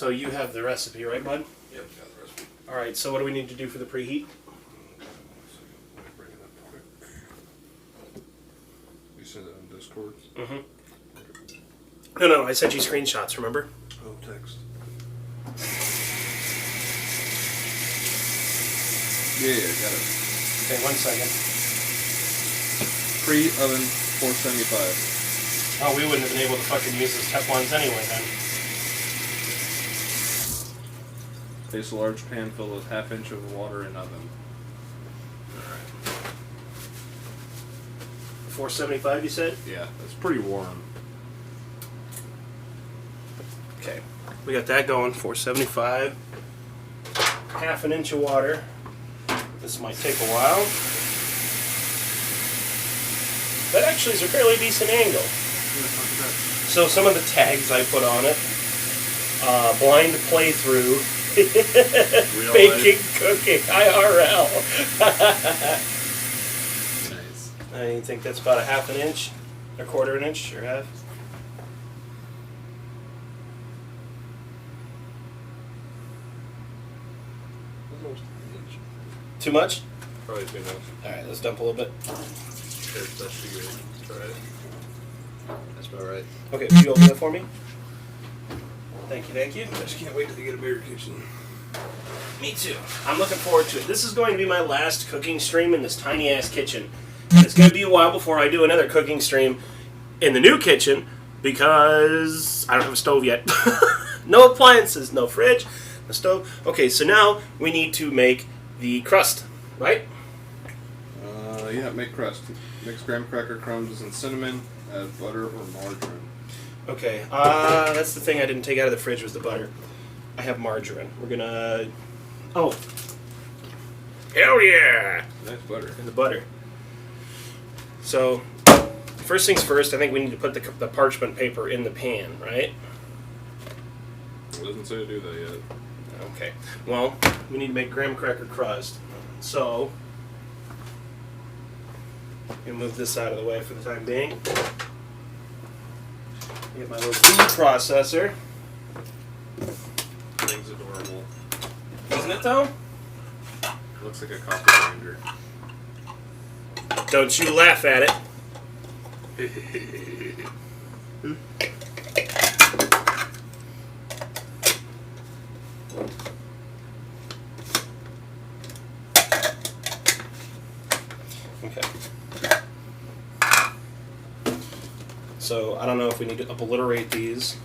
So you have the recipe, right, bud? Yep, got the recipe. All right, so what do we need to do for the preheat? Let me bring it up quick. You sent it on Discord? Mm-hmm. No, I sent you screenshots, remember? Oh, text. Yeah, got it. Okay, 1 second. Pre-oven 475. Oh, we wouldn't have been able to fucking use those Teflons anyway then. Place a large pan filled with ½ inch of water in oven. Alright. 475, you said? Yeah, that's pretty warm. Okay. We got that going, 475. ½ an inch of water. This might take a while. That actually is a fairly decent angle. So some of the tags I put on it, blind playthrough, baking, cooking, IRL. Nice. I think that's about ½ an inch, a quarter an inch, or half. Too much? Probably too much. Alright, let's dump a little bit. That should be good. Try it. That's about right. Okay, will you open that for me? Thank you, thank you. I just can't wait to get a bigger kitchen. Me too. I'm looking forward to it. This is going to be my last cooking stream in this tiny-ass kitchen. And it's going to be a while before I do another cooking stream in the new kitchen because I don't have a stove yet. No appliances, no fridge, no stove. Okay, so now we need to make the crust, right? Yeah, make crust. Mix graham cracker crumbs and cinnamon, add butter or margarine. Okay, that's the thing I didn't take out of the fridge was the butter. I have margarine. We're gonna... Oh. Hell yeah! Nice butter. And the butter. So, first things first, I think we need to put the parchment paper in the pan, right? It doesn't say to do that yet. Okay. Well, we need to make graham cracker crust. So, I'm going to move this out of the way for the time being. Get my little food processor. Thing's adorable. Isn't it though? Looks like a coffee grinder. Don't you laugh at it. Okay. So, I don't know if we need to obliterate these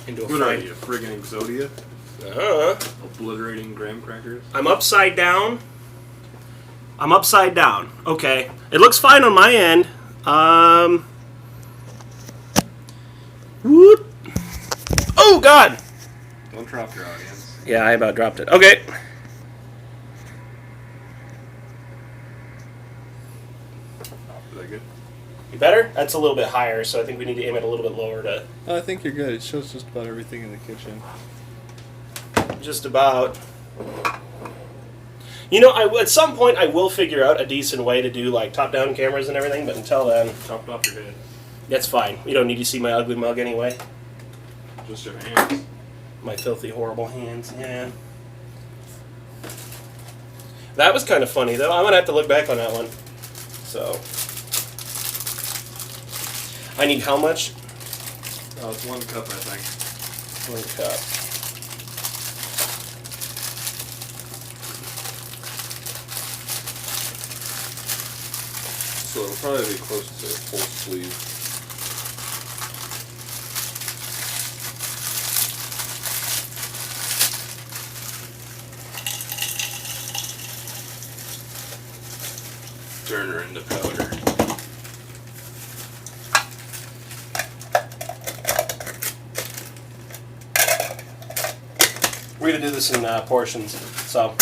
into a What are you, friggin' Exodia? Obliterating graham crackers? I'm upside down. Okay. It looks fine on my end. Whoop. Oh, God! Don't drop your audience. Yeah, I about dropped it. Okay. Is that good? You better? That's a little bit higher, so I think we need to aim it a little bit lower to... I think you're good. It shows just about everything in the kitchen. Just about. You know, at some point I will figure out a decent way to do like top-down cameras and everything, but until then... Chopped off your head. That's fine. You don't need to see my ugly mug anyway. Just your hands. My filthy, horrible hands, yeah. That was kind of funny, though. I'm going to have to look back on that one. So... I need how much? Oh, it's 1 cup, I think. 1 cup. So it'll probably be close to a full sleeve. Turn her into powder. We're going to do this in portions, so...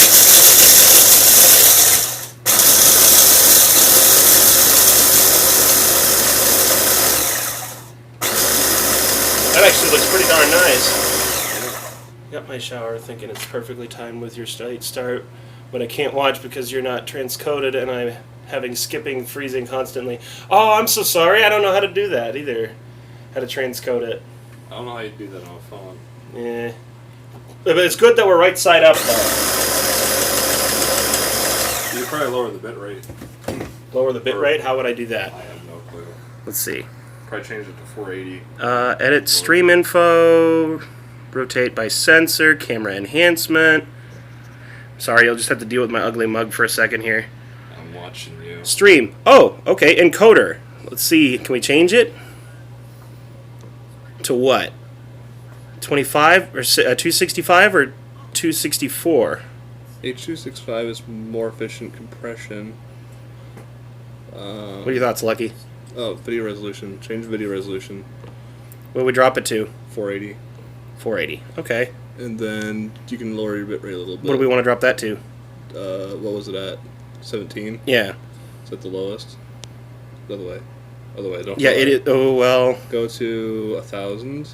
That actually looks pretty darn nice. Got my shower thinking it's perfectly timed with your start, but I can't watch because you're not transcoded and I'm having skipping, freezing constantly. Oh, I'm so sorry. I don't know how to do that either. How to transcode it. don't know how you do that on a phone. Yeah. But it's good that we're right side up, though. You could probably lower the bit rate. Lower the bit rate? How would I do that? I have no clue. Let's see. Probably change it to 480. Edit stream info. Rotate by sensor. Camera enhancement. Sorry, you'll just have to deal with my ugly mug for a second here. I'm watching you. Stream. Oh, okay. Encoder. Let's see. Can we change it? To what? 25 or 265 or 264? H.265 is more efficient compression. What are your thoughts, Lucky? Oh, video resolution. Change video resolution. What would we drop it to? 480. 480. Okay. And then you can lower your bitrate a little bit. What do we want to drop that to? What was it at? 17? Yeah. Is that the lowest? The other way. Other way. Don't Yeah, it is. Oh, well. Go to 1,000.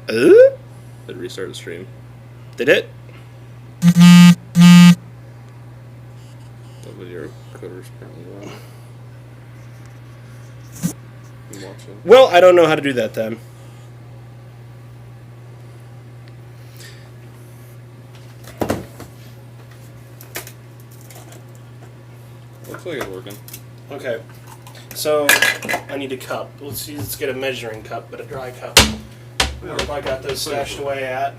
Then restart the stream. Did it? The video encoder's apparently wrong. I'm watching. Well, I don't know how to do that then. Looks like it's working. Okay. So, I need a cup. Let's get a measuring cup, but a dry cup. Where have I got those stashed away at?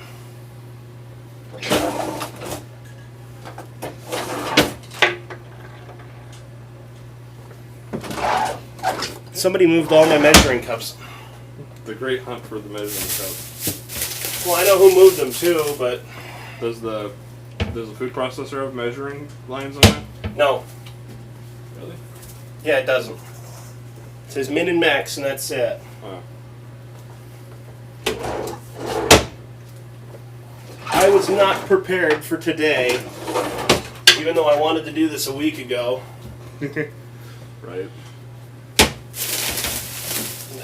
Somebody moved all my measuring cups. The great hunt for the measuring cup. Well, I know who moved them too, but Does the food processor have measuring lines on it? no. Really? Yeah, it doesn't. It says min and max, and that's it. Oh. I was not prepared for today, even though I wanted to do this a week ago. Right.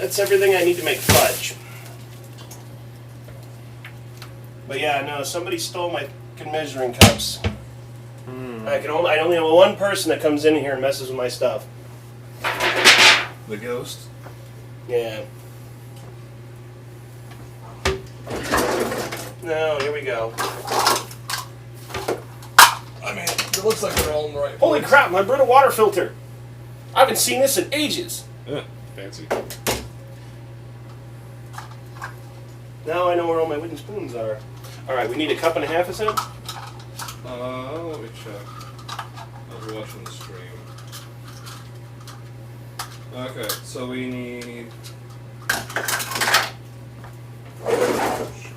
That's everything I need to make fudge. But yeah, no, somebody stole my fucking measuring cups. I only know one person that comes in here and messes with my stuff. The ghost? Yeah. No, here we go. I mean, it looks like they're all in the right place. Holy crap, my Brita water filter! I haven't seen this in ages. Yeah, fancy. Now I know where all my wooden spoons are. Alright, we need a cup and a half, is it? Let me check. I'll be watching the stream. Okay, so we need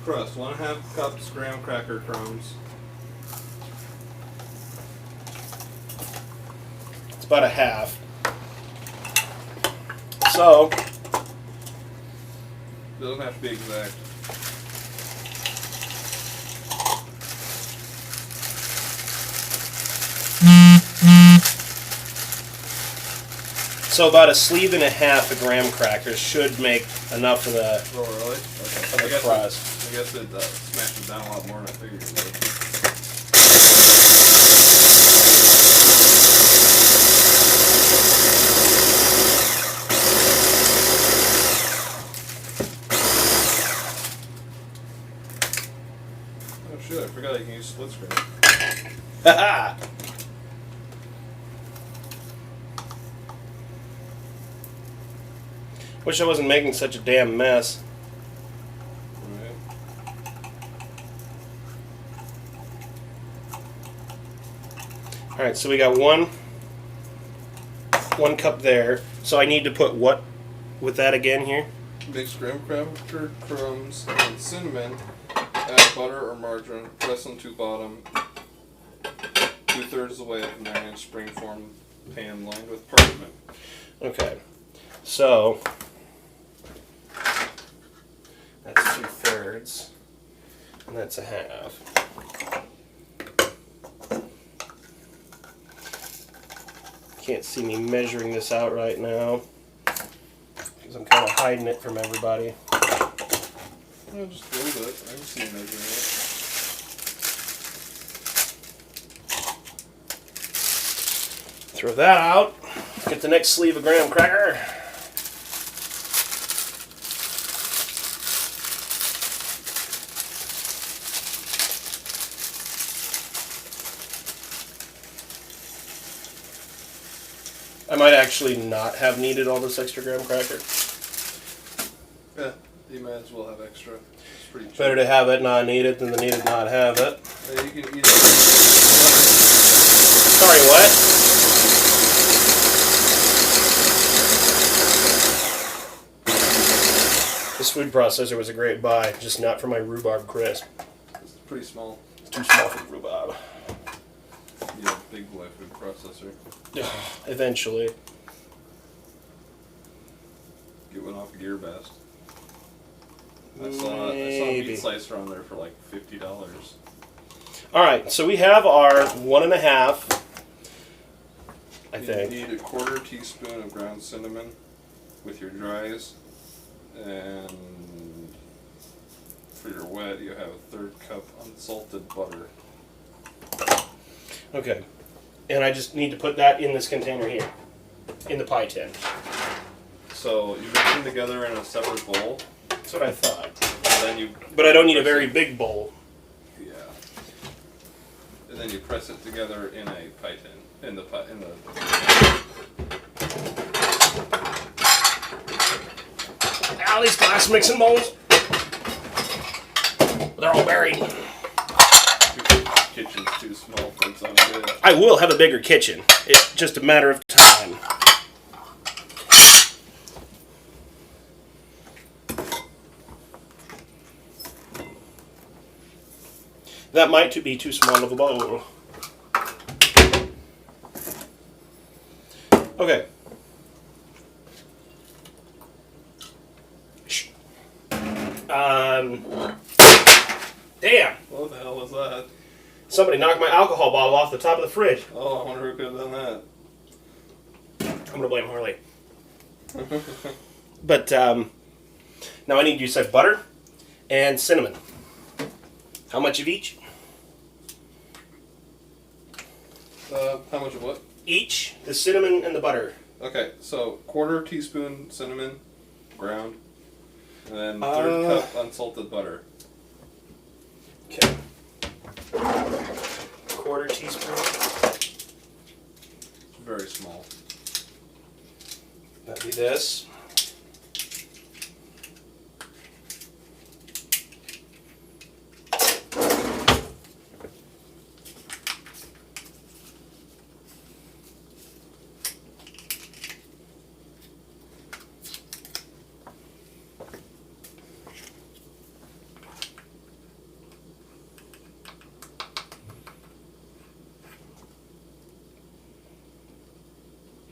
crust, 1.5 cups graham cracker crumbs. It's about a half. So, Doesn't have to be exact. so about a sleeve and a half of graham crackers should make enough of the, Oh, really? of Okay. the crust. I guess it smashes down a lot more than I figured it would. Oh shit, I forgot I can use split screen. Haha! Wish I wasn't making such a damn mess. Alright. Alright, so we got one cup there. So I need to put what with that again here? Mix graham cracker crumbs and cinnamon. Add butter or margarine. Press onto bottom. 2/3 of the way up a 9-inch springform pan lined with parchment. Okay. So that's 2/3. And that's a half. Can't see me measuring this out right now because I'm kind of hiding it from everybody. No, just a little bit. I can see you measuring it. Throw that out. Get the next sleeve of graham cracker. actually not have needed all this extra graham cracker? Yeah, you might as well have extra. It's pretty cheap. Better to have it not needed than to need it not have it. Yeah, you can eat it. Sorry, what? This food processor was a great buy, just not for my rhubarb crisp. It's pretty small. It's too small for rhubarb. Yeah, big boy food processor. Eventually. Get one off GearBest. I saw a meat slicer on there for like $50. Alright, so we have our 1.5, I think. You need a 1/4 teaspoon of ground cinnamon with your dries. And for your wet, you have a 1/3 cup unsalted butter. Okay. And I just need to put that in this container here. In the pie tin. So you mix them together in a separate bowl. That's what I thought. And then But I don't need a very big bowl. Yeah. And then you press it together in a pie tin. Now these glass mixing bowls. They're all buried. Your kitchen's too small for its own good. I will have a bigger kitchen. It's just a matter of time. That might be too small of a bowl. Okay. Damn. What the hell was that? Somebody knocked my alcohol bottle off the top of the fridge. Oh, I wonder who could have done that. I'm gonna blame Harley. But now I need you said butter and cinnamon. How much of each? How much of what? Each, the cinnamon and the butter. Okay, so 1/4 teaspoon cinnamon, ground, and then 1/3 cup unsalted butter. Okay. 1/4 teaspoon. Very small. That'd be this.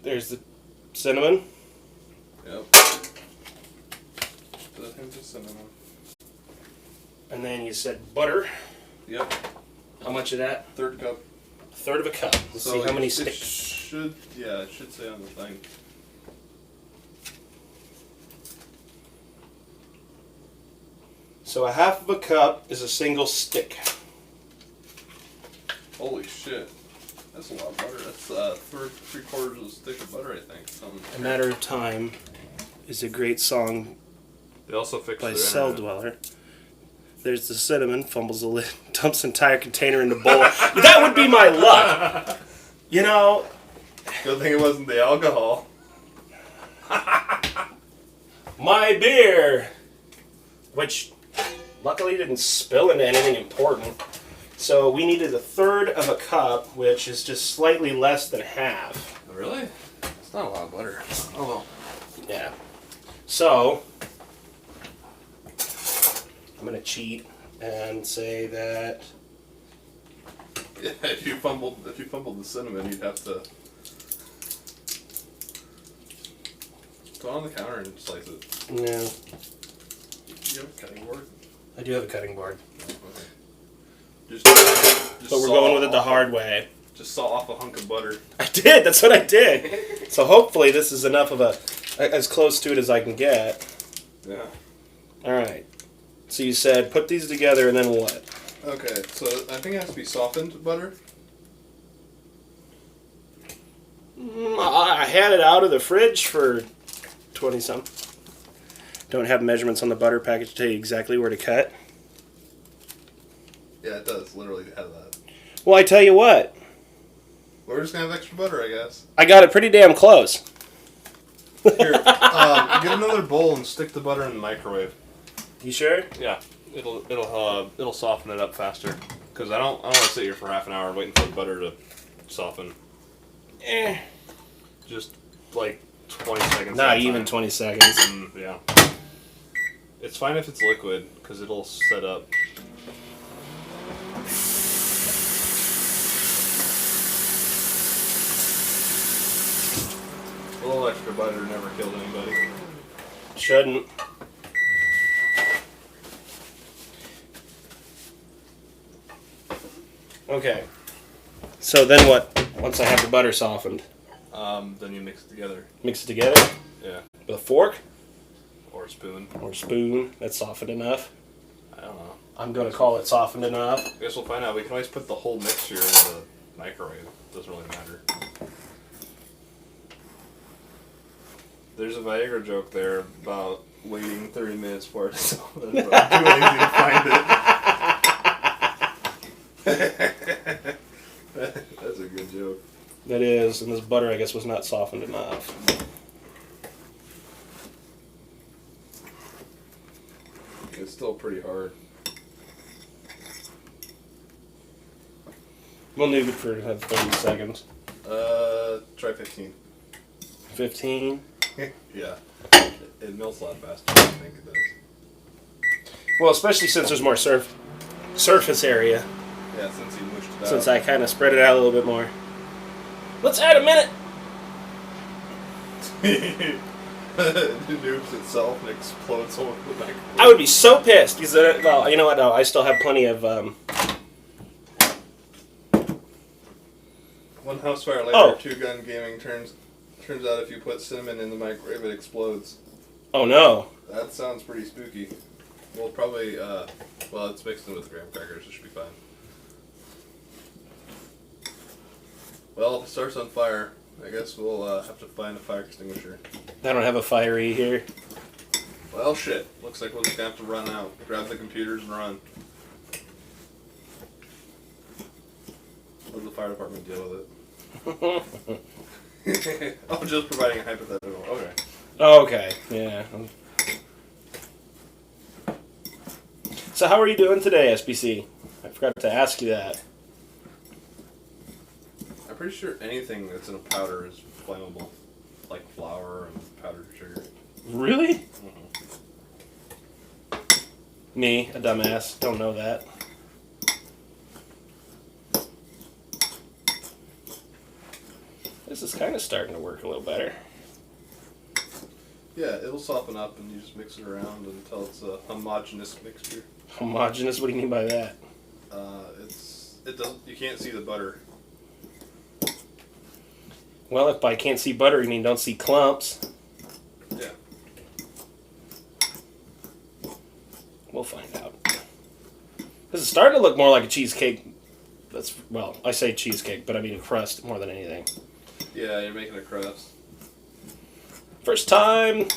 There's the cinnamon. Yep. The hint of cinnamon. And then you said butter. Yep. How much of that? 1/3 cup. 1/3 of a cup. Let's see how many sticks. It should say on the thing. So 1/2 of a cup is a single stick. Holy shit. That's a lot of butter. That's 3/4 of a stick of butter, I think. Something. A Matter of Time is a great song They also fixed by their Cell internet. Dweller. There's the cinnamon, fumbles the lid, dumps entire container in the bowl. That would be my luck. You know, Good thing it wasn't the alcohol. my beer, which luckily didn't spill into anything important. So we needed 1/3 of a cup, which is just slightly less than half. Really? It's not a lot of butter. Oh well. Yeah. So I'm gonna cheat and say that Yeah, if you fumbled the cinnamon, you'd have to go on the counter and slice it. no, You have a cutting board? I do have a cutting board, Okay. Just but we're going with it the hard way. Just saw off a hunk of butter. I did. That's what I did. So hopefully this is enough of as close to it as I can get. Yeah. All right. So you said put these together and then what? Okay, so I think it has to be softened butter. I had it out of the fridge for 20-some. Don't have measurements on the butter package to tell you exactly where to cut. Yeah, it does literally have that. Well, I tell you what. We're just gonna have extra butter, I guess. I got it pretty damn close. Here, get another bowl and stick the butter in the microwave. You sure? Yeah, it'll soften it up faster. Because I don't want to sit here for half an hour waiting for the butter to soften. Just like 20 seconds. Not even 20 seconds. Yeah. It's fine if it's liquid because it'll set up. A little extra butter never killed anybody. Shouldn't. Okay. So then what? Once I have the butter softened? Then you mix it together. Mix it together? Yeah. With a fork? Or a spoon. Or a spoon. That's softened enough. I don't know. I'm going to call it softened enough. I guess we'll find out. We can always put the whole mixture in the microwave. Doesn't really matter. There's a Viagra joke there about waiting 30 minutes for it to soften. Too lazy to find it. That's a good joke. That is, and this butter, I guess, was not softened enough. It's still pretty hard. We'll leave it for 30 seconds. Try 15. 15? Yeah. It melts a lot faster than I think it does. Well, especially since there's more surface area. Yeah, since you mushed it out. Since I kind of spread it out a little bit more. Let's add a minute. It nukes itself and explodes over the microwave. I would be so pissed because, well, you know what? No, I still have plenty of. One house fire later, Oh. Two Gun Gaming turns out if you put cinnamon in the microwave, it explodes. Oh no! That sounds pretty spooky. We'll probably, well, it's mixed in with graham crackers. It should be fine. Well, if it starts on fire, I guess we'll have to find a fire extinguisher. I don't have a fiery here. Well, shit. Looks like we'll just have to run out. Grab the computers and run. Let the fire department deal with it. I'm just providing a hypothetical. Okay. Okay, yeah. So how are you doing today, SBC? I forgot to ask you that. I'm pretty sure anything that's in a powder is flammable. Like flour and powdered sugar. Really? Mm-hmm. Me, a dumbass, don't know that. This is kind of starting to work a little better. Yeah, it'll soften up and you just mix it around until it's a homogeneous mixture. Homogeneous? What do you mean by that? You can't see the butter. Well, if I can't see butter, you mean don't see clumps. Yeah. We'll find out. This is starting to look more like a cheesecake. That's, well, I say cheesecake, but I mean a crust more than anything. Yeah, you're making a crust. First time.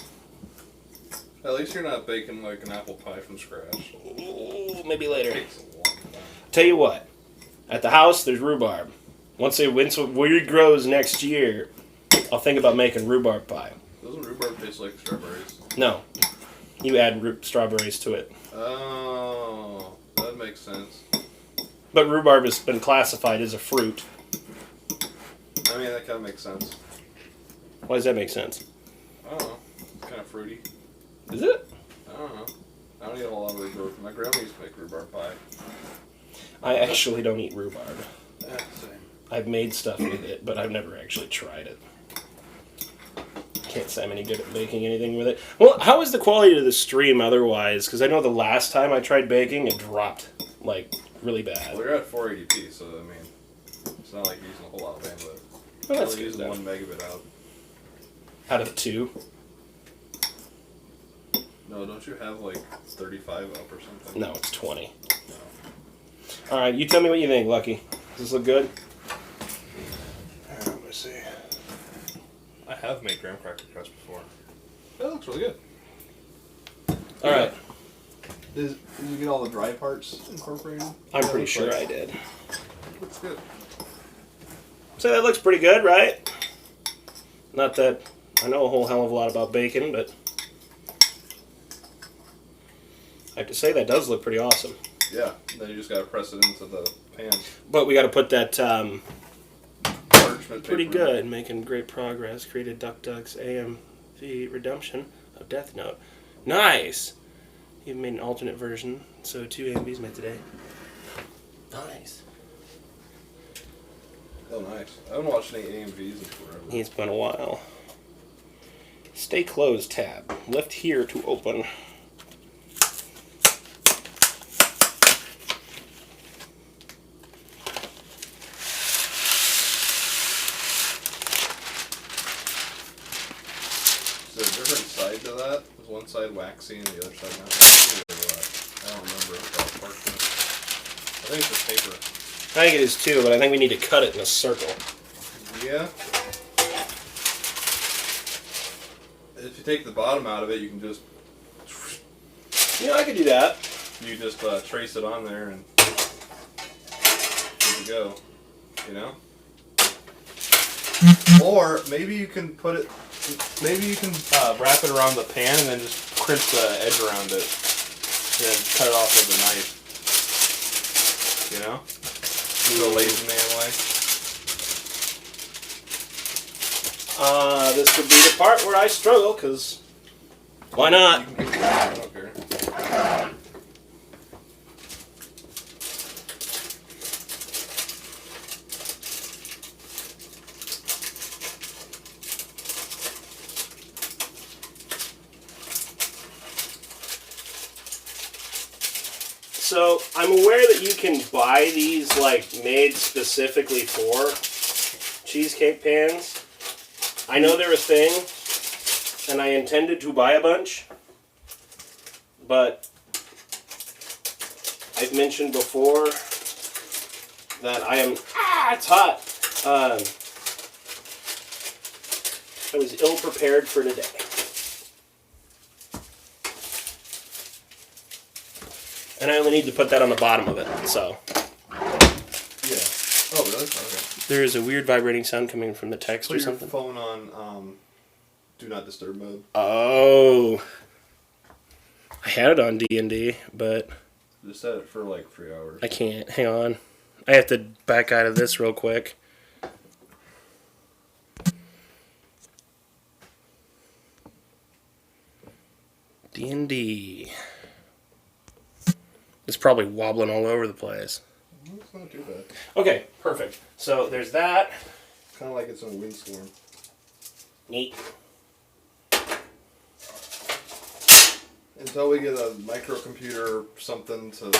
At least you're not baking like an apple pie from scratch. Ooh, maybe later. It takes a long time. Tell you what. At the house, there's rhubarb. Once weed grows next year, I'll think about making rhubarb pie. Doesn't rhubarb taste like strawberries? No. You add strawberries to it. Oh, that makes sense. But rhubarb has been classified as a fruit. I mean, that kind of makes sense. Why does that make sense? I don't know. It's kind of fruity. Is it? I don't know. I don't eat a lot of rhubarb. My grandma used to make rhubarb pie. I actually don't eat rhubarb. Yeah, same. I've made stuff with it, but I've never actually tried it. Can't say I'm any good at baking anything with it. Well, how is the quality of the stream otherwise? Because I know the last time I tried baking, it dropped, like, really bad. Well, you're at 480p, so, I mean, it's not like you're using a whole lot of bandwidth. Well, that's Only good, using though. 1 megabit out. Out of 2? No, don't you have, like, 35 up or something? No, it's 20. No. Alright, you tell me what you think, Lucky. Does this look good? Let me see. I have made graham cracker crust before. That looks really good. Alright. Did you get all the dry parts incorporated? I'm pretty sure I did. Looks good. So that looks pretty good, right? Not that I know a whole hell of a lot about bacon, but I have to say that does look pretty awesome. Yeah, then you just gotta press it into the pan. But we got to put that Parchment pretty paper. good. Making great progress. Created Duck's AMV Redemption of Death Note. Nice! Even made an alternate version, so 2 AMVs made today. Nice. Oh, nice. I haven't watched any AMVs in forever. It's been a while. Stay closed tab. Left here to open. Is there a different side to that? Is one side waxy and the other side not waxy? Or what? I don't remember. It's all parchment. I think it's just paper. I think it is too, but I think we need to cut it in a circle. Yeah. If you take the bottom out of it, you can just... Yeah, I could do that. You just trace it on there and... There you go. You know? Or maybe you can put it... Maybe you can wrap it around the pan and then just crimp the edge around it. And then cut it off with a knife. You know? The lazy man way. This would be the part where I struggle, because why not? You can get it. I don't care. So I'm aware that you can buy these like made specifically for cheesecake pans. I know they're a thing, and I intended to buy a bunch, but I've mentioned before that I am it's hot. I was ill prepared for today. And I only need to put that on the bottom of it, so. Yeah. Oh, really? Okay. There is a weird vibrating sound coming from the text Put or your something. phone on Do Not Disturb mode. Oh. I had it on D&D, but Just set it for like 3 hours. I can't. Hang on. I have to back out of this real quick. D&D. It's probably wobbling all over the place. It's not too bad. Okay, perfect. So there's that. Kind of like it's in a windstorm. Neat. Until we get a microcomputer or something to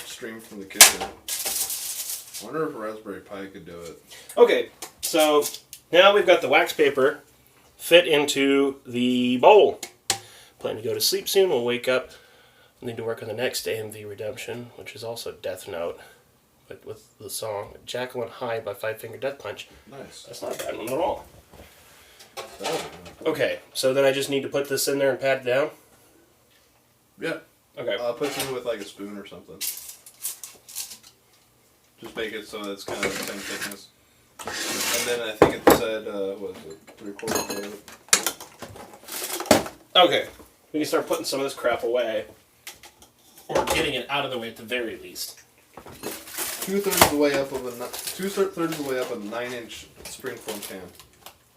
stream from the kitchen. I wonder if a Raspberry Pi could do it. Okay, so now we've got the wax paper fit into the bowl. Plan to go to sleep soon. We'll wake up. Need to work on the next AMV Redemption, which is also Death Note, but with the song Jacqueline High by Five Finger Death Punch. Nice. That's not a bad one at all. That Okay, so then I just need to put this in there and pat it down? yeah. Okay. Put some with like a spoon or something. Just make it so it's kind of the same thickness. And then I think it said, what is it, 3/4 blade. Okay, we can start putting some of this crap away. Or getting it out of the way at the very least. 2/3 of the way up of a 2/3 of the way up a 9-inch springform pan.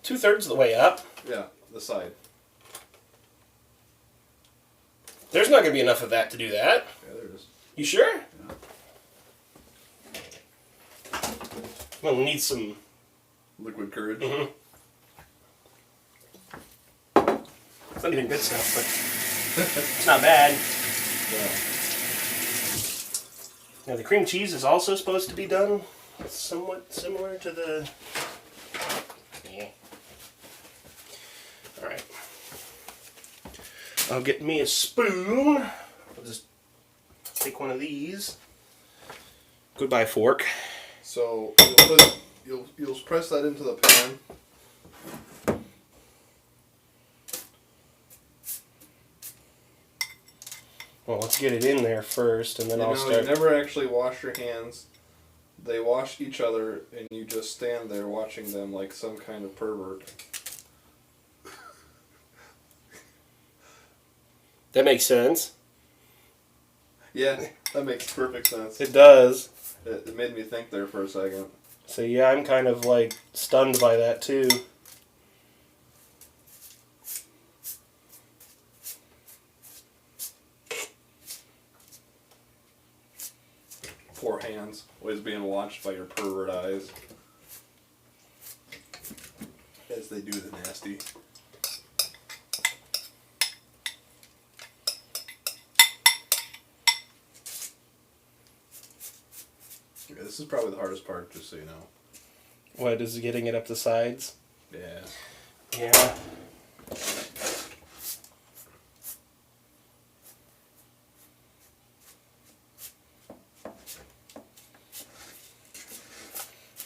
2/3 of the way up? Yeah, the side. There's not going to be enough of that to do that. Yeah, there it is. You sure? Yeah. We'll need some... Liquid courage. Mm-hmm. It's not even good stuff, but it's not bad. Yeah. Now the cream cheese is also supposed to be done somewhat similar to the... Yeah. Alright. I'll get me a spoon. I'll just take one of these. Goodbye fork. So you'll press that into the pan. Well, let's get it in there first, and then I'll start... You never actually wash your hands. They wash each other, and you just stand there watching them like some kind of pervert. That makes sense. Yeah, that makes perfect sense. It does. It made me think there for a second. So yeah, I'm kind of like stunned by that too. Poor hands, always being watched by your pervert eyes. As they do the nasty. Yeah, this is probably the hardest part, just so you know. What, is getting it up the sides? Yeah. Yeah.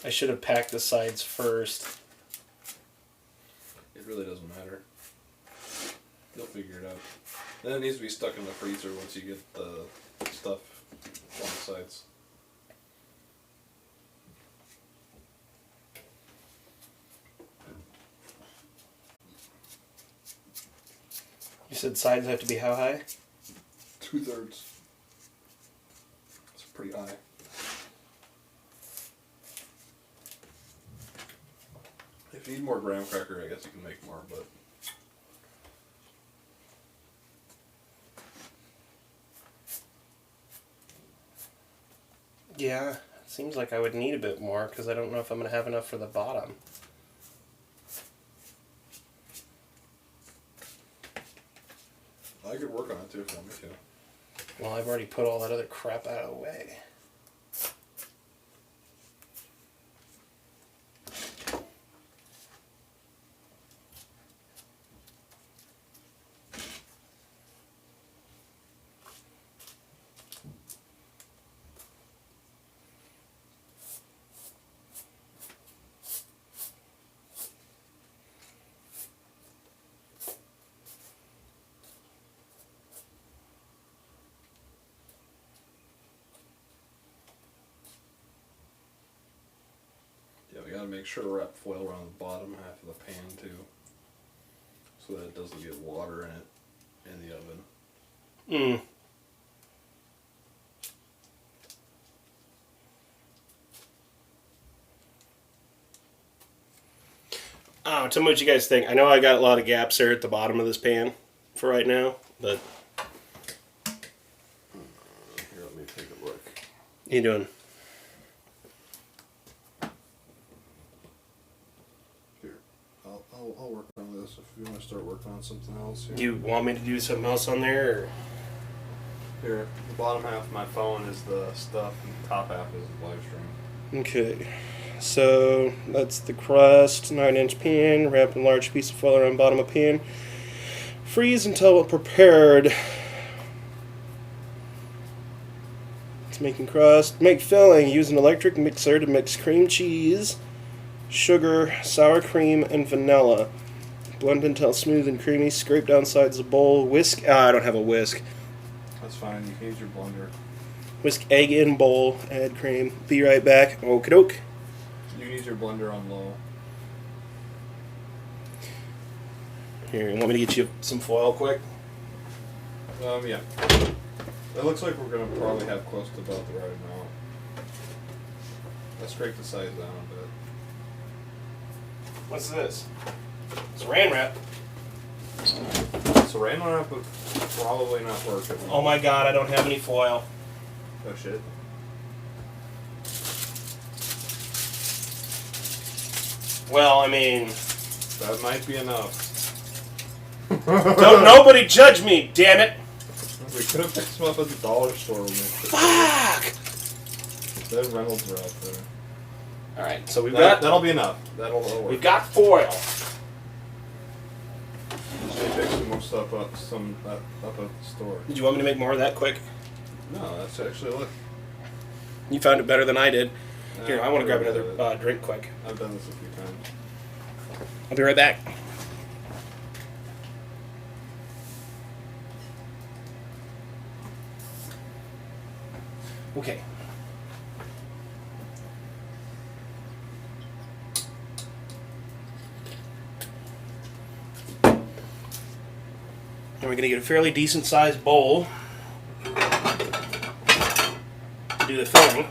I should have packed the sides first. It really doesn't matter. You'll figure it out. Then it needs to be stuck in the freezer once you get the stuff on the sides. You said sides have to be how high? 2/3. It's pretty high. If you need more graham cracker, I guess you can make more, but... Yeah, seems like I would need a bit more because I don't know if I'm going to have enough for the bottom. I could work on it too if you want me to. Well, I've already put all that other crap out of the way. Yeah, we gotta make sure to wrap foil around the bottom half of the pan too, so that it doesn't get water in it in the oven. Mm. Tell me what you guys think. I know I got a lot of gaps there at the bottom of this pan for right now, but... Here, let me take a look. What you doing? Here, I'll work on this if you want to start working on something else here. You want me to do something else on there? Or? Here, the bottom half of my phone is the stuff, and the top half is the live stream. Okay. So that's the crust, 9-inch pan, wrap in a large piece of foil around bottom of pan. Freeze until prepared. It's making crust. Make filling. Use an electric mixer to mix cream cheese, sugar, sour cream, and vanilla. Blend until smooth and creamy. Scrape down sides of the bowl. Whisk. I don't have a whisk. That's fine. You can use your blender. Whisk egg in bowl. Add cream. Be right back. Okie doke. You can use your blender on low. Here, you want me to get you some foil quick? Yeah. It looks like we're gonna probably have close to about the right amount. Let's scrape the sides down a bit. What's this? Saran wrap. Saran wrap would probably not work. Oh my god, I don't have any foil. Oh shit. Well, I mean... That might be enough. Don't nobody judge me, damn it! We could have picked some up at the dollar store. Fuck! Then Reynolds are out there. Alright, so That'll be enough. That'll work. We've got foil. Should pick some more stuff up, up at the store. Did you want me to make more of that quick? No, that's actually, look. You found it better than I did. Here, I want to grab another drink quick. I've done this a few times. I'll be right back. Okay. And we're going to get a fairly decent sized bowl to do the filling.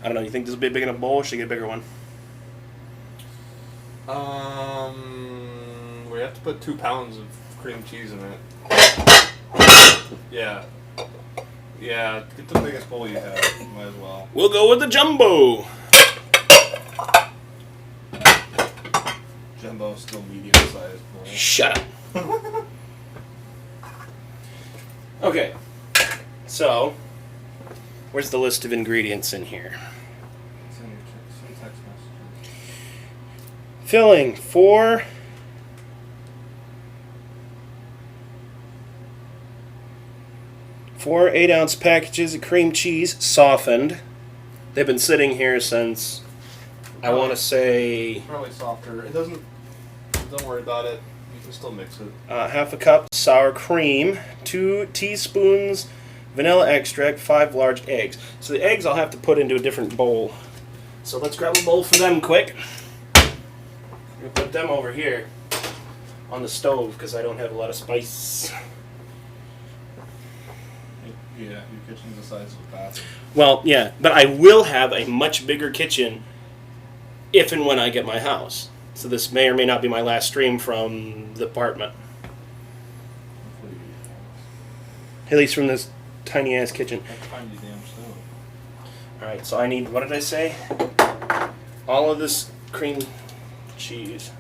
I don't know, you think this will be a big enough bowl or should I get a bigger one? We have to put 2 pounds of cream cheese in it. Yeah. Yeah, get the biggest bowl you have. Might as well. We'll go with the jumbo. Jumbo's still medium-sized bowl. Shut up. Okay. So, where's the list of ingredients in here? Send text messages. Filling 4 8-ounce packages of cream cheese, softened. They've been sitting here since, I want to say, Probably softer. It doesn't. Don't worry about it. You can still mix it. half a cup sour cream, 2 teaspoons vanilla extract, 5 large eggs. So the eggs I'll have to put into a different bowl. So let's grab a bowl for them quick. We'll put them over here on the stove because I don't have a lot of spice. Yeah, your kitchen's the size of a bathroom. Well, yeah, but I will have a much bigger kitchen if and when I get my house. So this may or may not be my last stream from the apartment. At least from this tiny ass kitchen. Have to find your damn stove. Alright, so I need, what did I say? All of this cream cheese.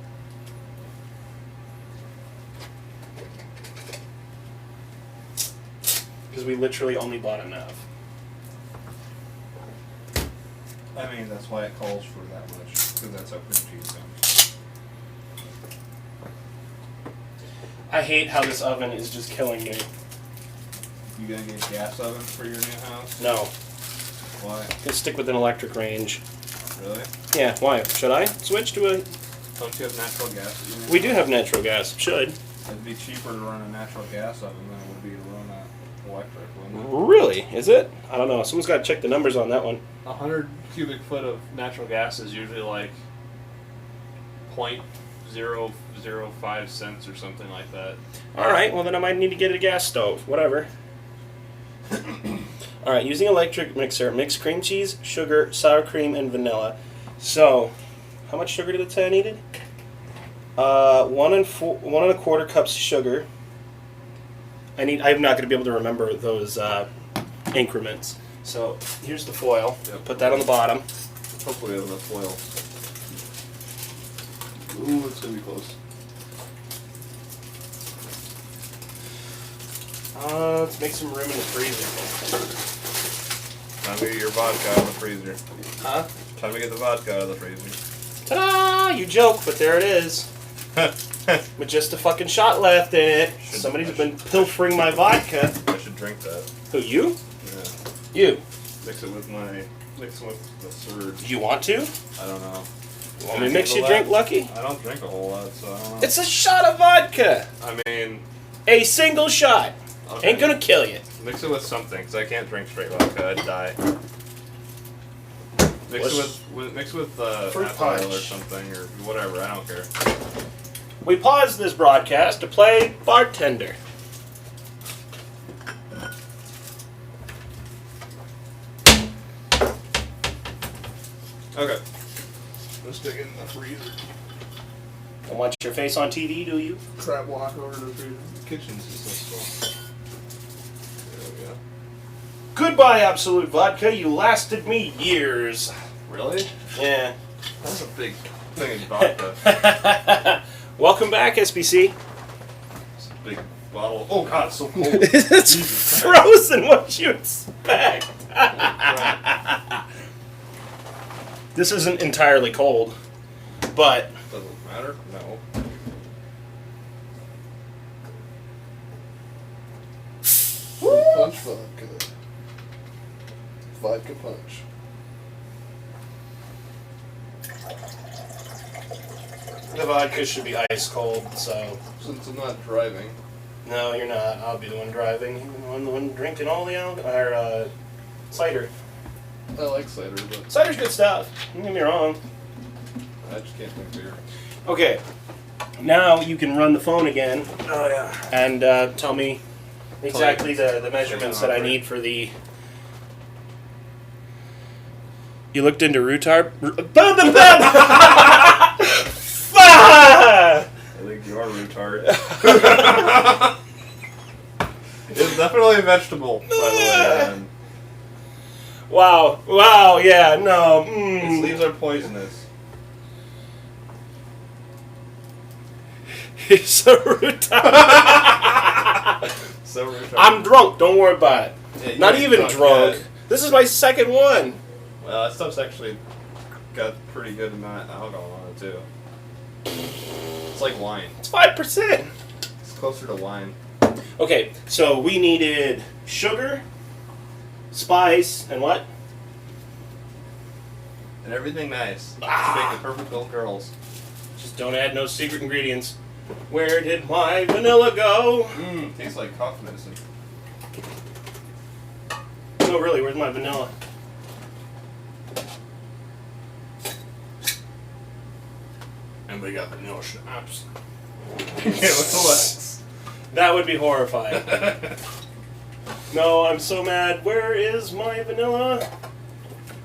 Because we literally only bought enough. I mean, that's why it calls for that much. Because that's how cream cheese comes. I hate how this oven is just killing me. You gonna get a gas oven for your new house? No. Why? Let's stick with an electric range. Really? Yeah, why? Should I switch to a... Don't you have natural gas at your new We do house? have natural gas. Should. It'd be cheaper to run a natural gas oven than it would be to run an electric, wouldn't it? Really? Is it? I don't know. Someone's got to check the numbers on that one. 100 cubic foot of natural gas is usually like 0.005 cents or something like that. Alright, well then I might need to get a gas stove. Whatever. Alright, using electric mixer, mix cream cheese, sugar, sour cream, and vanilla. So, how much sugar did it say I needed? 1 1/4 cups sugar. I'm not going to be able to remember those increments. So, here's the foil. Yep. Put that on the bottom. Hopefully we have enough foil. Ooh, it's gonna be close. Let's make some room in the freezer. Time to get your vodka out of the freezer. Huh? Time to get the vodka out of the freezer. Ta-da! You joke, but there it is. With just a fucking shot left in it. Somebody's been pilfering my vodka. I should drink that. Who, you? Yeah. You. Mix it with the surge. Do you want to? I don't know. You want me to mix your drink, Lucky? I don't drink a whole lot, so I don't know. It's a shot of vodka. I mean, A single shot. okay. Ain't gonna kill you. Mix it with something, because I can't drink straight vodka. I'd die. Mix it with Fruit apple oil or punch. something, or whatever. I don't care. We paused this broadcast to play bartender. Okay. Let's stick it in the freezer. Don't want your face on TV, do you? Crab walk over to the freezer. The kitchen's just so small. There we go. Goodbye, Absolute Vodka. You lasted me years. Really? Yeah. That's a big thing of vodka. Welcome back, SBC. It's a big bottle. Oh god, it's so cold. It's Jesus frozen. What you expect? This isn't entirely cold, but Doesn't matter. No. Punch vodka. Vodka punch. the vodka should be ice cold. So Since I'm not driving. no, you're not. I'll be the one driving. I'm the one drinking all the cider. I like cider, but Cider's good stuff. Don't get me wrong. I just can't drink beer. Okay. Now you can run the phone again. Oh yeah. And tell me exactly the measurements that I need for the... You looked into rhubarb? I think you are retard. It's definitely a vegetable, by the way. And Wow, yeah, no. its leaves are poisonous. He's a retard. So retarded. I'm drunk, don't worry about it. Yeah, you Not ain't even drunk. yet. This is my second one. Well, that stuff's actually got pretty good amount of alcohol on it, too. It's like wine. It's 5%. It's closer to wine. Okay, so we needed sugar, spice, and what? And everything nice. Ah. To make the perfect little girls. Just don't add no secret ingredients. Where did my vanilla go? Tastes like cough medicine. No, really, where's my vanilla? And we got vanilla schnapps. That would be horrifying. No, I'm so mad. Where is my vanilla?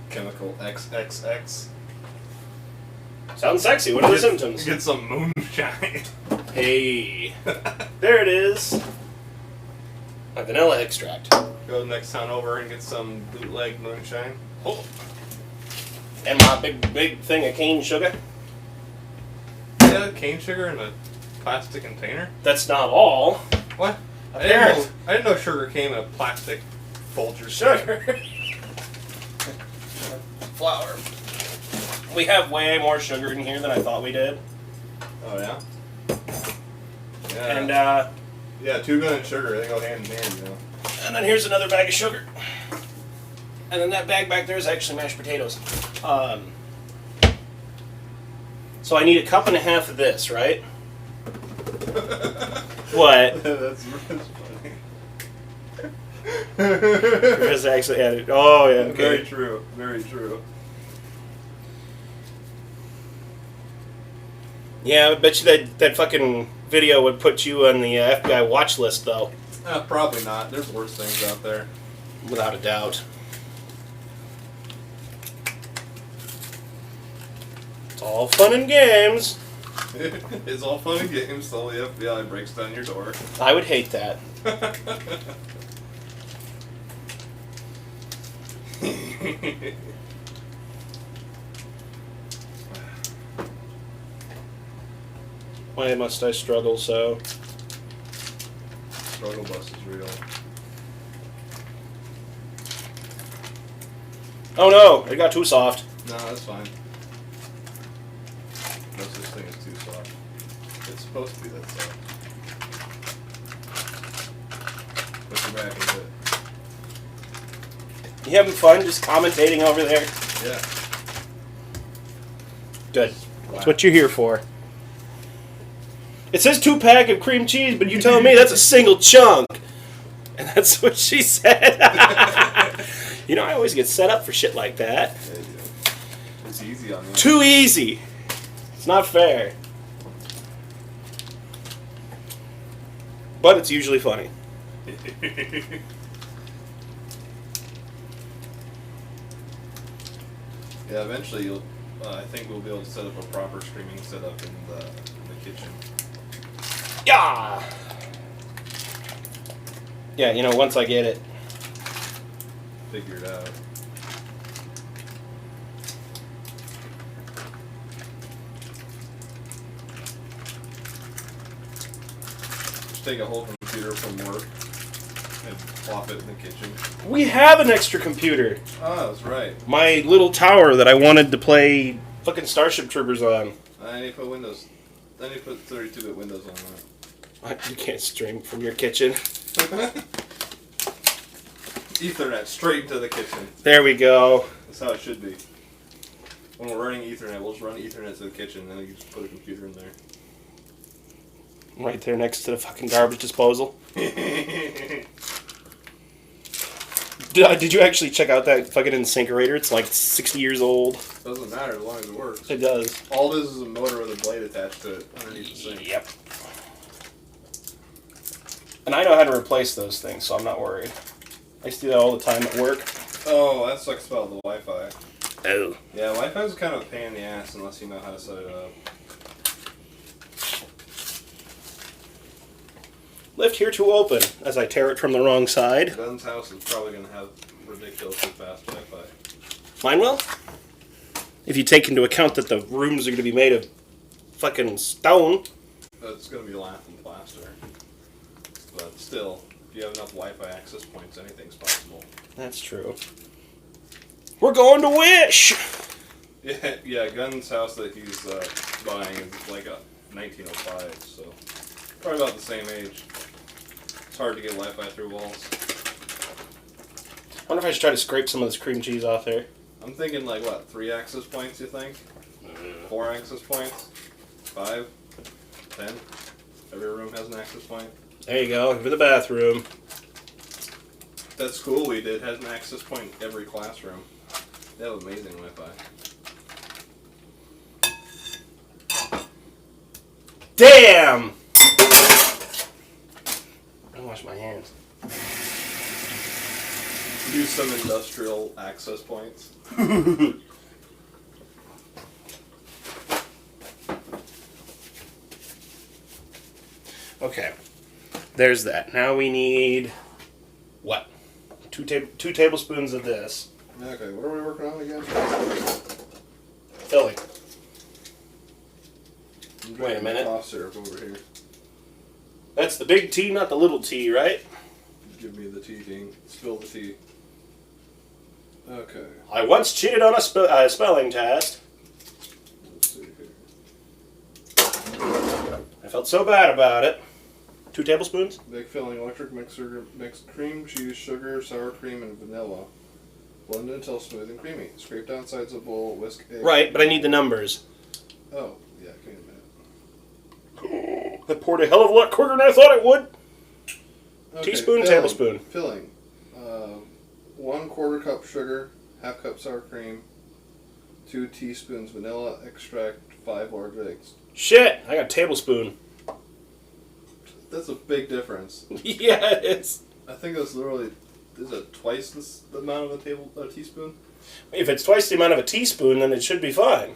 Chemical XXX. Sounds sexy. What are the symptoms? Get some moonshine. Hey. There it is. My vanilla extract. Go next town over and get some bootleg moonshine. Oh. And my big thing of cane sugar. Yeah, cane sugar in a plastic container. That's not all. What? I didn't know sugar came in a plastic Folgers Sugar. Flour. We have way more sugar in here than I thought we did. Oh yeah. Yeah. And yeah, tuba and sugar, they go hand in hand, you know. and then here's another bag of sugar. And then that bag back there is actually mashed potatoes. So I need a cup and a half of this, right? What? That's funny. Chris actually added. Oh yeah. Okay. Very true. Very true. Yeah, I bet you that fucking video would put you on the FBI watch list, though. Probably not. There's worse things out there. Without a doubt. It's all fun and games. It's all fun and games till the FBI breaks down your door. I would hate that. Why must I struggle so? Struggle bus is real. Oh no, it got too soft. No, that's fine. No such thing as too soft. It's supposed to be that soft. Put your back into it. You having fun just commentating over there? Yeah. Good. That's what you're here for. It says 2-pack of cream cheese, but you telling me that's a single chunk. And that's what she said. You know, I always get set up for shit like that. Yeah, you do. It's easy on me. Too easy. It's not fair. But it's usually funny. Yeah, eventually you'll. I think we'll be able to set up a proper streaming setup in the kitchen. Yeah. Yeah, you know, once I get it. Figure it out. Just take a whole computer from work and plop it in the kitchen. We have an extra computer. Oh, that's right. My little tower that I wanted to play fucking Starship Troopers on. I need to put Windows. I need to put 32-bit Windows on that. What? You can't stream from your kitchen. Ethernet straight to the kitchen. There we go. That's how it should be. When we're running Ethernet, we'll just run Ethernet to the kitchen, and then you just put a computer in there. Right there next to the fucking garbage disposal. Did you actually check out that fucking InSinkerator? It's like 60 years old. Doesn't matter as long as it works. It does. All it is a motor with a blade attached to it underneath the sink. Yep. And I know how to replace those things, so I'm not worried. I used to do that all the time at work. Oh, that sucks about the Wi-Fi. Oh. Yeah, Wi-Fi is kind of a pain in the ass unless you know how to set it up. Lift here to open, as I tear it from the wrong side. Ben's house is probably going to have ridiculously fast Wi-Fi. Mine will? If you take into account that the rooms are going to be made of fucking stone. It's going to be lath and plaster. But still, if you have enough Wi-Fi access points, anything's possible. That's true. We're going to Wish! Yeah, Gunn's house that he's buying is like a 1905, so probably about the same age. It's hard to get Wi-Fi through walls. I wonder if I should try to scrape some of this cream cheese off there. I'm thinking like, what, 3 access points, you think? 4 access points? 5? 10? Every room has an access point? There you go, for the bathroom. That school we did had an access point in every classroom. They have amazing Wi-Fi. Damn! I wash my hands. Use some industrial access points. Okay. There's that. Now we need... what? Two tablespoons of this. Okay, what are we working on again? Filling. I'm Wait a minute. Cough syrup over here. That's the big T, not the little T, right? Give me the tea, King. Spill the tea. Okay. I once cheated on a spelling test. Let's see here. I felt so bad about it. 2 tablespoons? Big filling electric mixer. Mix cream, cheese, sugar, sour cream, and vanilla. Blend until smooth and creamy. Scrape down sides of bowl. Whisk egg. Right, but I need the numbers. Oh, yeah. Give me a minute. I poured a hell of a lot quicker than I thought it would. Okay, Teaspoon, tablespoon. Filling. 1/4 cup sugar. 1/2 cup sour cream. 2 teaspoons vanilla extract. 5 large eggs. Shit, I got a tablespoon. That's a big difference. Yeah, it is. I think that's literally, is it twice the amount of a teaspoon? If it's twice the amount of a teaspoon, then it should be fine.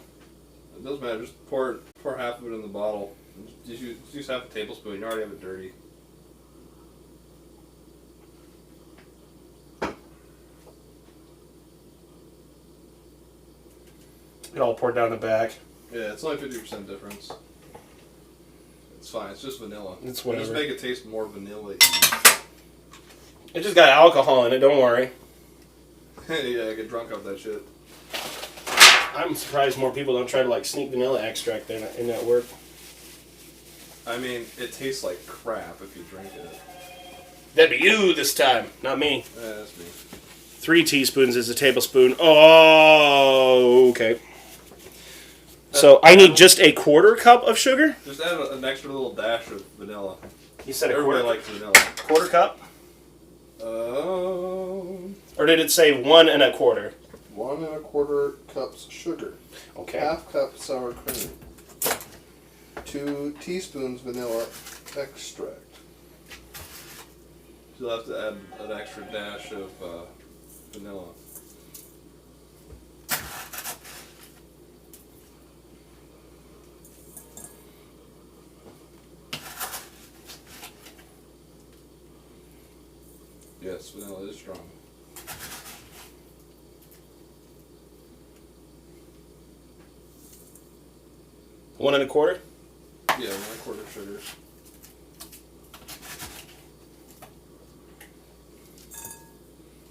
It doesn't matter. Just pour half of it in the bottle. Just use half a tablespoon. You already have it dirty. It all poured down the back. Yeah, it's only 50% difference. It's fine. It's just vanilla. It's whatever. Just make it taste more vanilla-y. It just got alcohol in it, don't worry. Yeah, I get drunk off that shit. I'm surprised more people don't try to like sneak vanilla extract in that work. I mean, it tastes like crap if you drink it. That'd be you this time, not me. Yeah, that's me. 3 teaspoons is a tablespoon. Oh, okay. So I need just a 1/4 cup of sugar? Just add an extra little dash of vanilla. You said Everybody likes vanilla. 1/4 cup? Or did it say 1 1/4? 1 1/4 cups sugar. Okay. 1/2 cup sour cream. 2 teaspoons vanilla extract. You'll have to add an extra dash of vanilla. Yes, vanilla is strong. One and a quarter? Yeah, 1/4 sugars.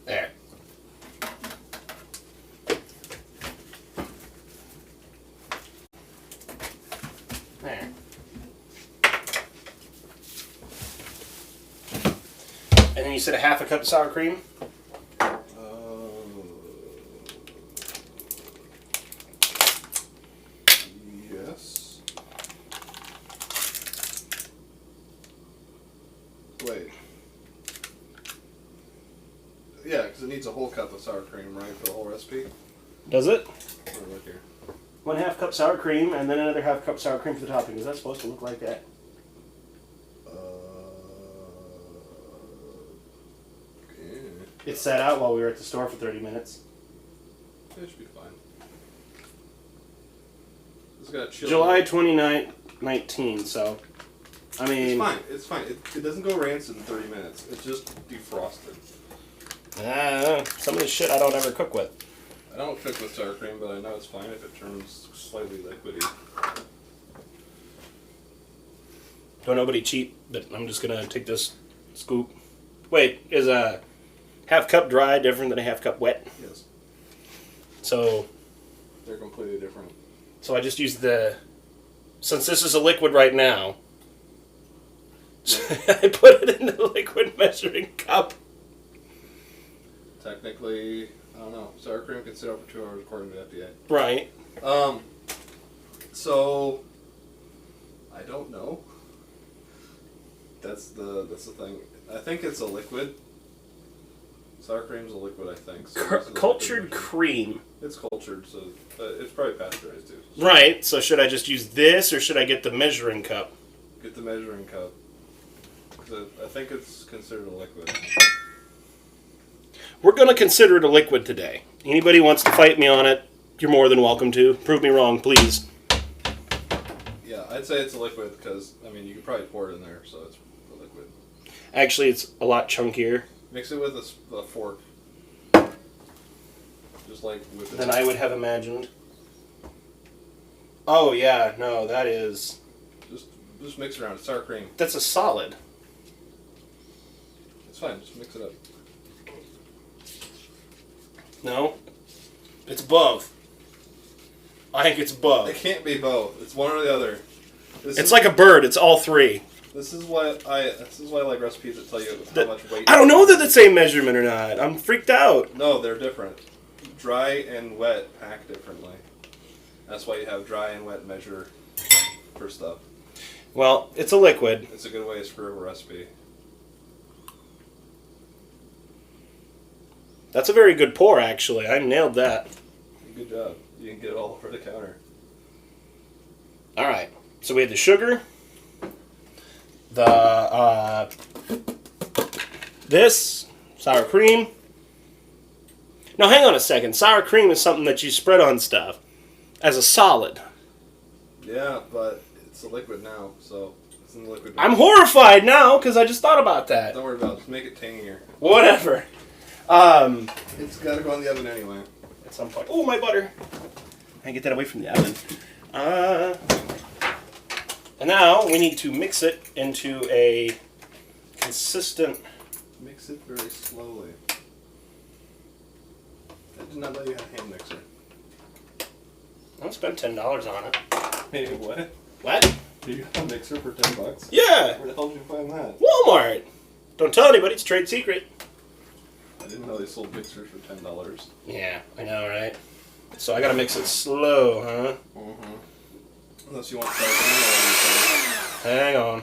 There. There. And then you said a 1/2 cup of sour cream? Yes. Wait. Yeah, because it needs a whole cup of sour cream, right, for the whole recipe. Does it? Look here. 1/2 cup sour cream, and then another 1/2 cup sour cream for the topping. Is that supposed to look like that? Yeah. It sat out while we were at the store for 30 minutes. It should be fine. It's got chili. July 29th, 19, so... I mean... It's fine. It's fine. It doesn't go rancid in 30 minutes. It's just defrosted. Some of this shit I don't ever cook with. I don't cook with sour cream, but I know it's fine if it turns slightly liquidy. Don't nobody cheat, but I'm just gonna take this scoop. Wait, is a 1/2 cup dry different than a 1/2 cup wet? Yes. So... They're completely different. So I just use the... Since this is a liquid right now, I put it in the liquid measuring cup. Technically, I don't know. Sour cream can sit out for 2 hours according to FDA. Right. So I don't know. That's the thing. I think it's a liquid. Sour cream's a liquid, I think. So Cultured cream. It's cultured, so it's probably pasteurized too. So Right. So should I just use this, or should I get the measuring cup? get the measuring cup. 'Cause I think it's considered a liquid. We're going to consider it a liquid today. Anybody wants to fight me on it, you're more than welcome to. Prove me wrong, please. Yeah, I'd say it's a liquid because, I mean, you could probably pour it in there, so it's a liquid. Actually, it's a lot chunkier Mix it with a fork. Just like whip it. than I would have imagined. Oh, yeah, no, that is... Just mix it around. It's sour cream. That's a solid. It's fine. Just mix it up. No? It's both. I think it's both. It can't be both. It's one or the other. It's like a bird. It's all three. This is why I like recipes that tell you how much weight. I don't know if they're the same measurement or not. I'm freaked out. No, they're different. Dry and wet pack differently. That's why you have dry and wet measure for stuff. Well, it's a liquid. It's a good way to screw up a recipe. That's a very good pour, actually. I nailed that. Good job. You can get it all over the counter. All right. So we had the sugar, this, sour cream. Now, hang on a second. Sour cream is something that you spread on stuff as a solid. Yeah, but it's a liquid now, so it's in the liquid. I'm horrified now because I just thought about that. Don't worry about it. Just make it tangier. Whatever. It's got to go in the oven anyway. At some point. Oh, my butter. I get that away from the oven. And now we need to mix it into a consistent... Mix it very slowly. I did not let you have a hand mixer. I'll spend $10 on it. Hey, what? What? You got a mixer for $10? Yeah. Where the hell did you find that? Walmart. Don't tell anybody. It's trade secret. I didn't know they sold mixers for $10. Yeah, I know, right? So I gotta mix it slow, huh? Mm-hmm. Unless you want to start Hang on.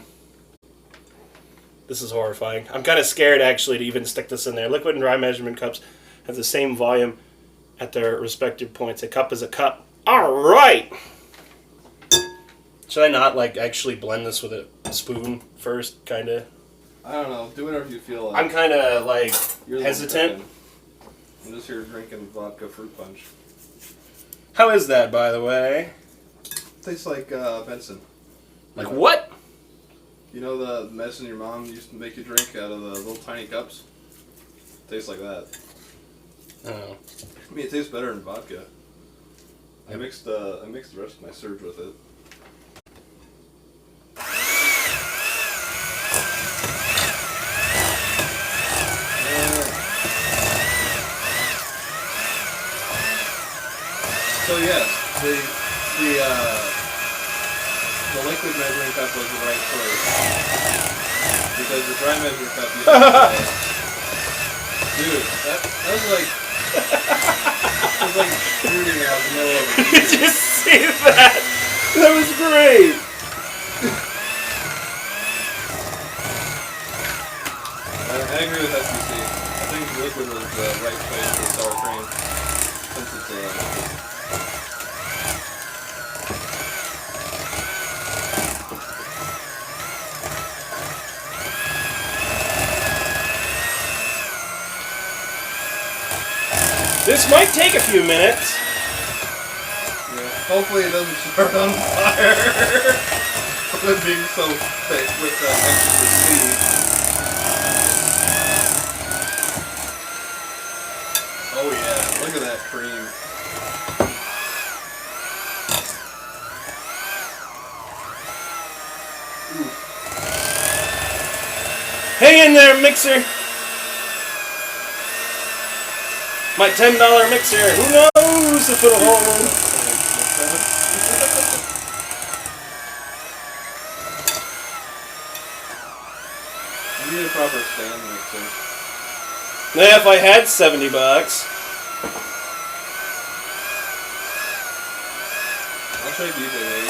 This is horrifying. I'm kind of scared, actually, to even stick this in there. Liquid and dry measurement cups have the same volume at their respective points. A cup is a cup. All right! Should I not, like, actually blend this with a spoon first, kind of? I don't know. Do whatever you feel like. I'm kind of, like, You're the one hesitant. cooking. I'm just here drinking vodka fruit punch. How is that, by the way? Tastes like Benson. Like what? You know the medicine your mom used to make you drink out of the little tiny cups? Tastes like that. Oh. I mean, it tastes better than vodka. I mixed the rest of my surge with it. So yes, the liquid measuring cup was the right choice because the dry measuring cup you have to say, dude, that was like shooting out in the middle of a Did you see that? That was great. I agree with SBC. think liquid was the right choice for sour cream. Since it's This might take a few minutes. yeah, hopefully it doesn't start on fire. With it being so thick with that extra speed. Oh yeah, look at that cream. Ooh. Hang in there, mixer. My $10 mixer. Who knows if it'll hold? You need a proper stand mixer. Yeah, if I had $70. I'll trade you today.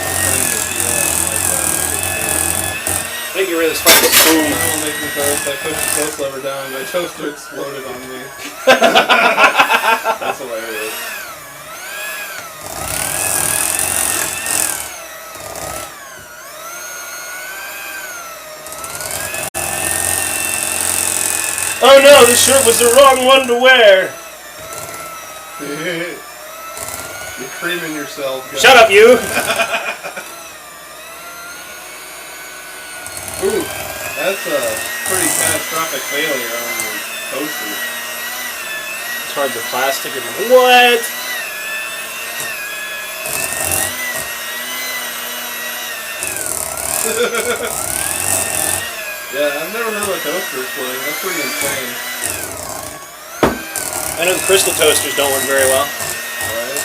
I think you're really fucking spoon. I won't make me toast. I pushed the toast lever down and my toaster exploded on me. That's hilarious. Oh no, this shirt was the wrong one to wear. You're creaming yourself, guys. Shut up, you. Ooh, that's a pretty catastrophic failure on the toaster. It's hard to plastic and what? Yeah, I've never heard of a toaster exploding. That's pretty insane. I know the crystal toasters don't work very well. Right?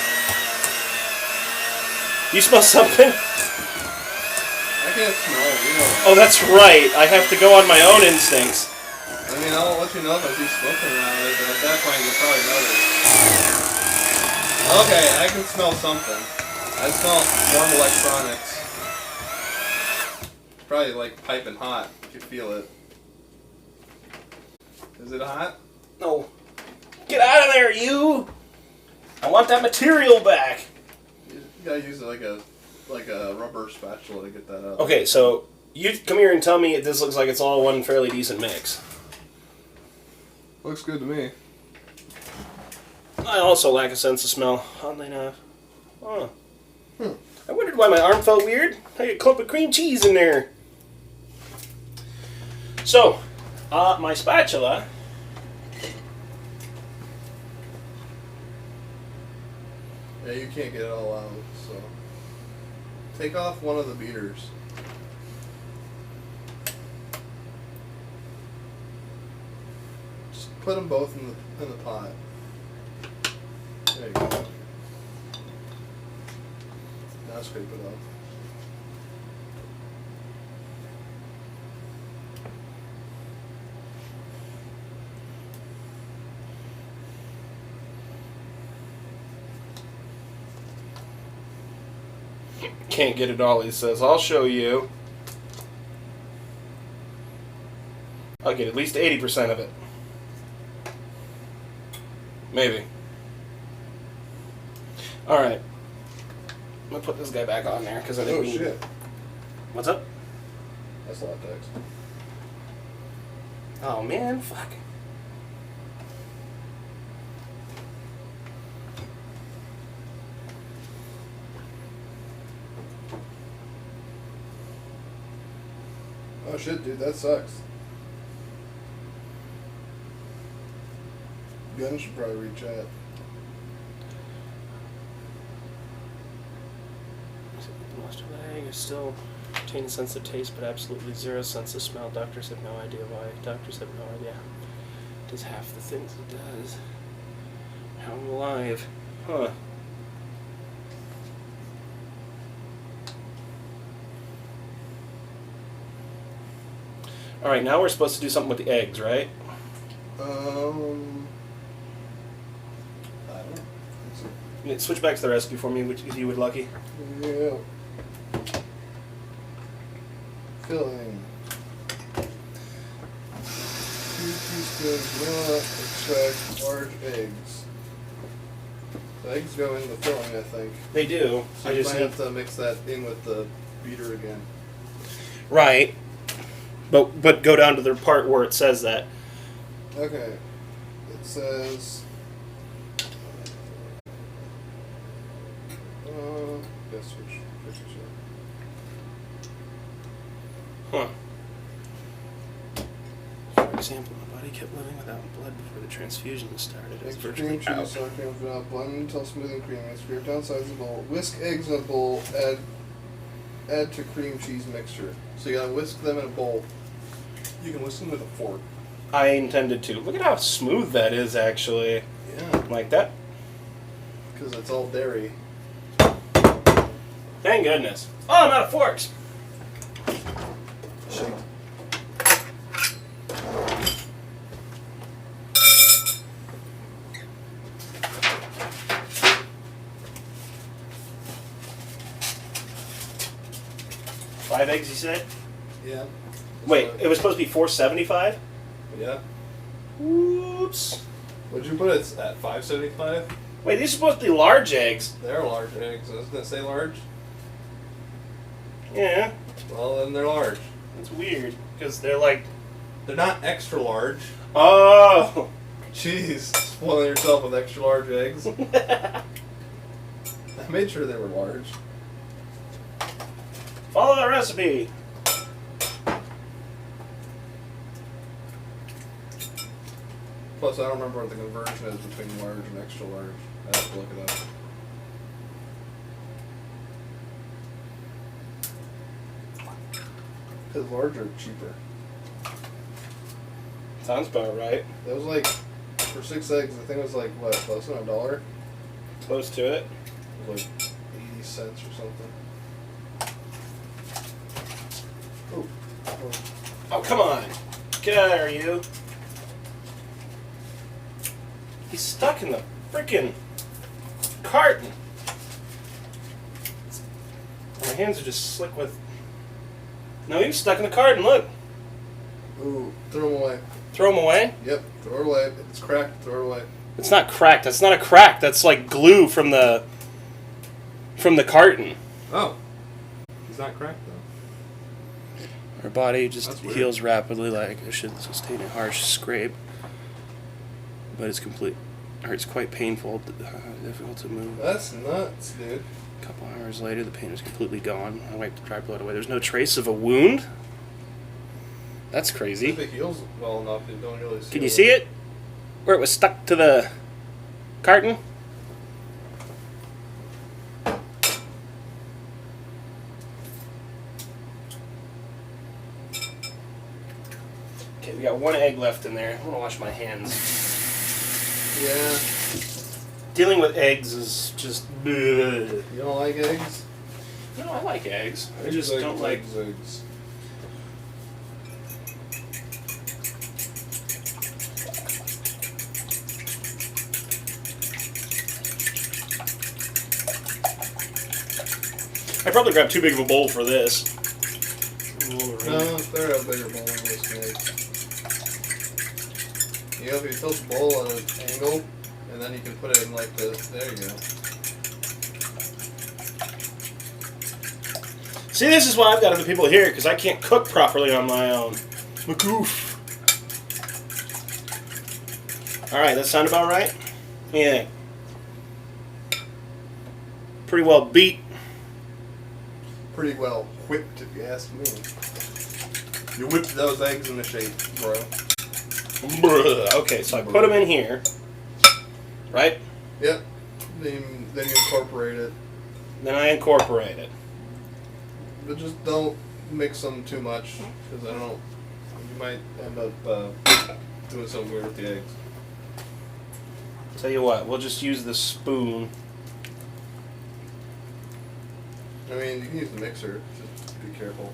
You smell something? I can't smell it, you know that. Oh, that's right. I have to go on my own instincts. I mean, I'll let you know if I see smoking around it, but at that point you'll probably notice. Okay, I can smell something. I smell warm electronics. Probably like piping hot. You can feel it. Is it hot? No. Get out of there, you! I want that material back. You gotta use like a rubber spatula to get that out. Okay, so you come here and tell me this looks like it's all one fairly decent mix. Looks good to me. I also lack a sense of smell. Oddly enough. Huh. I wondered why my arm felt weird. I had a clump of cream cheese in there. So, my spatula. Yeah, you can't get it all out, so take off one of the beaters. Just put them both in the pot. There you go. Now scrape it off. Can't get it all, he says. I'll show you. I'll get at least 80% of it. Maybe. Alright. I'm gonna put this guy back on there because I think Oh we need... shit. What's up? That's latex. Oh man, fuck. Oh shit, dude, that sucks. Gun should probably reach out. Mustard egg is still retain a sense of taste, but absolutely zero sense of smell. Doctors have no idea why. Doctors have no idea. It does half the things it does. How I'm alive. Huh. Alright, now we're supposed to do something with the eggs, right? I don't think so. Yeah, switch back to the recipe for me, if you would, Lucky. Yeah. Filling. 2 teaspoons vanilla extract, large eggs. The eggs go in the filling, I think. They do. So you might have to mix that in with the beater again. Right. But go down to the part where it says that. Okay. It says... guess which picture. Huh. For example, my body kept living without blood before the transfusion started. It's Extra virtually cream, out. cheese, sour cream, vanilla, blend until smooth and creamy. Scrape down sides of the bowl. Whisk eggs in a bowl. Add to cream cheese mixture. So you gotta whisk them in a bowl. You can whisk them with a fork. I intended to. Look at how smooth that is, actually. Yeah. Like that. Because it's all dairy. Thank goodness. Oh, I'm out of forks. Shake. Five eggs, you said? Yeah. Wait, it was supposed to be $4.75? Yeah. Whoops. What'd you put it at? $5.75? Wait, these are supposed to be large eggs. They're large eggs. I was gonna say large. Yeah. Well, then they're large. It's weird, because they're like... They're not extra large. Oh! Jeez, spoiling yourself with extra large eggs. I made sure they were large. Follow the recipe. Plus, I don't remember what the conversion is between large and extra large. I have to look it up. Because large are cheaper. Sounds about right. That was like, for 6 eggs, I think it was like, what, less than $1? Close to it. It was like 80 cents or something. Oh. Oh, come on. Get out of there, you. He's stuck in the freaking carton. My hands are just slick with... No, he was stuck in the carton, look. Ooh, throw them away. Throw him away? Yep, throw it away. It's cracked, throw it away. It's not cracked. That's not a crack. That's like glue from the carton. Oh. He's not cracked, though. Our body just That's weird. heals rapidly, like it should sustain a harsh scrape. But it's quite painful, difficult to move. That's nuts, dude. A couple hours later, the pain is completely gone. I wiped the dry blood away. There's no trace of a wound. That's crazy. If it heals well enough, you don't really see. Can you see it? Where it was stuck to the carton? Okay, we got one egg left in there. I want to wash my hands. Yeah. Dealing with eggs is just... bleh. You don't like eggs? No, I like eggs. I just don't like... eggs. I probably grabbed too big of a bowl for this. No, they're a bigger bowl than this egg. You know, if you tilt the bowl at an angle, and then you can put it in like this. There you go. See, this is why I've got other people here, because I can't cook properly on my own. Macoof. Alright, that sound about right? Yeah. Pretty well beat. Pretty well whipped, if you ask me. You whipped those eggs into shape, bro. Bruh. Okay, so I put them in here. Right? Yep. Then you incorporate it. Then I incorporate it. But just don't mix them too much, because I don't... You might end up doing something weird with the eggs. Tell you what, we'll just use the spoon. I mean, you can use the mixer. Just be careful.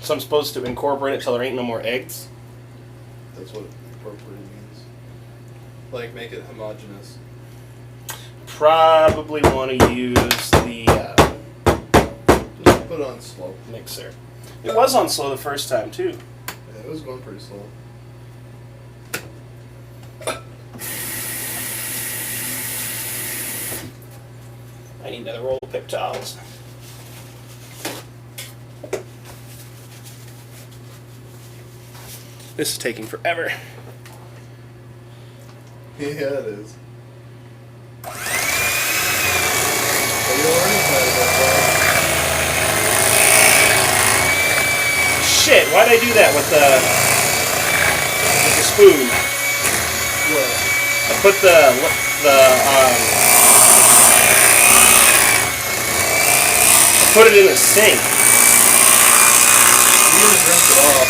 So I'm supposed to incorporate it till there ain't no more eggs? That's what incorporate means. Like, make it homogeneous. Probably want to use the put it on slow. mixer. It was on slow the first time, too. Yeah, it was going pretty slow. I need another roll of paper towels. This is taking forever. Yeah, it is. But you're already tired of that, Shit, why'd I do that with the spoon? What? I put put it in the sink. You just rinsed it off.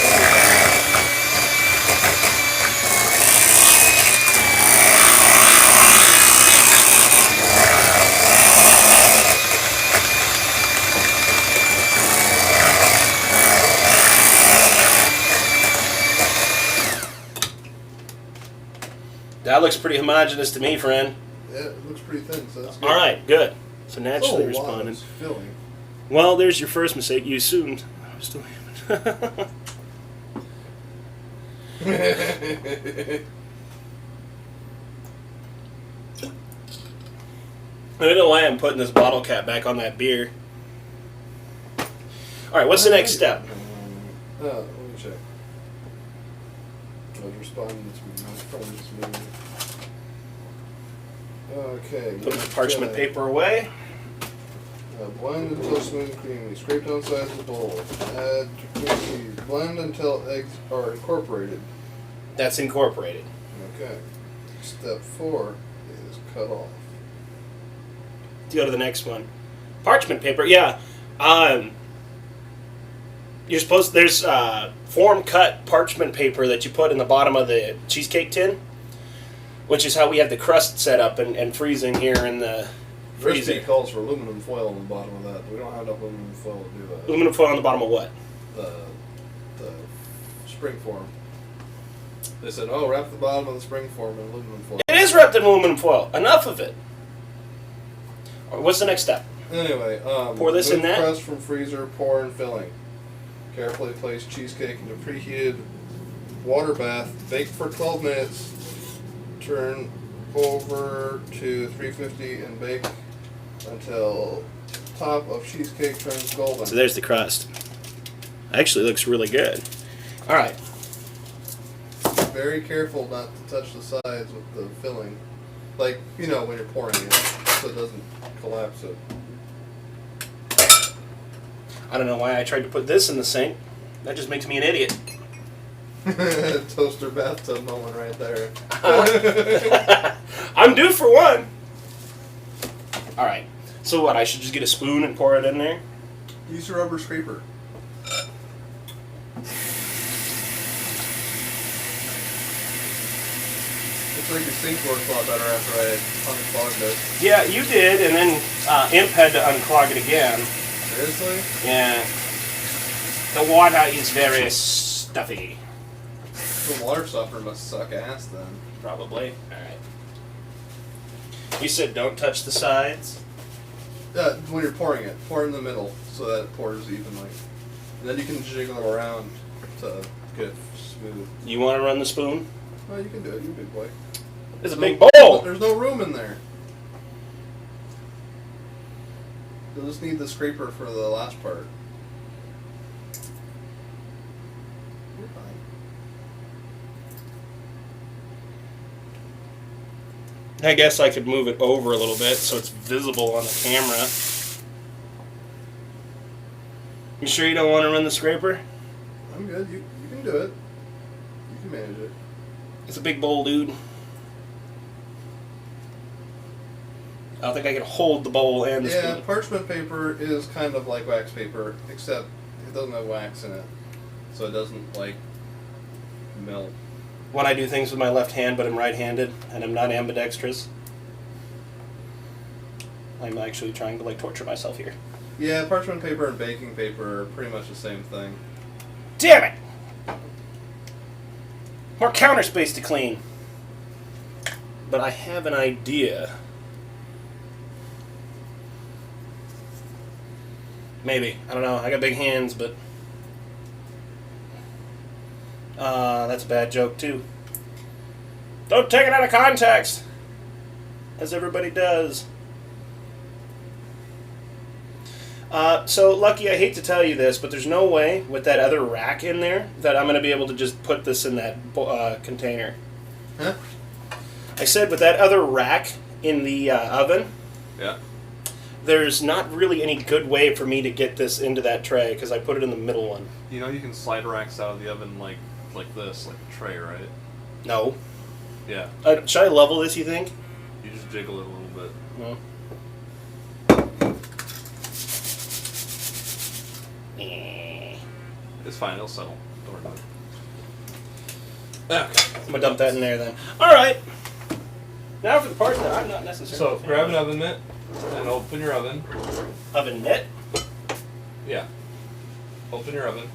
That looks pretty homogeneous to me, friend. Yeah, it looks pretty thin, so that's good. All right, good. So It's naturally a lot responding. of filling. Well, there's your first mistake. You assumed. I was still I don't know why I'm putting this bottle cap back on that beer. All right, what's the next step? Let me check. I was responding to my friend's movie. Okay. Put my parchment paper away. Blend until smooth and creamy. Scrape down sides of the bowl. Add to cream cheese. Blend until eggs are incorporated. That's incorporated. Okay. Step 4 is cut off. Let's go to the next one. Parchment paper, yeah. You're supposed there's form cut parchment paper that you put in the bottom of the cheesecake tin, which is how we have the crust set up and freezing here in the freezer. Recipe calls for aluminum foil on the bottom of that. We don't have enough aluminum foil to do that. Aluminum foil on the bottom of what? The spring form. They said, oh, wrap the bottom of the spring form in aluminum foil. It is wrapped in aluminum foil. Enough of it. All right, what's the next step? Anyway, Pour this in move that? crust from freezer, pour in filling. Carefully place cheesecake into preheated water bath. Bake for 12 minutes. Turn over to 350 and bake until top of cheesecake turns golden. So there's the crust. Actually looks really good. All right. Very careful not to touch the sides with the filling. Like, you know, when you're pouring it, so it doesn't collapse it. I don't know why I tried to put this in the sink. That just makes me an idiot. Toaster bathtub moment right there. I'm due for one. All right. So what? I should just get a spoon and pour it in there? Use a rubber scraper. Looks like your sink works a lot better after I unclogged it. Yeah, you did, and then Imp had to unclog it again. Seriously? Yeah. The water is very stuffy. The water softener must suck ass then. Probably. All right. You said don't touch the sides. When you're pouring it, pour it in the middle so that it pours evenly. And then you can jiggle it around to get it smooth. You want to run the spoon? Well, you can do it, you big boy. It's a big bowl. There's no room in there. You'll just need the scraper for the last part. You're fine. I guess I could move it over a little bit so it's visible on the camera. You sure you don't want to run the scraper? I'm good. You can do it. You can manage it. It's a big bowl, dude. I don't think I can hold the bowl and the Yeah, spoon. parchment paper is kind of like wax paper, except it doesn't have wax in it. So it doesn't, like, melt. When I do things with my left hand, but I'm right-handed, and I'm not ambidextrous. I'm actually trying to, like, torture myself here. Yeah, parchment paper and baking paper are pretty much the same thing. Damn it! More counter space to clean. But I have an idea. Maybe. I don't know. I got big hands, but... that's a bad joke, too. Don't take it out of context! As everybody does. So, Lucky, I hate to tell you this, but there's no way with that other rack in there that I'm going to be able to just put this in that container. Huh? I said with that other rack in the oven, Yeah. there's not really any good way for me to get this into that tray because I put it in the middle one. You know you can slide racks out of the oven like this, like a tray, right? No. Yeah. Should I level this, you think? You just jiggle it a little bit. No. It's fine, it'll settle. Don't worry about it. Okay. I'm going to dump that in there then. Alright. Now for the part that I'm not necessarily... So, grab an oven mitt and open your oven. Oven mitt? Yeah. Open your oven.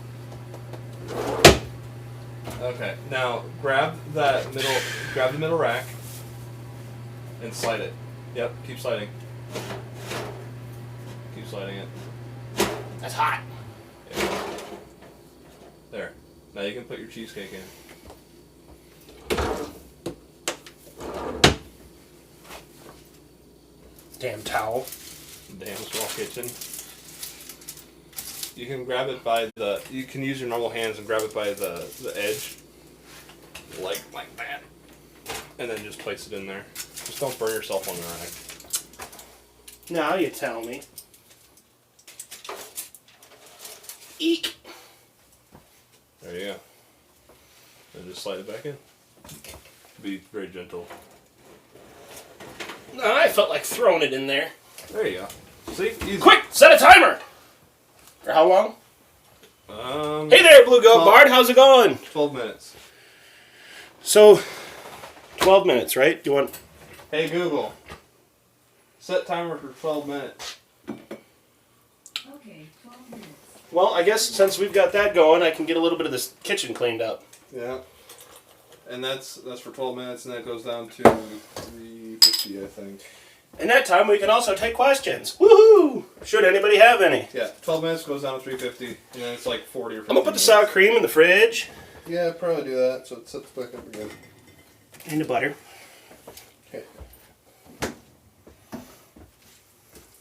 Okay, now grab the middle rack and slide it. Yep, keep sliding. Keep sliding it. That's hot. Yeah. There. Now you can put your cheesecake in. Damn towel. Damn small kitchen. You can grab it by the... You can use your normal hands and grab it by the edge. Like that. And then just place it in there. Just don't burn yourself on the rack. Now you tell me. Eek. There you go. And just slide it back in. Be very gentle. No, I felt like throwing it in there. There you go. See? Easy. Quick! Set a timer! For how long? Hey there, Blue Goat 12 Bard. How's it going? 12 minutes. So, 12 minutes, right? Do you want... Hey Google. Set timer for 12 minutes. Okay, 12 minutes. Well, I guess since we've got that going, I can get a little bit of this kitchen cleaned up. Yeah. And that's for 12 minutes, and that goes down to 350, I think. In that time, we can also take questions. Woohoo! Should anybody have any? Yeah, 12 minutes goes down to 350, and then it's like 40 or 50 I'm going to put the sour cream in the fridge. Yeah, probably do that so it sets back up again. And the butter. Okay.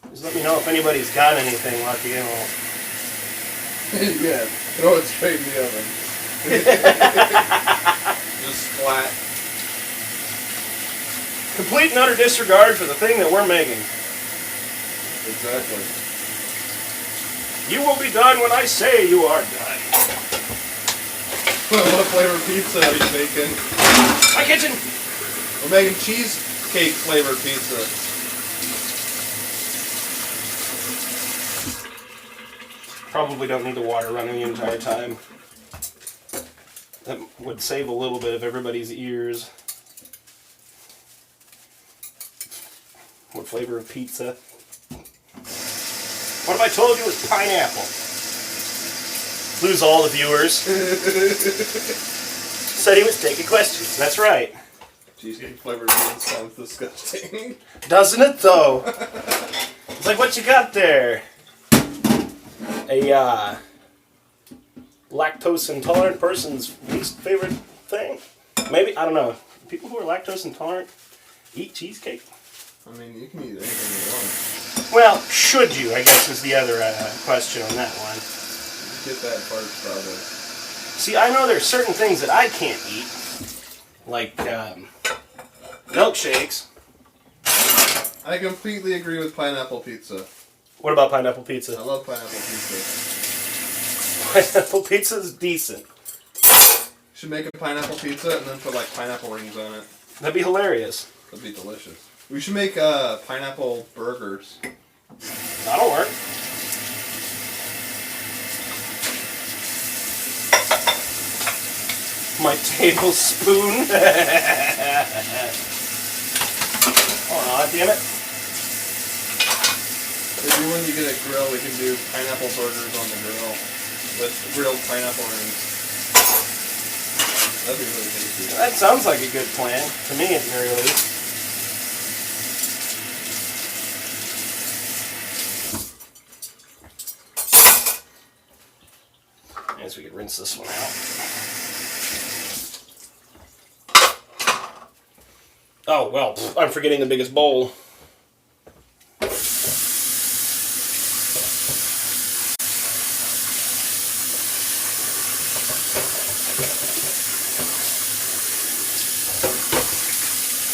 Just let me know if anybody's got anything, Lucky, and I'll... Yeah, throw it straight in the oven. Just flat. Complete and utter disregard for the thing that we're making. Exactly. You will be done when I say you are done. What flavor pizza are you making? My kitchen! We're making cheesecake flavored pizza. Probably don't need the water running the entire time. That would save a little bit of everybody's ears. What flavor of pizza? What if I told you it was pineapple? Lose all the viewers. Said he was taking questions. That's right. Cheesecake flavored pizza sounds disgusting. Doesn't it, though? It's like, what you got there? A, lactose intolerant person's least favorite thing? Maybe? I don't know. People who are lactose intolerant eat cheesecake? I mean, you can eat anything you want. Well, should you, I guess, is the other question on that one. Get that part, probably. See, I know there's certain things that I can't eat. Like, milkshakes. I completely agree with pineapple pizza. What about pineapple I pizza? love pineapple pizza. Pineapple pizza is decent. Should make a pineapple pizza and then put like pineapple rings on it. That'd be hilarious. That'd be delicious. We should make pineapple burgers. That'll work. My tablespoon. Aw, damn it. Maybe when you get a grill, we can do pineapple burgers on the grill with grilled pineapple rings. That'd be really tasty. That sounds like a good plan, to me at the very least. guess we could rinse this one out. Oh, well, I'm forgetting the biggest bowl.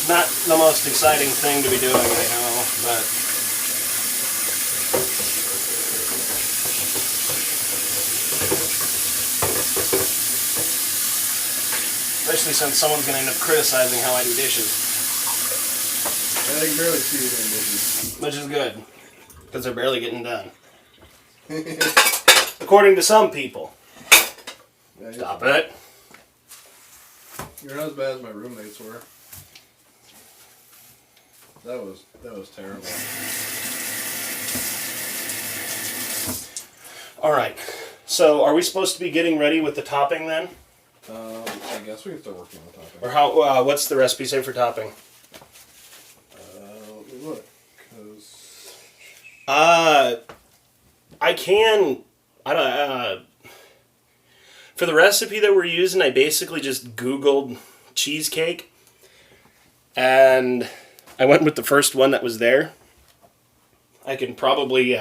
Not the most exciting thing to be doing, I know, but... Especially since someone's going to end up criticizing how I do dishes. I can barely see it in dishes. Which is good, because they're barely getting done. According to some people. Yeah, Stop it. You're not as bad as my roommates were. That was terrible. Alright, so are we supposed to be getting ready with the topping then? I guess we can start working on the topping. Or how? What's the recipe say for topping? Let me look, because... I can... for the recipe that we're using, I basically just Googled cheesecake. And I went with the first one that was there. I can probably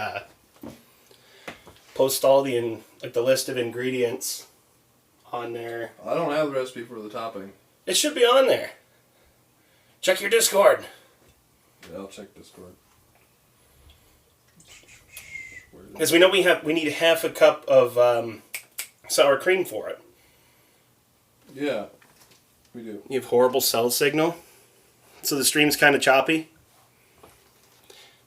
post all the list of ingredients on there. I don't have the recipe for the topping. It should be on there. Check your Discord. Yeah, I'll check Discord. Because we know we need half a cup of sour cream for it. Yeah, we do. You have horrible cell signal, so the stream's kind of choppy.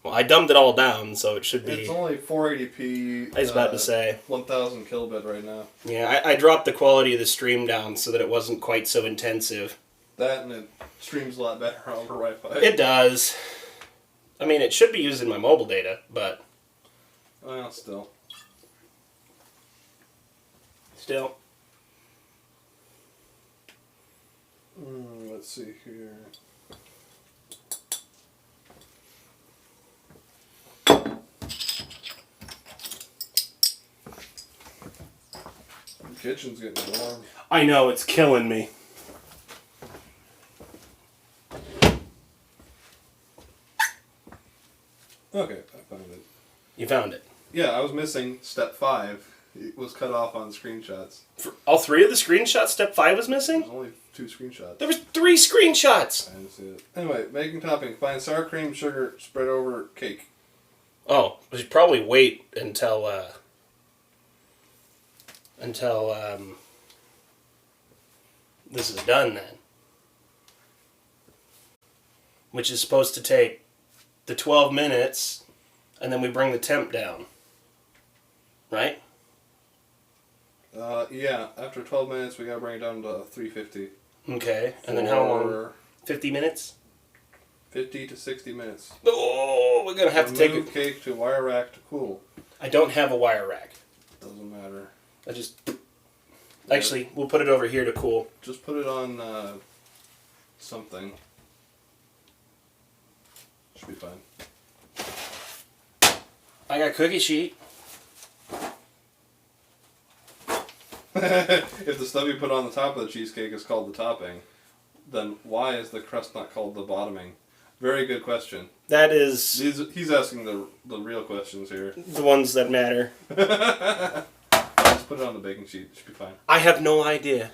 Well, I dumbed it all down, so it should be... It's only 480p. I was about to say. 1000 kilobit right now. Yeah, I dropped the quality of the stream down so that it wasn't quite so intensive. That and it streams a lot better over Wi-Fi. It does. I mean, it should be using my mobile data, but... Well, still. Still. Let's see here. The kitchen's getting warm. I know, it's killing me. Okay, I found it. You found it. Yeah, I was missing step 5. It was cut off on screenshots. For all 3 of the screenshots, step 5 was missing? There's only 2 screenshots. There was 3 screenshots! I didn't see it. Anyway, making topping. Find sour cream, sugar, spread over cake. Oh, we should probably wait until this is done then. Which is supposed to take the 12 minutes, and then we bring the temp down. Right? Yeah, after 12 minutes, we gotta bring it down to 350. Okay, and then how long? 50 minutes? 50 to 60 minutes. Oh, we're gonna have to take Remove it. cake to wire rack to cool. I don't have a wire rack. Doesn't matter. I just... Actually, we'll put it over here to cool. Just put it on something. Should be fine. I got cookie sheet. If the stuff you put on the top of the cheesecake is called the topping, then why is the crust not called the bottoming? Very good question. That is He's asking the real questions here. the ones that matter. Just put it on the baking sheet. It should be fine. I have no idea.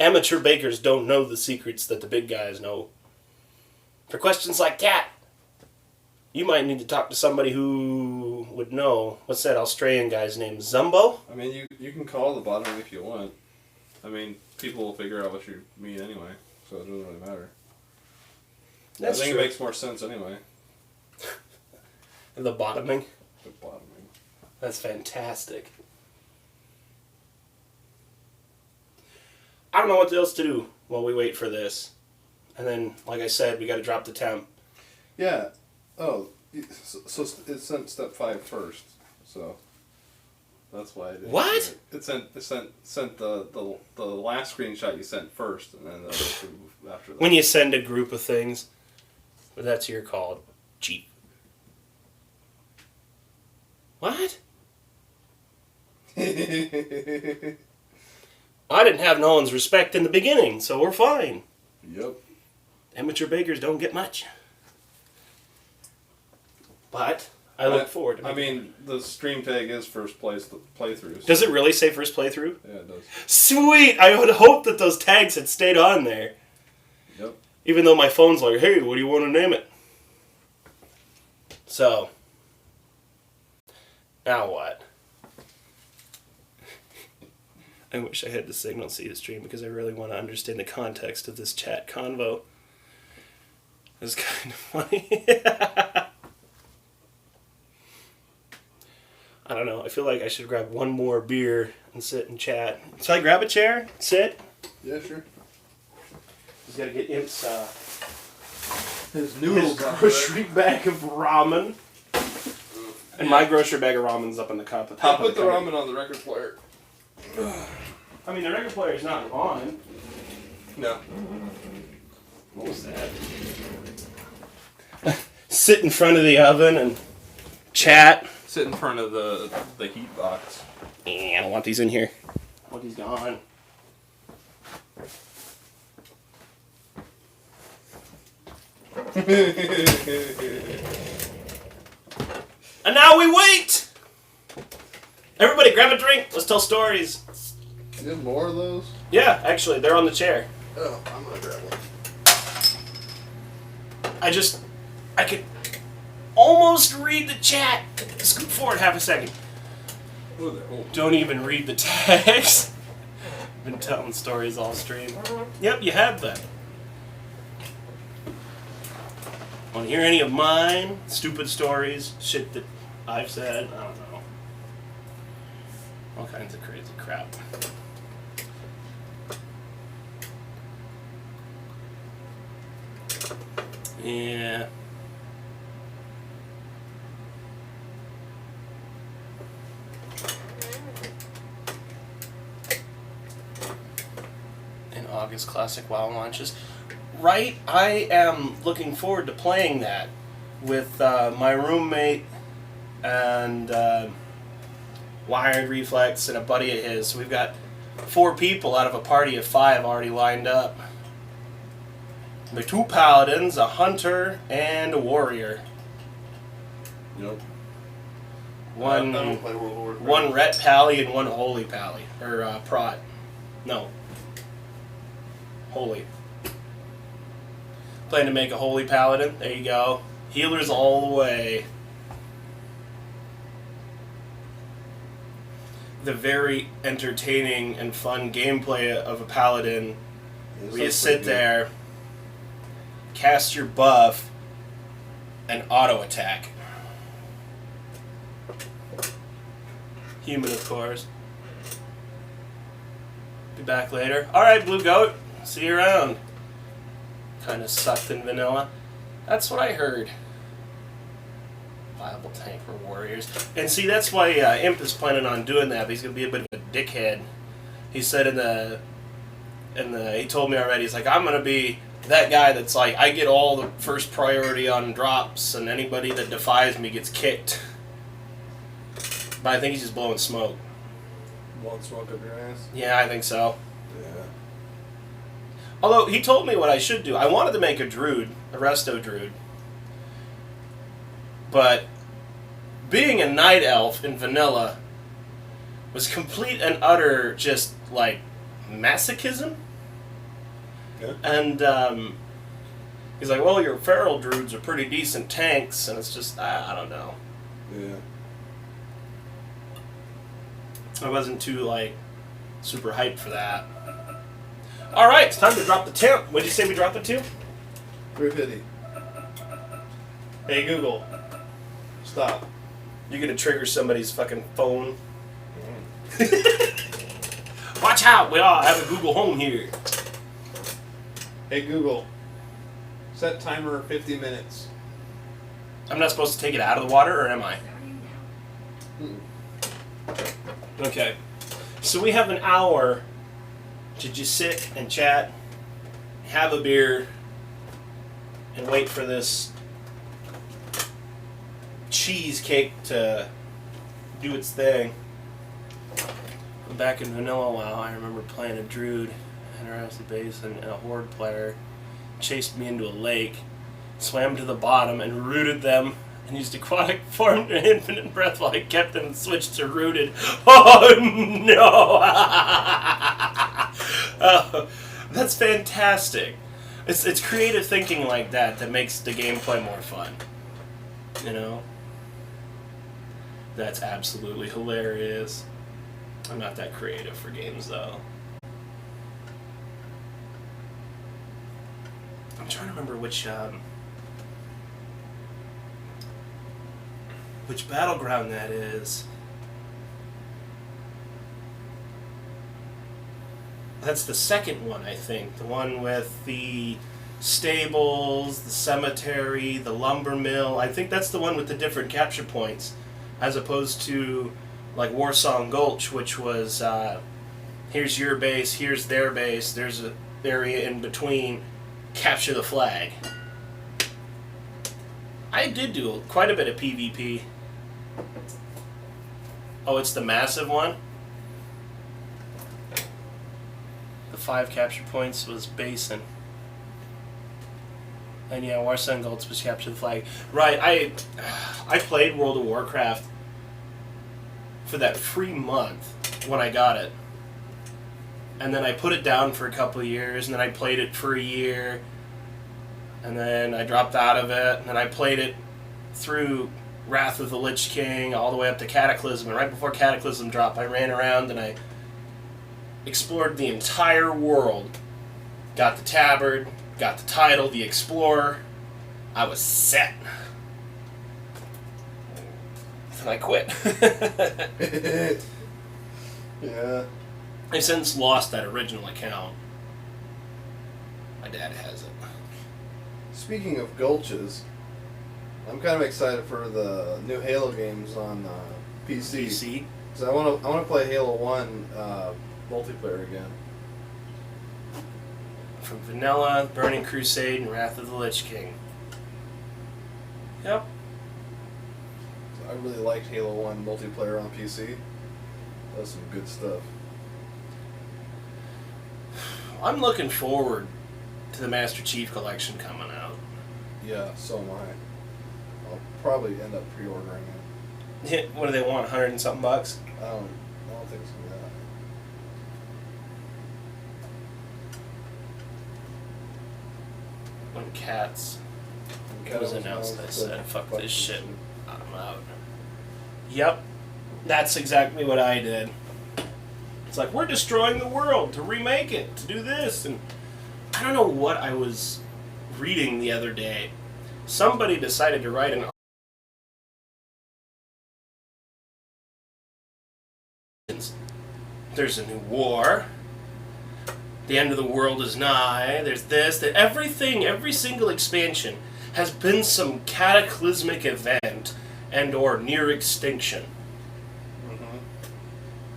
Amateur bakers don't know the secrets that the big guys know. For questions like that, you might need to talk to somebody who would know. What's that Australian guy's name? Zumbo? I mean, you can call the bottoming if you want. I mean, people will figure out what you mean anyway, so it doesn't really matter. That's I think true. it makes more sense anyway. The bottoming? The bottoming. That's fantastic. I don't know what else to do while we wait for this. And then, like I said, we got to drop the temp. Yeah. Oh, so it sent step 5 first. So that's why I didn't. What? It sent the last screenshot you sent first, and then the other two after that. When you send a group of things, but that's your call. Cheap. What? I didn't have no one's respect in the beginning, so we're fine. Yep. Amateur bakers don't get much. But I look forward to it. I mean, the stream tag is first place playthrough. So. Does it really say first playthrough? Yeah, it does. Sweet! I would hope that those tags had stayed on there. Yep. Even though my phone's like, hey, what do you want to name it? So, now what? I wish I had the signal see the stream because I really want to understand the context of this chat convo. It's kind of funny. I don't know. I feel like I should grab one more beer and sit and chat. So I grab a chair, sit. Yeah, sure. He's got to get Imp's His his grocery bag of ramen. And my grocery bag of ramen's up in the cup. The I top put of the the ramen on the record player. I mean, the record player's not on. No. What was that? Sit in front of the oven and chat. Sit in front of the heat box. I don't want these in here. I want these gone. And now we wait! Everybody grab a drink. Let's tell stories. You have more of those? Yeah, actually, they're on the chair. Oh, I'm gonna grab one. I could almost read the chat. Scoot forward half a second. Oh. Don't even read the text. Been telling stories all stream. Yep, you have that. Want to hear any of mine? Stupid stories? Shit that I've said? I don't know. All kinds of crazy crap. Yeah. In August, Classic WoW launches. Right, I am looking forward to playing that with my roommate and Wired Reflex and a buddy of his. So we've got 4 people out of a party of 5 already lined up. The 2 paladins, a hunter, and a warrior. Yep. One I don't play World of Warcraft. one ret pally and one holy pally. Or prot. No. Holy. Plan to make a holy paladin. There you go. Healers all the way. The very entertaining and fun gameplay of a paladin. Where you sit there, cast your buff, and auto attack. Human, of course. Be back later. Alright, Blue Goat. See you around. Kind of sucked in vanilla. That's what I heard. Viable tank for warriors. And see, that's why Imp is planning on doing that. But he's going to be a bit of a dickhead. He said he told me already, he's like, I'm going to be that guy that's like, I get all the first priority on drops, and anybody that defies me gets kicked. But I think he's just blowing smoke. Blowing smoke up your ass? Yeah, I think so. Yeah. Although, he told me what I should do. I wanted to make a druid, a resto druid. But being a night elf in vanilla was complete and utter just, like, masochism. Yeah. And he's like, well, your feral druids are pretty decent tanks, and it's just, I don't know. Yeah. I wasn't too, like, super hyped for that. Alright, it's time to drop the temp. What did you say we dropped it to? 350. Hey, Google. Stop. You're gonna trigger somebody's fucking phone. Watch out! We all have a Google Home here. Hey Google, set timer 50 minutes. I'm not supposed to take it out of the water, or am I? Okay. So we have an hour to just sit and chat, have a beer, and wait for this cheesecake to do its thing. back in Vanilla WoW, I remember playing a druid in our acid base, and a horde player chased me into a lake, swam to the bottom, and rooted them, and used aquatic form to infinite breath while I kept them and switched to rooted. Oh no! Oh, that's fantastic. It's creative thinking like that that makes the gameplay more fun. You know? That's absolutely hilarious. I'm not that creative for games, though. I'm trying to remember which battleground that is. That's the second one, I think. The one with the stables, the cemetery, the lumber mill. I think that's the one with the different capture points, as opposed to like Warsong Gulch, which was here's your base, here's their base, there's an area in between, capture the flag. I did do quite a bit of PvP. Oh, it's the massive one? The 5 capture points was Basin. And yeah, Warsong Gulch was capture the flag. Right, I played World of Warcraft for that free month when I got it. And then I put it down for a couple of years, and then I played it for a year, and then I dropped out of it, and then I played it through Wrath of the Lich King all the way up to Cataclysm, and right before Cataclysm dropped, I ran around and I explored the entire world. Got the tabard, got the title, the Explorer. I was set. And I quit. Yeah. I've since lost that original account. My dad has it. Speaking of gulches, I'm kind of excited for the new Halo games on PC. PC? Because I want to play Halo 1 multiplayer again. From Vanilla, Burning Crusade, and Wrath of the Lich King. Yep. I really liked Halo 1 multiplayer on PC. That was some good stuff. I'm looking forward to the Master Chief Collection coming out. Yeah, so am I. I'll probably end up pre-ordering it. What do they want, 100 and something bucks? I don't think it's gonna be that. When Cats was announced, I said, fuck this shit, I'm out. Yep, that's exactly what I did. It's like, we're destroying the world to remake it, to do this, and I don't know what I was reading the other day. Somebody decided to write an there's a new war, the end of the world is nigh, there's this, that everything, every single expansion has been some cataclysmic event and or near extinction.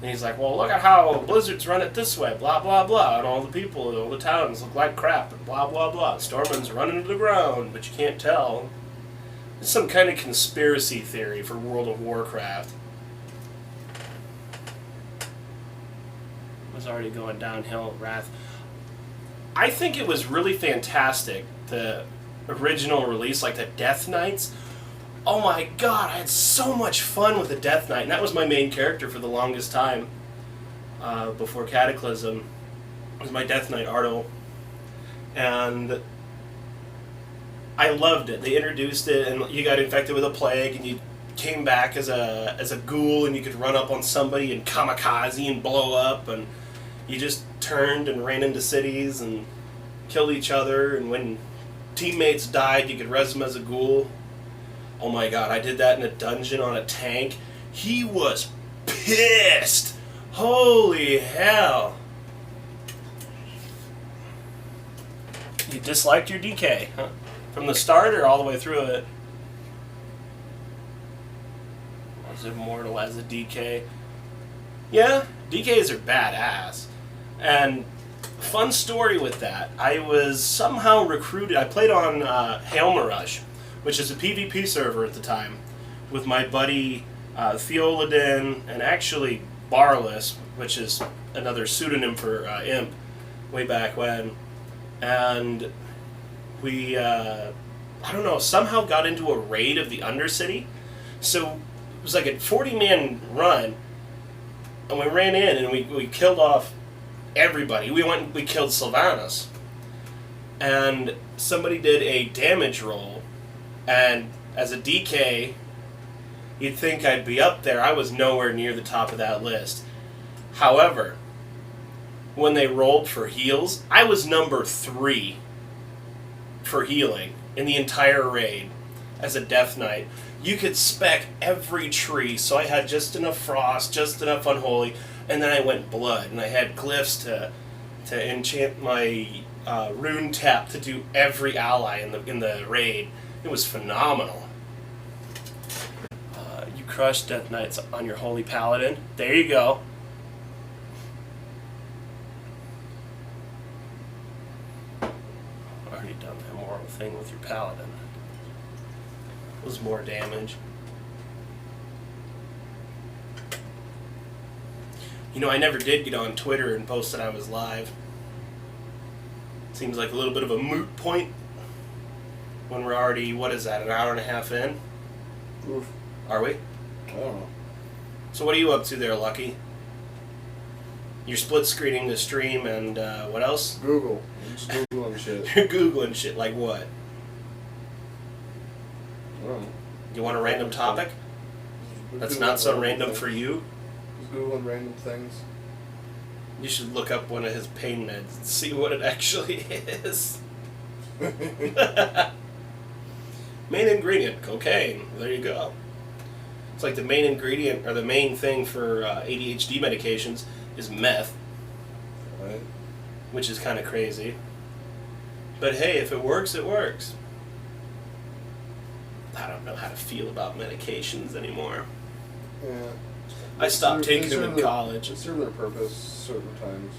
And he's like, well, look at how Blizzards run it this way, blah, blah, blah, and all the people, all the towns look like crap, and blah, blah, blah. Stormwind's running into the ground, but you can't tell. It's some kind of conspiracy theory for World of Warcraft. It was already going downhill at Wrath. I think it was really fantastic, the original release, like the Death Knights. Oh my god, I had so much fun with the Death Knight, and that was my main character for the longest time before Cataclysm. It was my Death Knight, Ardo. And I loved it. They introduced it, and you got infected with a plague, and you came back as a ghoul, and you could run up on somebody and kamikaze and blow up, and you just turned and ran into cities and killed each other, and when teammates died, you could res them as a ghoul. Oh my god, I did that in a dungeon on a tank. He was pissed. Holy hell. You disliked your DK, huh? From the start or all the way through it? Was immortal as a DK? Yeah, DKs are badass. And fun story with that. I was somehow recruited. I played on Hailmarush, which is a PvP server at the time, with my buddy Theoladin and actually Barless. which is another pseudonym for Imp, way back when. And we, I don't know, somehow got into a raid of the Undercity. So it was like a 40-man run, and we ran in and we killed off everybody. We killed Sylvanas. And somebody did a damage roll, and as a DK, you'd think I'd be up there. I was nowhere near the top of that list. However, when they rolled for heals, I was number 3 for healing in the entire raid as a Death Knight. You could spec every tree, so I had just enough Frost, just enough Unholy, and then I went Blood, and I had glyphs to enchant my rune tap to do every ally in the raid. It was phenomenal. You crushed Death Knights on your Holy Paladin. There you go. Already done the immoral thing with your Paladin. It was more damage. You know, I never did get on Twitter and post that I was live. Seems like a little bit of a moot point when we're already, what is that, an hour and a half in? Oof. Are we? I don't know. So what are you up to there, Lucky? You're split screening the stream and what else? Google. I'm just Googling shit. You're Googling shit, like what? I don't know. You want a random topic? That's Googling not so random random things. for you? Just Googling random things. You should look up one of his pain meds and see what it actually is. Main ingredient, cocaine. There you go. It's like the main ingredient, or the main thing for ADHD medications is meth. Right. Which is kind of crazy. But hey, if it works, it works. I don't know how to feel about medications anymore. Yeah. I stopped taking them in their, college. They serve their purpose certain times.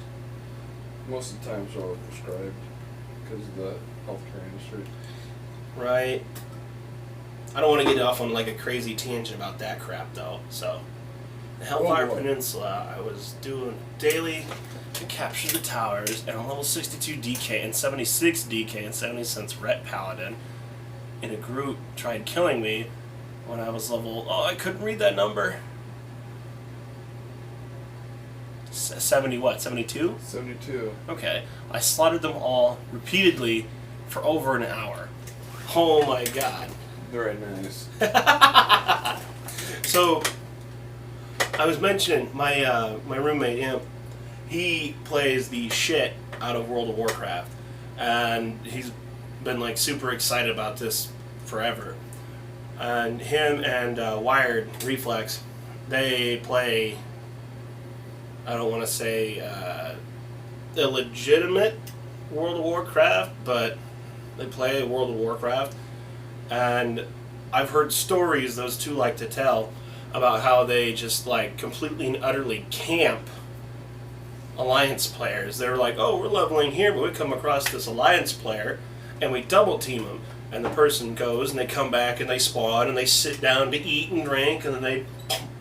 Most of the times they're overprescribed because of the healthcare industry. Right. I don't want to get off on like a crazy tangent about that crap though. So, the Hellfire Peninsula, I was doing daily to capture the towers and a level 62 DK and 76 DK and 70 cents Ret Paladin in a group tried killing me when I was level, I couldn't read that number. 70 what? 72? 72. Okay. I slaughtered them all repeatedly for over an hour. Oh my god. Very nice. So, I was mentioning my my roommate Imp. He plays the shit out of World of Warcraft, and he's been like super excited about this forever. And him and Wired Reflex, they play. I don't want to say illegitimate World of Warcraft, but they play World of Warcraft. And I've heard stories those two like to tell about how they just like completely and utterly camp Alliance players. They're like, oh, we're leveling here, but we come across this Alliance player and we double team them. And the person goes and they come back and they spawn and they sit down to eat and drink and then they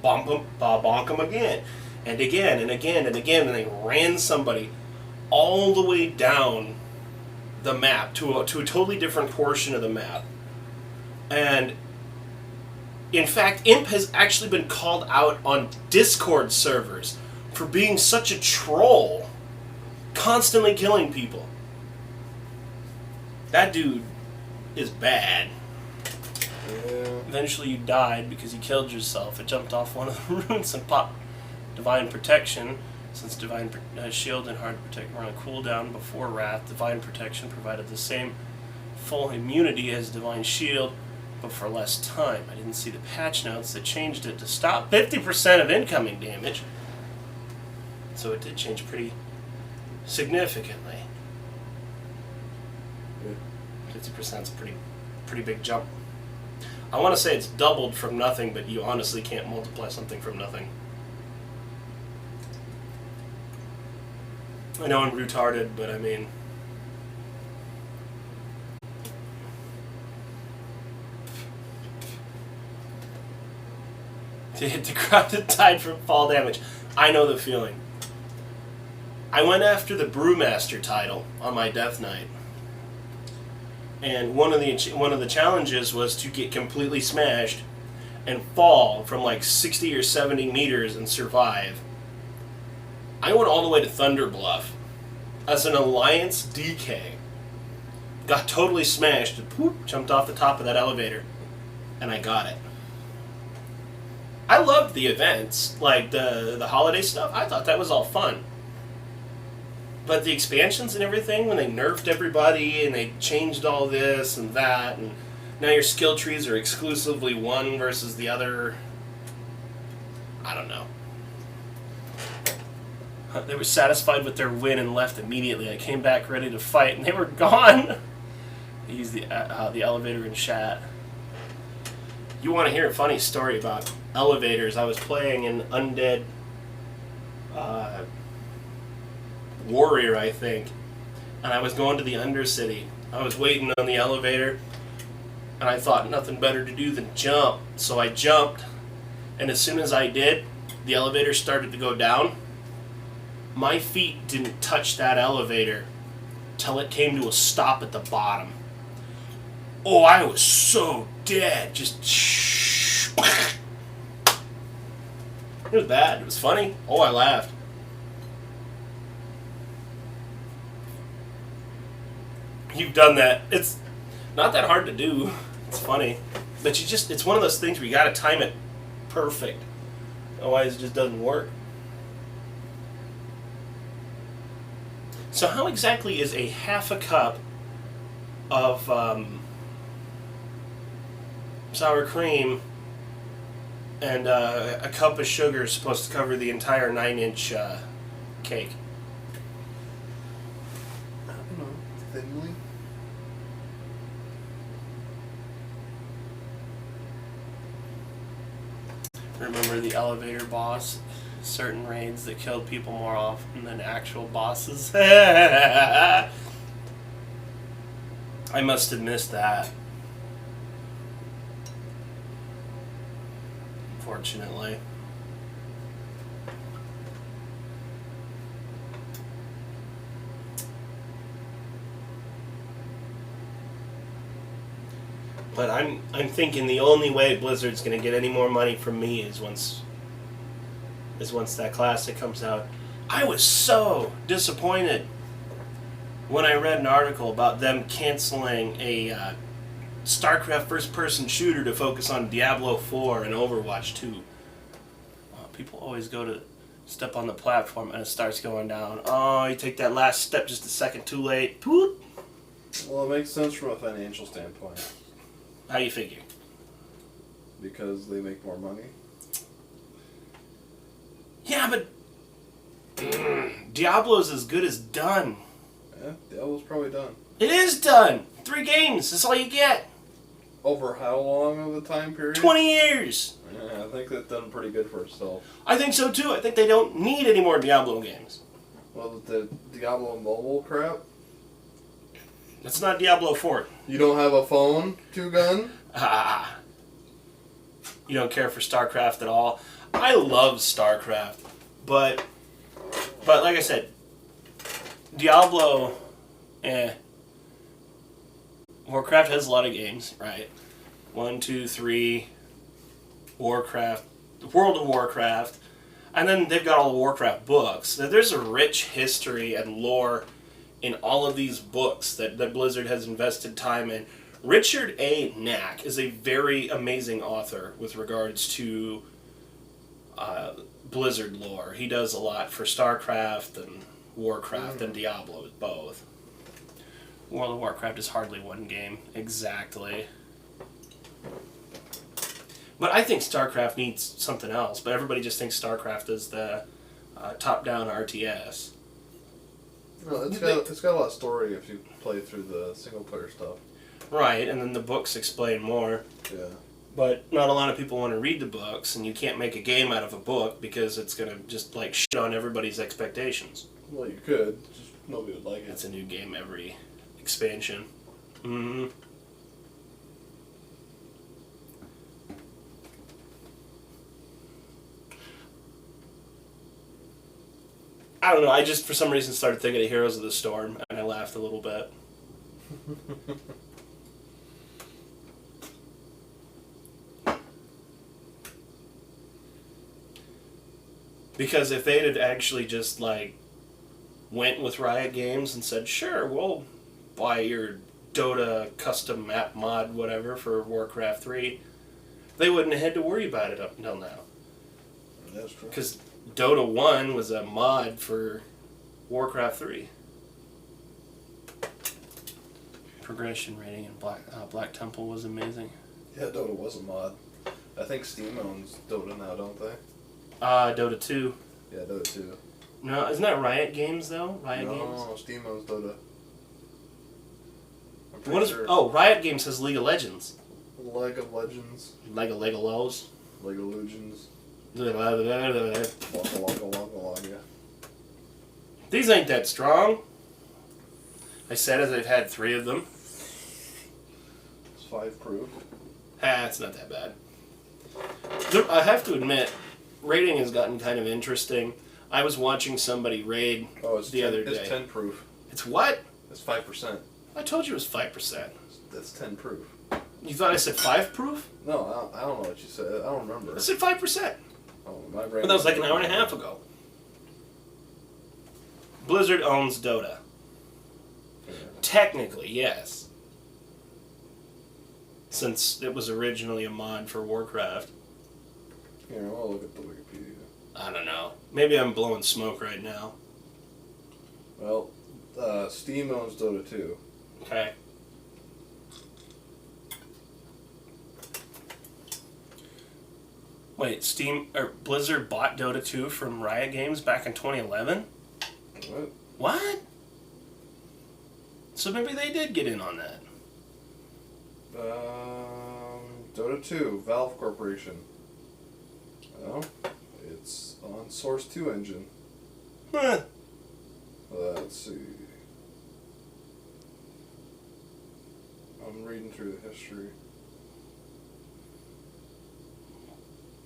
bonk them again and again and again and again, and they ran somebody all the way down the map to a totally different portion of the map. And in fact, Imp has actually been called out on Discord servers for being such a troll, constantly killing people. That dude is bad. Yeah. Eventually you died because you killed yourself. It jumped off one of the runes and popped Divine Protection. Since Divine Shield and Hard Protect were on cooldown before Wrath, Divine Protection provided the same full immunity as Divine Shield, but for less time. I didn't see the patch notes that changed it to stop 50% of incoming damage. So it did change pretty significantly. 50% is a pretty big jump. I want to say it's doubled from nothing, but you honestly can't multiply something from nothing. I know I'm retarded, but I mean... To hit the ground that died from fall damage. I know the feeling. I went after the Brewmaster title on my Death Knight. And one of the challenges was to get completely smashed and fall from like 60 or 70 meters and survive. I went all the way to Thunder Bluff as an Alliance DK. Got totally smashed and whoop, jumped off the top of that elevator. And I got it. I loved the events, like the holiday stuff. I thought that was all fun. But the expansions and everything, when they nerfed everybody and they changed all this and that, and now your skill trees are exclusively one versus the other. I don't know. They were satisfied with their win and left immediately. I came back ready to fight, and they were gone. I used the elevator in chat. You want to hear a funny story about elevators? I was playing an Undead Warrior, I think, and I was going to the Undercity. I was waiting on the elevator, and I thought nothing better to do than jump. So I jumped, and as soon as I did, the elevator started to go down. My feet didn't touch that elevator till it came to a stop at the bottom. Oh, I was so dead. Just it was bad. It was funny. Oh, I laughed. You've done that. It's not that hard to do. It's funny. But it's one of those things where you gotta time it perfect. Otherwise it just doesn't work. So how exactly is a half a cup of sour cream and a cup of sugar supposed to cover the entire 9-inch cake? I don't know. Thinly? Remember the elevator boss? Certain raids that killed people more often than actual bosses. I must have missed that. Unfortunately. But I'm thinking the only way Blizzard's going to get any more money from me is once that classic comes out. I was so disappointed when I read an article about them canceling a StarCraft first-person shooter to focus on Diablo 4 and Overwatch 2. People always go to step on the platform and it starts going down. Oh, you take that last step just a second too late. Poop. Well, it makes sense from a financial standpoint. How you figure? Because they make more money. Yeah, but Diablo's as good as done. Yeah, Diablo's probably done. It is done. 3 games. That's all you get. Over how long of a time period? 20 years. Yeah, I think that's done pretty good for itself. I think so too. I think they don't need any more Diablo games. Well, the Diablo mobile crap? That's not Diablo 4. You don't have a phone, 2-gun? You don't care for StarCraft at all. I love StarCraft, but like I said, Diablo, Warcraft has a lot of games, right? 1, 2, 3, Warcraft, World of Warcraft, and then they've got all the Warcraft books. There's a rich history and lore in all of these books that Blizzard has invested time in. Richard A. Knack is a very amazing author with regards to Blizzard lore. He does a lot for StarCraft and Warcraft and Diablo, both. World of Warcraft is hardly one game, exactly. But I think StarCraft needs something else, but everybody just thinks StarCraft is the top-down RTS. No, it's got a lot of story if you play through the single-player stuff. Right, and then the books explain more. Yeah. But not a lot of people want to read the books, and you can't make a game out of a book because it's going to just, like, shit on everybody's expectations. Well, you could. Just nobody would like it. It's a new game every expansion. Mm-hmm. I don't know. I just, for some reason, started thinking of Heroes of the Storm, and I laughed a little bit. Because if they had actually just, like, went with Riot Games and said, sure, we'll buy your Dota custom map mod, whatever, for Warcraft 3, they wouldn't have had to worry about it up until now. That's true. Because Dota 1 was a mod for Warcraft 3. Progression rating in Black Temple was amazing. Yeah, Dota was a mod. I think Steam owns Dota now, don't they? Dota 2. Yeah, Dota 2. No, isn't that Riot Games, though? Riot Games? No, Steam owns Dota. I'm pretty What is... sure. Oh, Riot Games has League of Legends. League of Legends. Lego Lows. League of Legends. These Yeah. ain't that strong. I said as I've had 3 of them. It's 5 proof. It's not that bad. I have to admit, raiding has gotten kind of interesting. I was watching somebody raid the other day. It's 10 proof. It's what? It's 5%. I told you it was 5%. That's 10 proof. You thought I said 5 proof? No, I don't know what you said. I don't remember. I said 5%. Oh, my brain. But that was like an hour and a half ago. Blizzard owns Dota. Yeah. Technically, yes. Since it was originally a mod for Warcraft. Here, I'll look at the Wikipedia. I don't know. Maybe I'm blowing smoke right now. Well, Steam owns Dota 2. Okay. Wait, Blizzard bought Dota 2 from Riot Games back in 2011? What? What? So maybe they did get in on that. Dota 2, Valve Corporation. Well, it's on Source 2 engine. Huh. Let's see. I'm reading through the history.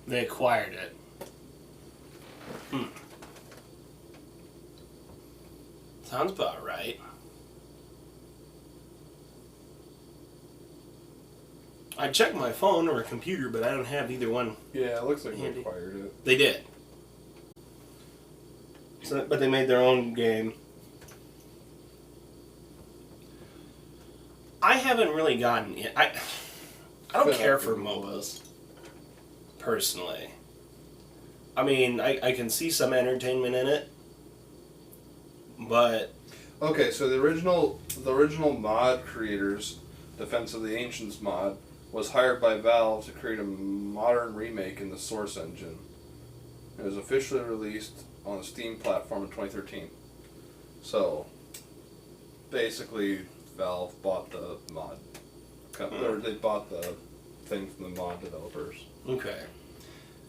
They acquired it. Sounds about right. I checked my phone or a computer, but I don't have either one. Yeah, it looks like Handy. they acquired it. They did. So, but they made their own game. I haven't really gotten in. I don't care for MOBAs. Personally. I mean, I can see some entertainment in it. But Okay, so the original mod creators, Defense of the Ancients mod, was hired by Valve to create a modern remake in the Source engine. It was officially released on the Steam platform in 2013. So, basically, Valve bought the mod. Or they bought the thing from the mod developers. okay.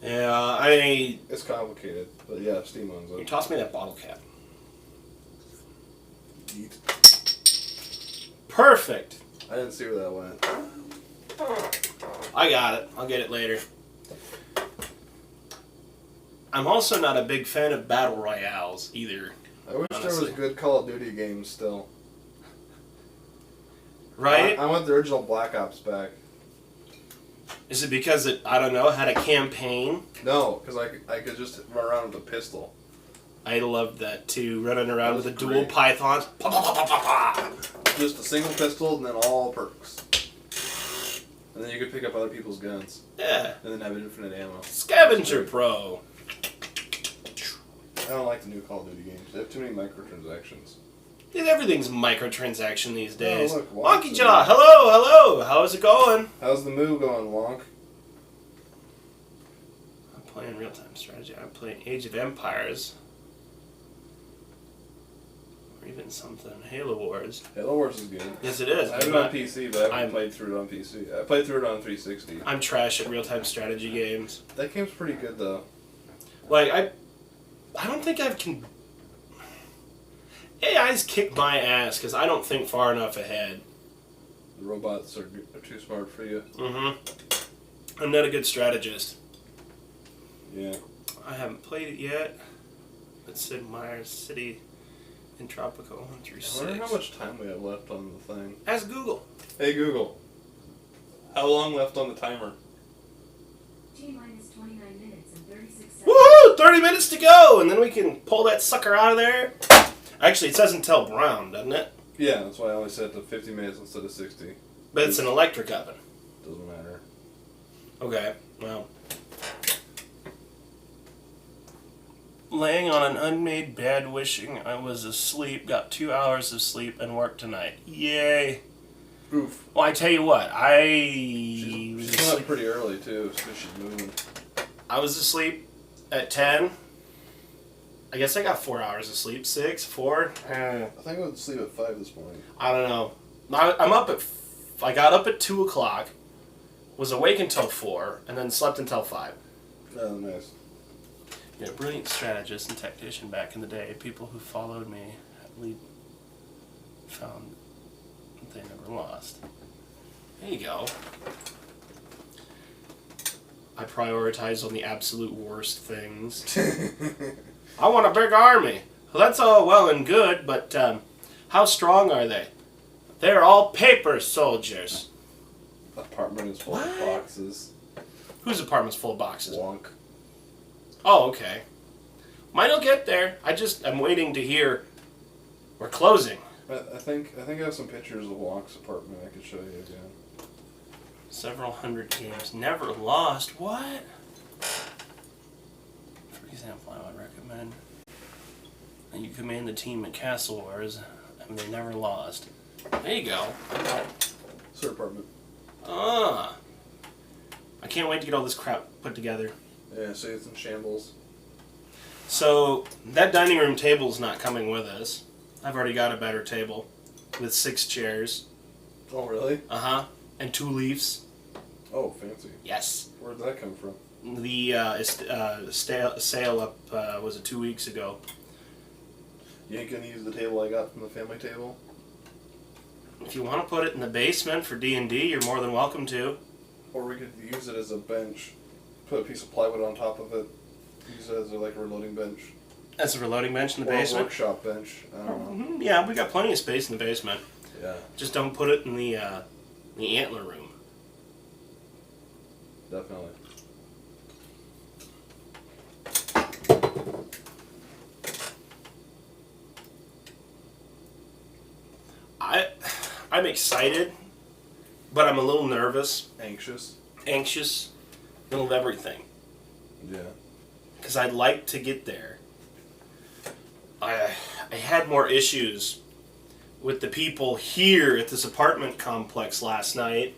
Yeah, It's complicated, but yeah, Steam owns you it. toss me that bottle cap. Eat. Perfect. I didn't see where that went. I got it. I'll get it later. I'm also not a big fan of battle royales either. I wish there Honestly. was good Call of Duty games still. Right? I want the original Black Ops back. Is it because it, I don't know, had a campaign? No, because I could just run around with a pistol. I loved that too, running around That with a was dual great. pythons. Pa, pa, pa, pa, pa, pa. Just a single pistol and then all perks. And then you could pick up other people's guns. Yeah. And then have infinite ammo. Scavenger Pro. I don't like the new Call of Duty games. They have too many microtransactions. Everything's microtransaction these days. look, Wonky Wonk's Jaw, in there. hello. How's it going? How's the move going, Wonk? I'm playing real-time strategy. I'm playing Age of Empires. Or even something. Halo Wars. Halo Wars is good. Yes, it is. I have it on PC, but I haven't I'm- played through it on PC. I played through it on 360. I'm trash at real-time strategy games. That game's pretty good, though. Like, I don't think I've AI's kick my ass because I don't think far enough ahead. The robots are too smart for you. Mm-hmm. I'm not a good strategist. Yeah. I haven't played it yet. It's Sid Meier's City in Tropico 1 through 6. I wonder how much time we have left on the thing. Ask Google. Hey Google, how long left on the timer? T-minus 29 minutes and 36 seconds. Woohoo! 30 minutes to go, and then we can pull that sucker out of there. Actually, it says until brown, doesn't it? Yeah, that's why I always set it to 50 minutes instead of 60. But it's an electric oven. Doesn't matter. Okay, well. Laying on an unmade bed wishing I was asleep, got 2 hours of sleep and work tonight. Yay. Oof. Well, I tell you what, She's going up pretty early, too, because she's moving. I was asleep at 10. I guess I got 4 hours of sleep. 6, 4. I think I went to sleep at 5 this morning. I don't know. I'm up at... I got up at 2 o'clock, was awake until 4, and then slept until 5. Oh, nice. Yeah, brilliant strategist and tactician back in the day. People who followed me, we found they never lost. There you go. I prioritize on the absolute worst things. I want a big army. Well, that's all well and good, but how strong are they? They're all paper soldiers. Apartment is full What? of boxes. Whose apartment's full of boxes? Wonk. Oh, okay. Mine'll get there. I'm waiting to hear we're closing. I think I have some pictures of Wonk's apartment I could show you again. Several hundred games. Never lost. What? For example, I would recommend that you command the team at Castle Wars, and they never lost. There you go. It's her apartment. Ah. I can't wait to get all this crap put together. Yeah, so it's in shambles. So, that dining room table's not coming with us. I've already got a better table with 6 chairs. Oh, really? Uh-huh. And 2 leaves. Oh, fancy. Yes. Where'd that come from? The sale up was it 2 weeks ago. You ain't gonna use the table I got from the family table? If you want to put it in the basement for D&D, you're more than welcome to. Or we could use it as a bench. Put a piece of plywood on top of it. Use it as a reloading bench. As a reloading bench in the or basement? a workshop bench. I don't know. Yeah, we got plenty of space in the basement. Yeah, Just don't put it in the antler room. definitely. I'm excited, but I'm a little nervous, Anxious? anxious, little of everything. Yeah. Because I'd like to get there. I had more issues with the people here at this apartment complex last night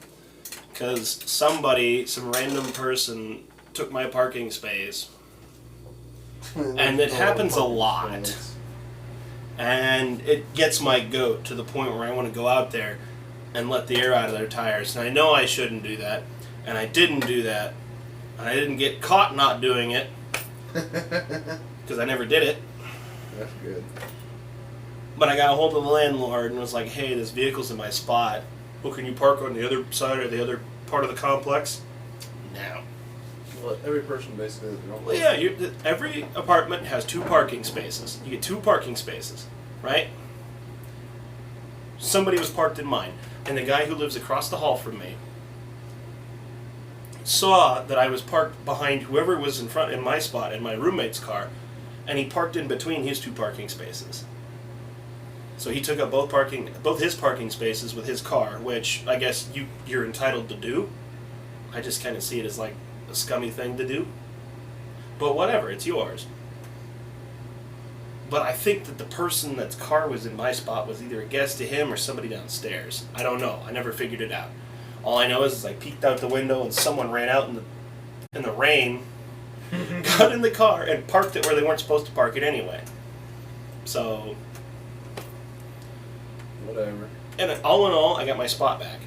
because some random person took my parking space. And it happens a lot. And it gets my goat to the point where I want to go out there and let the air out of their tires. And I know I shouldn't do that. And I didn't do that. And I didn't get caught not doing it. Because I never did it. That's good. But I got a hold of the landlord and was like, hey, this vehicle's in my spot. Well, can you park on the other side or the other part of the complex? No. Well, every person basically has their own. Well, yeah, every apartment has 2 parking spaces. You get 2 parking spaces, right? Somebody was parked in mine. And the guy who lives across the hall from me saw that I was parked behind whoever was in my spot in my roommate's car, and he parked in between his 2 parking spaces. So he took up both his parking spaces with his car, which I guess you're entitled to do. I just kind of see it as like a scummy thing to do. But whatever, it's yours. But I think that the person that's car was in my spot was either a guest to him or somebody downstairs. I don't know. I never figured it out. All I know is I peeked out the window and someone ran out in the rain, got in the car, and parked it where they weren't supposed to park it anyway. So, Whatever. and all in all, I got my spot back.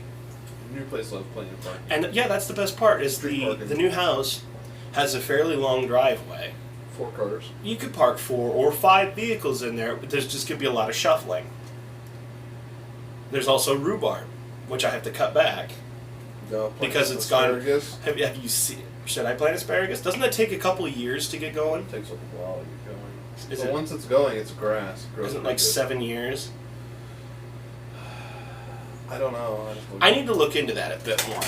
New place loves plenty of parking. And yeah, that's the best part, is Street parking. the new house has a fairly long driveway. 4 cars. You could park 4 or 5 vehicles in there, but there's just going to be a lot of shuffling. There's also rhubarb, which I have to cut back. No, Because it's gone. asparagus. Have you seen? Should I plant asparagus? Doesn't that take a couple of years to get going? Takes a while to get going. Is But it? once it's going, it's grass. It grows Isn't it pretty like good. 7 years? I don't know. I need to look into that a bit more.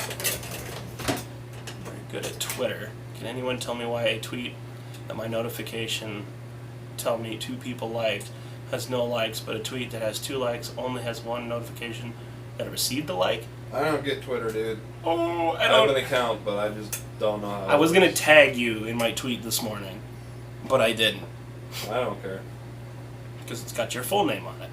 Very good at Twitter. Can anyone tell me why a tweet that my notification tell me 2 people liked has no likes, but a tweet that has 2 likes only has 1 notification that received a like? I don't get Twitter, dude. Oh, I I have don't. an account, but I just don't know how. I was gonna tag you in my tweet this morning, but I didn't I don't care. because it's got your full name on it.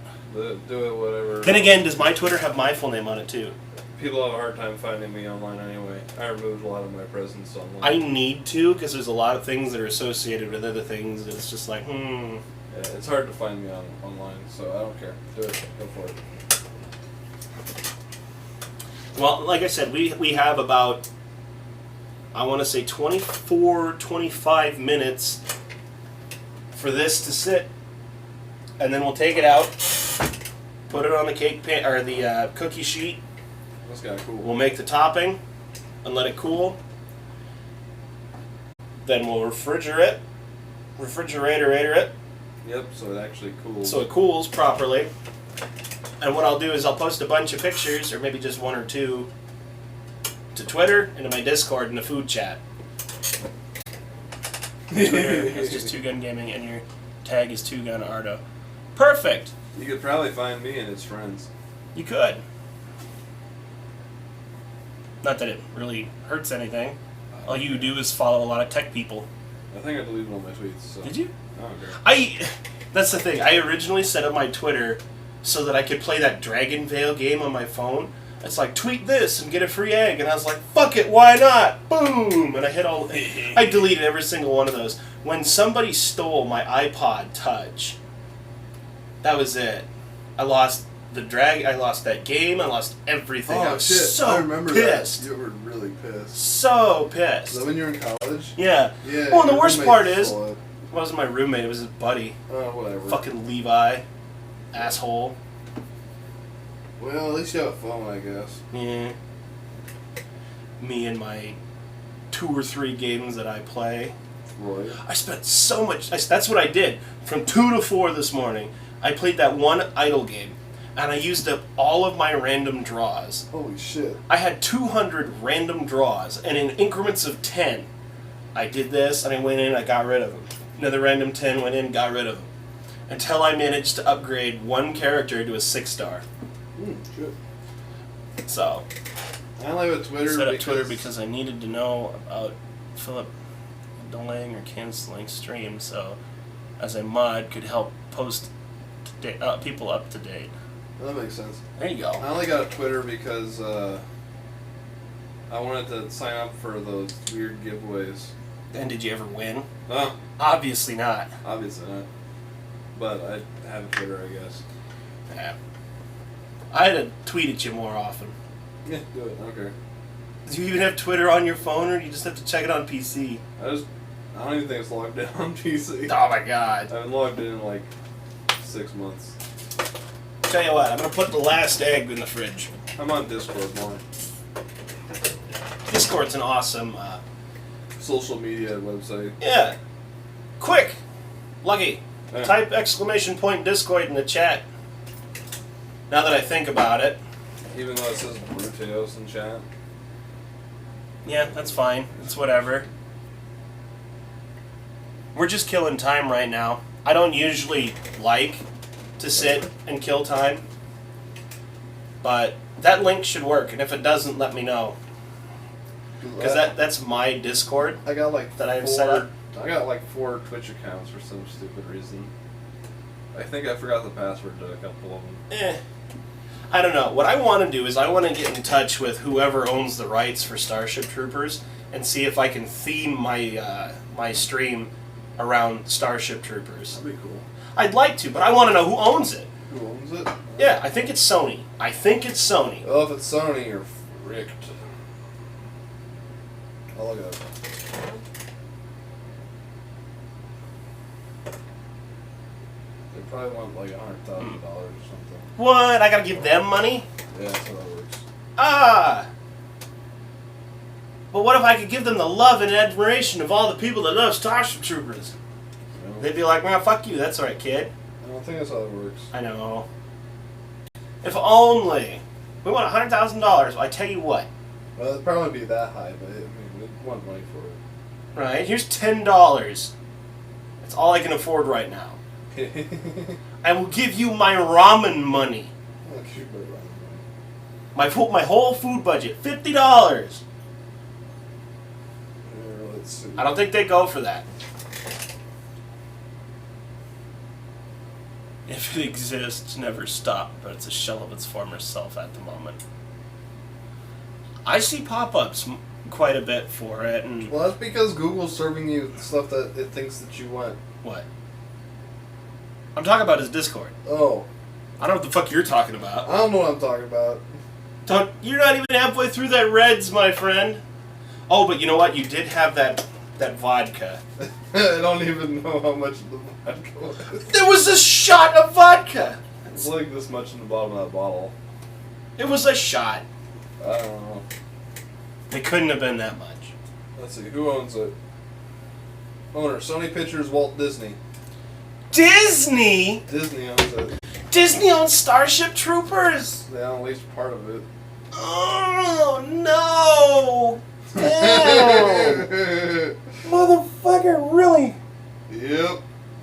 Do it, whatever. Then again, does my Twitter have my full name on it too? People have a hard time finding me online anyway. I removed a lot of my presence online. I need to because there's a lot of things that are associated with other things, and it's just like, Yeah, it's hard to find me online, so I don't care. Do it. Go for it. Well, like I said, we have about, I want to say 24, 25 minutes for this to sit, and then we'll take it out, put it on the cake pan or the cookie sheet. That's kind of cool. We'll make the topping and let it cool. Then we'll refrigerator it Yep, so it actually cools. so it cools properly. And what I'll do is I'll post a bunch of pictures, or maybe just 1 or 2, to Twitter and to my Discord in the food chat. Twitter is just 2Gun Gaming, and your tag is 2Gun Ardo. Perfect. You could probably find me and his friends. You could. Not that it really hurts anything. All you do is follow a lot of tech people. I think I deleted all my tweets. So. Did you? I don't care. That's the thing. I originally set up my Twitter so that I could play that Dragon Veil game on my phone. It's like, tweet this and get a free egg. And I was like, fuck it, why not? Boom! And I hit all... I deleted every single one of those. When somebody stole my iPod Touch, that was it. I lost I lost that game. I lost everything. I was so I remember pissed. that. You were really pissed. So Is pissed. that when you were in college? Yeah. Yeah. Well, and the your worst roommate part is, stole it it. wasn't my roommate. It was his buddy. Whatever. Fucking Levi. Asshole. Well, at least you have a phone, I guess. Yeah. Me and my 2 or 3 games that I play. Roy. I spent so much. That's what I did. From 2 to 4 this morning, I played that one idle game. And I used up all of my random draws. Holy shit. I had 200 random draws, and in increments of 10, I did this, and I went in, I got rid of them. Another random 10 went in, got rid of them. Until I managed to upgrade one character to a 6-star. Good. So, I only have a Twitter set up Twitter because I needed to know about Philip delaying or canceling streams, so as a mod could help post people up to date. That makes sense. There you go. I only got a Twitter because I wanted to sign up for those weird giveaways. And did you ever win? No, Obviously not. obviously not. But I have a Twitter, I guess. Yeah. I had to tweet at you more often. Yeah, do it. I don't care. Do you even have Twitter on your phone, or do you just have to check it on PC? I don't even think it's logged in on PC. Oh my god. I haven't logged in like 6 months. Tell you what, I'm gonna put the last egg in the fridge. I'm on Discord more. Discord's an awesome, Social media website. yeah. Quick! Lucky, Yeah. type !Discord in the chat. Now that I think about it. Even though it says Bruteos in chat. Yeah, that's fine. It's whatever. We're just killing time right now. I don't usually like to sit and kill time. But that link should work, and if it doesn't, let me know. Because that's my Discord. I got like that I have set up. I got like 4 Twitch accounts for some stupid reason. I think I forgot the password to a couple of them. I don't know. What I want to do is I want to get in touch with whoever owns the rights for Starship Troopers and see if I can theme my my stream around Starship Troopers. That'd be cool. I'd like to, but I want to know who owns it. Who owns it? Yeah, I think it's Sony. Well, if it's Sony, you're fricked. I'll look it up. They probably want like $100,000 or something. What? I gotta give them money? Yeah, that's how that works. Ah! But what if I could give them the love and admiration of all the people that love Starship Troopers? Well, They'd be like, "Man, fuck you. That's all right, kid." I don't think that's how it works. I know. If only we want $100,000. I tell you what. Well, it'd probably be that high, but we'd want money for it. Right? Here's $10. That's all I can afford right now. I will give you my ramen money. I'll keep it around. My whole food budget, $50. Let's see. I don't think they go for that. If it exists, never stop, but it's a shell of its former self at the moment. I see pop-ups quite a bit for it, and Well, that's because Google's serving you stuff that it thinks that you want. what? I'm talking about his Discord. Oh, I don't know what the fuck you're talking about. I don't know what I'm talking about. You're not even halfway through that Reds, my friend. Oh, but you know what? You did have that vodka. I don't even know how much the vodka was. There was a shot of vodka. It's like this much in the bottom of that bottle. It was a shot. I don't know. It couldn't have been that much. Let's see, who owns it? Owner, Sony Pictures, Walt Disney. Disney? Disney owns it. Disney owns Starship Troopers? They own at least part of it. Oh, no. Damn. Motherfucker, really? Yep.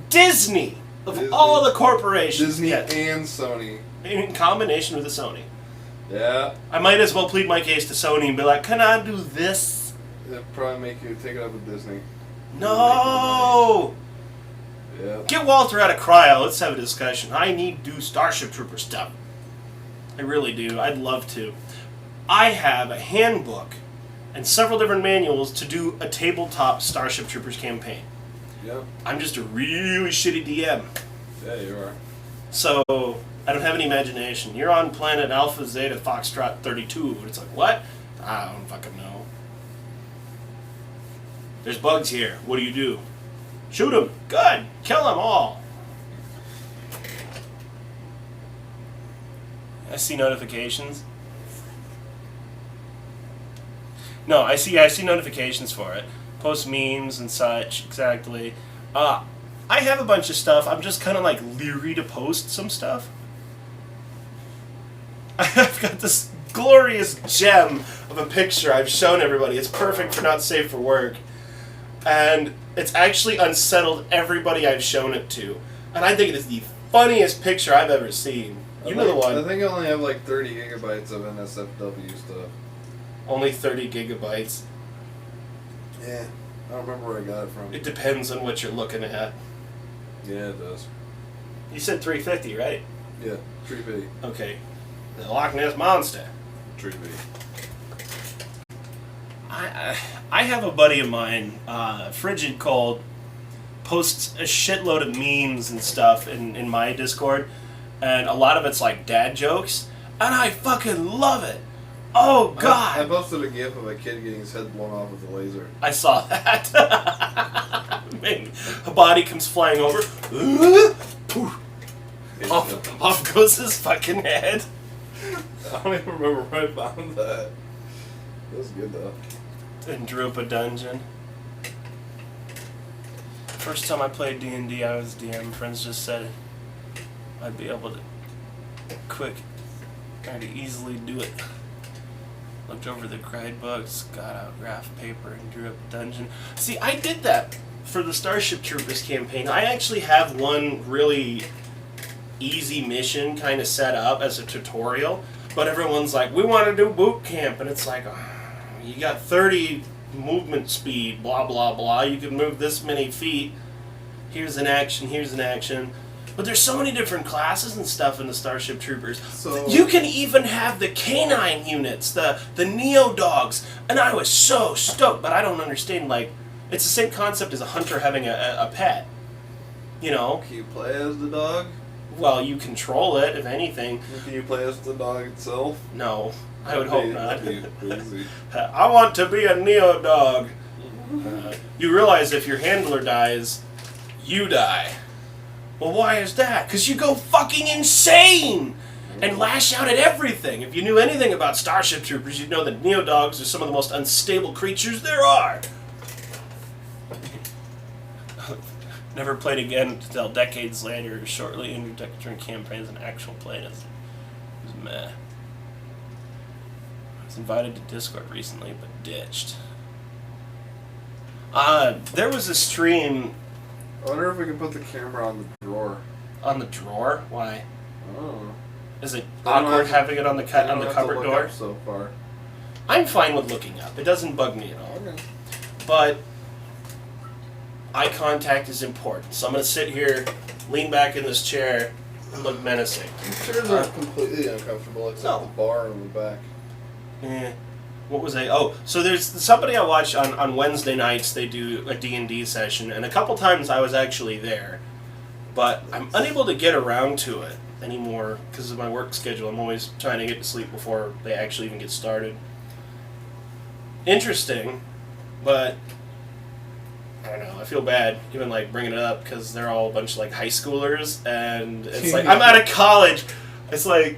Disney. Of Disney. all the corporations. Disney Yes. and Sony. In combination with the Sony. Yeah. I might as well plead my case to Sony and be like, can I do this? It'd probably make you take it up with Disney. No! Yeah. Get Walter out of cryo. Let's have a discussion. I need to do Starship Trooper stuff. I really do. I'd love to. I have a handbook and several different manuals to do a tabletop Starship Troopers campaign. Yep. I'm just a really shitty DM. Yeah, you are. So, I don't have any imagination. You're on planet Alpha Zeta Foxtrot 32. And it's like, what? I don't fucking know. There's bugs here. What do you do? Shoot them. Good. Kill them all. I see notifications. No, I see notifications for it. Post memes and such, exactly. I have a bunch of stuff. I'm just kind of like leery to post some stuff. I've got this glorious gem of a picture I've shown everybody. It's perfect for not safe for work. And it's actually unsettled everybody I've shown it to. And I think it is the funniest picture I've ever seen. You know the one. I think I only have like 30 gigabytes of NSFW stuff. Only 30 gigabytes. Yeah. I don't remember where I got it from. It depends on what you're looking at. Yeah, it does. You said 350, right? Yeah. Tree Pity. Okay. The Loch Ness Monster. Tree Pity. I have a buddy of mine, Frigid Cold, posts a shitload of memes and stuff in my Discord, and a lot of it's like dad jokes, and I fucking love it. Oh, God. I posted a gif of a kid getting his head blown off with a laser. I saw that. Man, a body comes flying over. Off goes his fucking head. I don't even remember where I found that. That was good, though. In Drupa Dungeon. First time I played D&D, I was DM. Friends just said I'd be able to easily do it. Looked over the guide books, got out graph paper, and drew up a dungeon. See, I did that for the Starship Troopers campaign. I actually have one really easy mission kind of set up as a tutorial, but everyone's like, we want to do boot camp, and it's like, you got 30 movement speed, blah, blah, blah. You can move this many feet. Here's an action, here's an action. But there's so many different classes and stuff in the Starship Troopers. So You can even have the canine units, the Neo Dogs, and I was so stoked, but I don't understand, like, it's the same concept as a hunter having a pet. You know? Can you play as the dog? Well, you control it, if anything. Can you play as the dog itself? No, I would hope not. That'd be crazy. I want to be a Neo Dog. You realize if your handler dies, you die. Well, why is that? Because you go fucking insane and lash out at everything. If you knew anything about Starship Troopers, you'd know that Neo Dogs are some of the most unstable creatures there are. Never played again until decades later, shortly into during campaigns and actual play. It was meh. I was invited to Discord recently, but ditched. There was a stream. I wonder if we can put the camera on the drawer. On the drawer? Why? Oh. Is it I don't awkward have- having it on the I don't have to cupboard look door? up so far. I'm fine with looking up. It doesn't bug me at all. Okay. But eye contact is important. So I'm going to sit here, lean back in this chair, and look menacing. These chairs aren't completely uncomfortable except No. the bar in the back. What was I? Oh, so there's somebody I watch on Wednesday nights. They do a D&D session, and a couple times I was actually there. But I'm unable to get around to it anymore because of my work schedule. I'm always trying to get to sleep before they actually even get started. Interesting, but I don't know. I feel bad even like bringing it up because they're all a bunch of like high schoolers, and it's like I'm out of college. It's like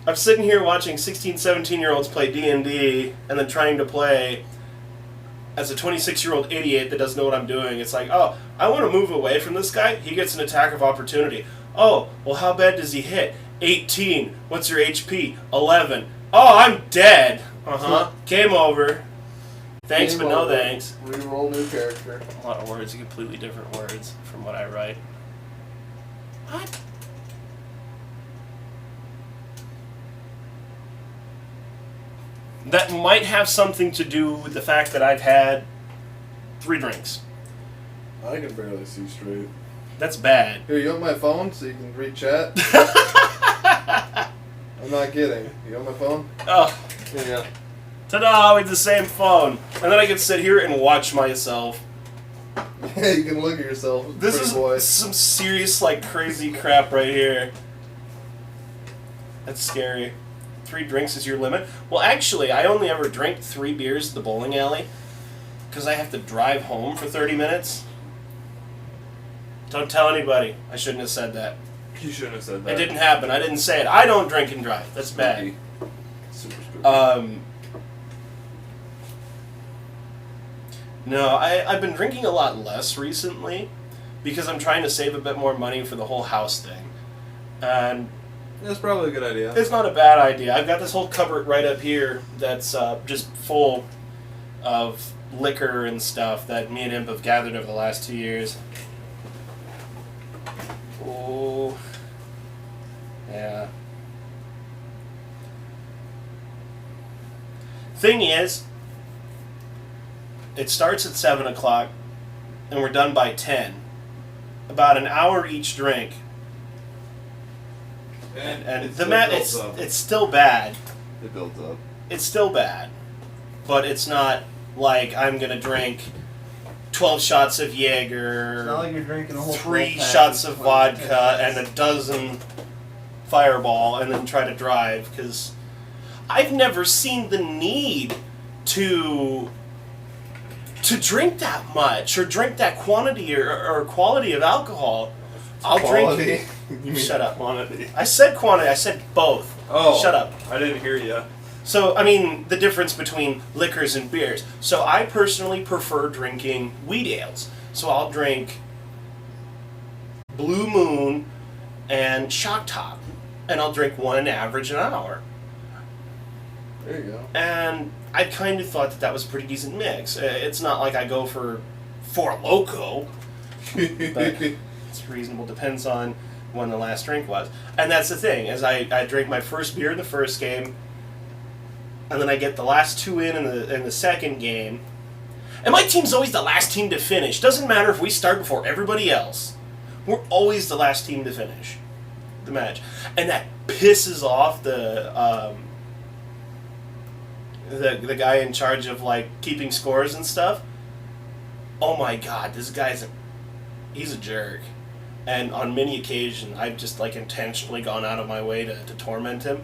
I'm sitting here watching 16, 17-year-olds play D&D and then trying to play as a 26-year-old idiot that doesn't know what I'm doing. It's like, oh, I want to move away from this guy. He gets an attack of opportunity. Oh, well, how bad does he hit? 18. What's your HP? 11. Oh, I'm dead. Uh-huh. Game over. Thanks, Game but no over. thanks. Reroll new character. A lot of words, completely different words from what I write. What? That might have something to do with the fact that I've had 3 drinks. I can barely see straight. That's bad. Here, you want my phone so you can read chat? I'm not kidding. You want my phone? Oh, Here you go. ta-da, with the same phone. And then I can sit here and watch myself. Yeah, you can look at yourself. This pretty is boy. some serious, like, crazy crap right here. That's scary. 3 drinks is your limit? Well, actually, I only ever drink 3 beers at the bowling alley because I have to drive home for 30 minutes. Don't tell anybody. I shouldn't have said that. You shouldn't have said that. It didn't happen. I didn't say it. I don't drink and drive. That's bad. Super spooky. No, I've been drinking a lot less recently because I'm trying to save a bit more money for the whole house thing. And That's probably a good idea. it's not a bad idea. I've got this whole cupboard right up here that's just full of liquor and stuff that me and Imp have gathered over the last 2 years. Oh, yeah. Thing is, it starts at 7 o'clock and we're done by 10. About an hour each drink. And it the still it's builds up. it's still bad. It builds up. It's still bad. But it's not like I'm going to drink 12 shots of Jaeger, It's not like you're drinking a whole 3 12-pack shots in of 20 vodka, minutes. and a dozen Fireball, and then try to drive, because I've never seen the need to drink that much, or drink that quantity or quality of alcohol. I'll Quality? drink... You mean Shut up. Quantity. I said quantity, I said both. Oh. Shut up. I didn't hear you. So, I mean, the difference between liquors and beers. So, I personally prefer drinking wheat ales. So, I'll drink Blue Moon and Shock Top. And I'll drink one average an hour. There you go. And I kind of thought that was a pretty decent mix. It's not like I go for Four Loko. But it's reasonable. Depends on when the last drink was. And that's the thing, is I drink my first beer in the first game, and then I get the last 2 in the second game. And my team's always the last team to finish. Doesn't matter if we start before everybody else. We're always the last team to finish the match. And that pisses off the guy in charge of, like, keeping scores and stuff. Oh my god, this guy's he's a jerk. And on many occasions, I've just, like, intentionally gone out of my way to torment him.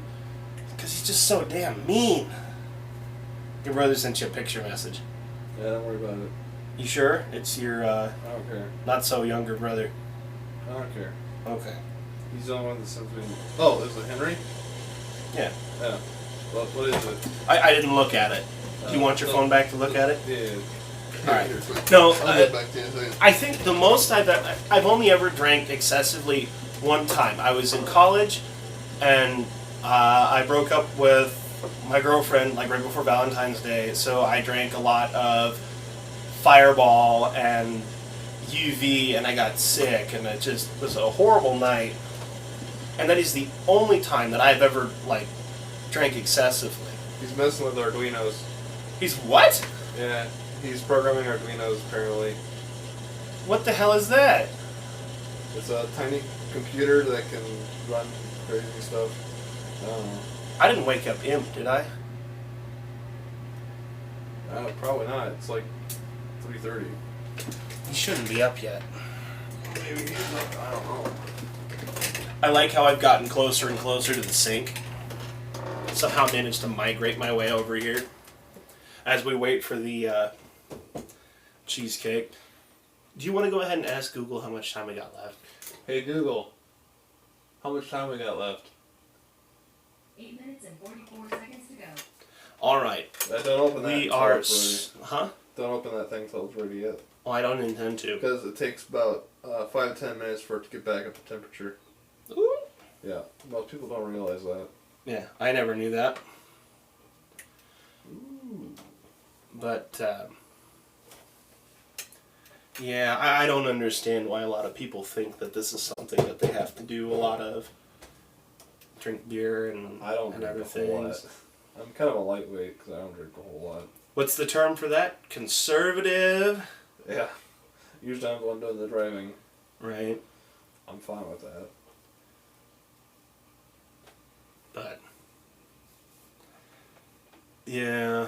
Because he's just so damn mean. Your brother sent you a picture message. Yeah, don't worry about it. You sure? It's your, I don't care. not-so-younger brother. I don't care. Okay. He's the only one that sends me. Oh, is it Henry? Yeah. Yeah. What is it? I didn't look at it. Do you want your phone back to look at it? Yeah. Alright. Here, quick. No, I'll get back to you in a second. I think the most I've only ever drank excessively one time. I was in college, and I broke up with my girlfriend like right before Valentine's Day, so I drank a lot of Fireball and UV, and I got sick, and it just was a horrible night. And that is the only time that I've ever like drank excessively. He's messing with Arduinos. He's what? Yeah, he's programming Arduinos apparently. What the hell is that? It's a tiny computer that can run crazy stuff. I don't know. I didn't wake up imp, did I? Probably not. It's like 3:30. He shouldn't be up yet. Maybe he's up. I don't know. I like how I've gotten closer and closer to the sink. Somehow managed to migrate my way over here. As we wait for the cheesecake. Do you want to go ahead and ask Google how much time we got left? Hey Google, how much time we got left? 8 minutes and 44 seconds to go. Alright. Don't open that. We until are... it's ready. Huh? Don't open that thing till it's ready yet. Well, I don't intend to. Because it takes about 5 to 10 minutes for it to get back up to temperature. Ooh. Yeah, most people don't realize that. Yeah, I never knew that. Ooh. But, yeah, I don't understand why a lot of people think that this is something that they have to do a lot of. Drink beer and, I don't and drink other a whole lot. things. I'm kind of a lightweight because I don't drink a whole lot. What's the term for that? Conservative? Yeah. Usually I'm the one doing the driving. Right. I'm fine with that. But, yeah.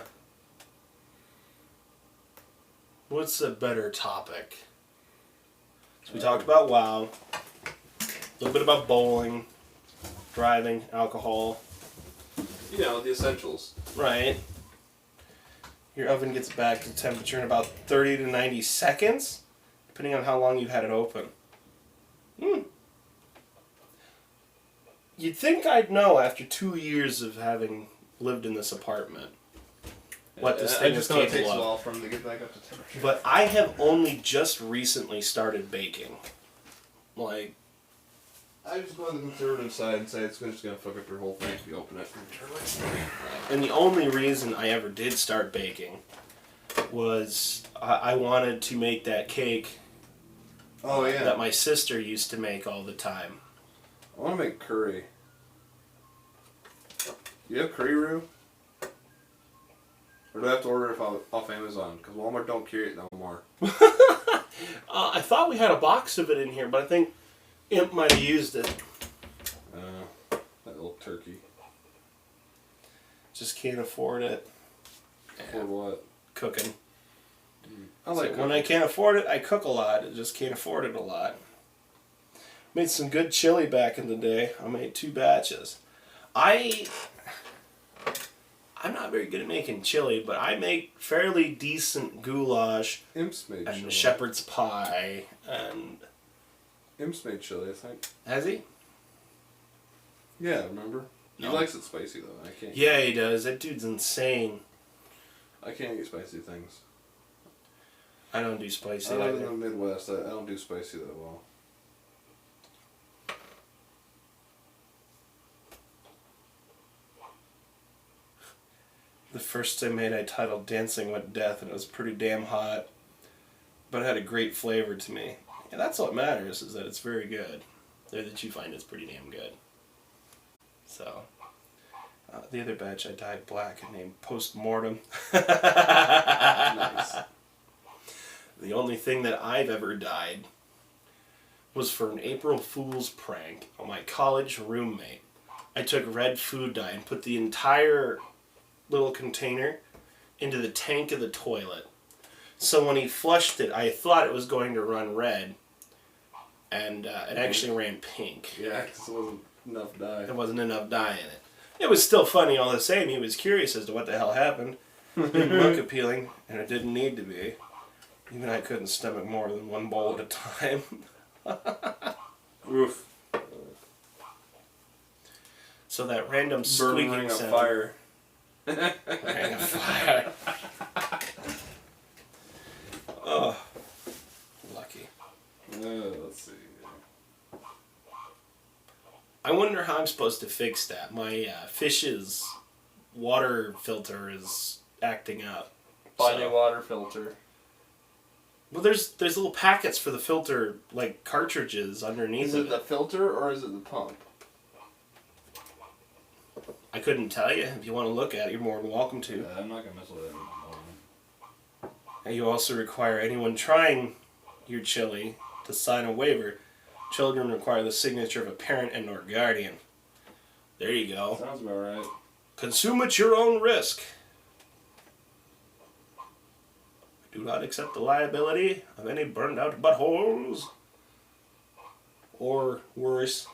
What's a better topic? So we talked about WoW, a little bit about bowling, driving, alcohol. You know, the essentials. Right. Your oven gets back to temperature in about 30 to 90 seconds, depending on how long you've had it open. You'd think I'd know after 2 years of having lived in this apartment what this thing is I just know it takes capable a of. while for them to get back up to temperature. But I have only just recently started baking. Like, I just go on the conservative side and say it's just going to fuck up your whole thing if you open it. and the only reason I ever did start baking was I wanted to make that cake Oh, yeah. that my sister used to make all the time. I want to make curry. You have curry roux? Or do I have to order it off Amazon? Because Walmart don't carry it no more. I thought we had a box of it in here, but I think Imp might have used it. That little turkey. Just can't afford it. For what? Cooking. I like So when I can't afford it, I cook a lot. I just can't afford it a lot. Made some good chili back in the day. I made 2 batches. I'm not very good at making chili, but I make fairly decent goulash Imp's made and chili. shepherd's pie and... Imp's made chili, I think. Has he? Yeah, remember? No. He likes it spicy though. I can't. Yeah, he does. That dude's insane. I can't eat spicy things. I don't do spicy I live in either. the Midwest. I don't do spicy that well. The first I made I titled Dancing with Death, and it was pretty damn hot. But it had a great flavor to me. And that's what matters, is that it's very good. Or that you find it's pretty damn good. So, the other batch I dyed black and named Postmortem. Nice. The only thing that I've ever dyed was for an April Fool's prank on my college roommate. I took red food dye and put the entire little container into the tank of the toilet. So when he flushed it, I thought it was going to run red, and it actually ran pink. Yeah, because it wasn't enough dye. There wasn't enough dye in it. It was still funny all the same. He was curious as to what the hell happened. It didn't look appealing, and it didn't need to be. Even I couldn't stomach more than one bowl at a time. Oof. So that random Burning squeaking ring of sound. fire. Ring of fire. I wonder how I'm supposed to fix that. My fish's water filter is acting up. Buy a new water filter. Well, there's little packets for the filter, like cartridges underneath. Is it the filter or is it the pump? I couldn't tell you. If you want to look at it, you're more than welcome to. Yeah, I'm not gonna mess with it. And you also require anyone trying your chili to sign a waiver. Children require the signature of a parent and or guardian. There you go. Sounds about right. Consume at your own risk. Do not accept the liability of any burned out buttholes. Or worse.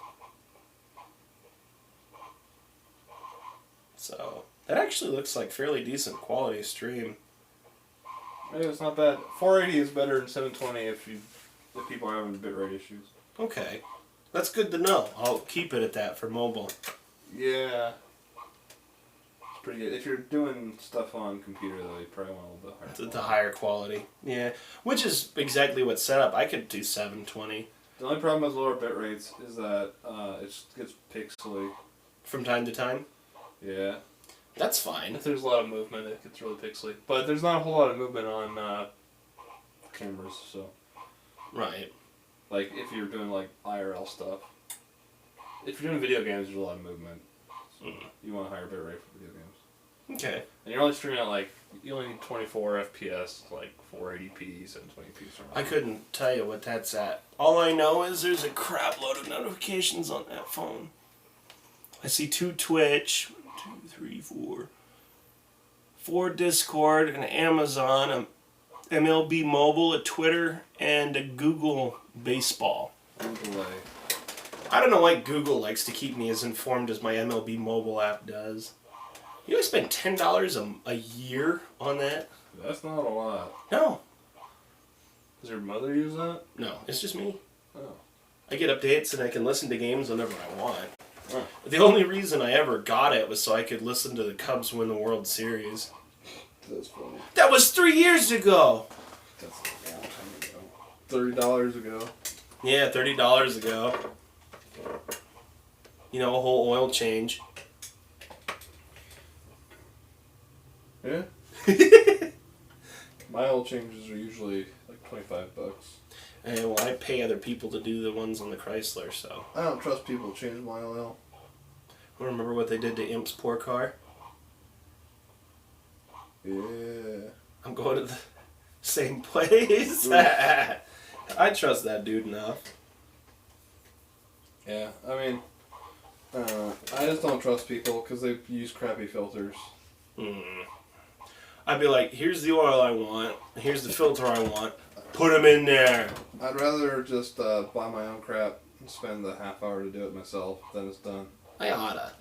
So, that actually looks like fairly decent quality stream. Yeah, it's not bad. 480 is better than 720 if people are having bitrate issues. Okay. That's good to know. I'll keep it at that for mobile. Yeah. It's pretty good. If you're doing stuff on computer, though, you probably want a little bit higher. The higher quality. Yeah. Which is exactly what's set up. I could do 720. The only problem with lower bit rates is that it gets pixely. From time to time? Yeah. That's fine. If there's a lot of movement, it gets really pixely. But there's not a whole lot of movement on cameras, so. Right. Like, if you're doing, like, IRL stuff. If you're doing video games, there's a lot of movement. So you want a higher bit rate for video games. Okay. And you're only streaming at, like, you only need 24 FPS, like 480p, 720p. I couldn't tell you what that's at. All I know is there's a crap load of notifications on that phone. I see 2 Twitch, 1, 2, 3, 4. 4 Discord, an Amazon, a MLB Mobile, a Twitter, and a Google Baseball. Delay. I don't know why Google likes to keep me as informed as my MLB Mobile app does. You guys spend $10 a year on that? That's not a lot. No. Does your mother use that? No, it's just me. Oh. I get updates and I can listen to games whenever I want. Huh. The only reason I ever got it was so I could listen to the Cubs win the World Series. That's funny. That was 3 years ago! That's a long time ago. $30 ago. Yeah, $30 ago. You know, a whole oil change. Yeah. My oil changes are usually like $25. And well, I pay other people to do the ones on the Chrysler, so. I don't trust people to change my oil. Remember what they did to Imp's poor car? Yeah. I'm going to the same place. I trust that dude enough. Yeah, I mean, I just don't trust people because they use crappy filters. I'd be like, here's the oil I want, here's the filter I want, put them in there. I'd rather just buy my own crap and spend the half hour to do it myself than it's done. I oughta.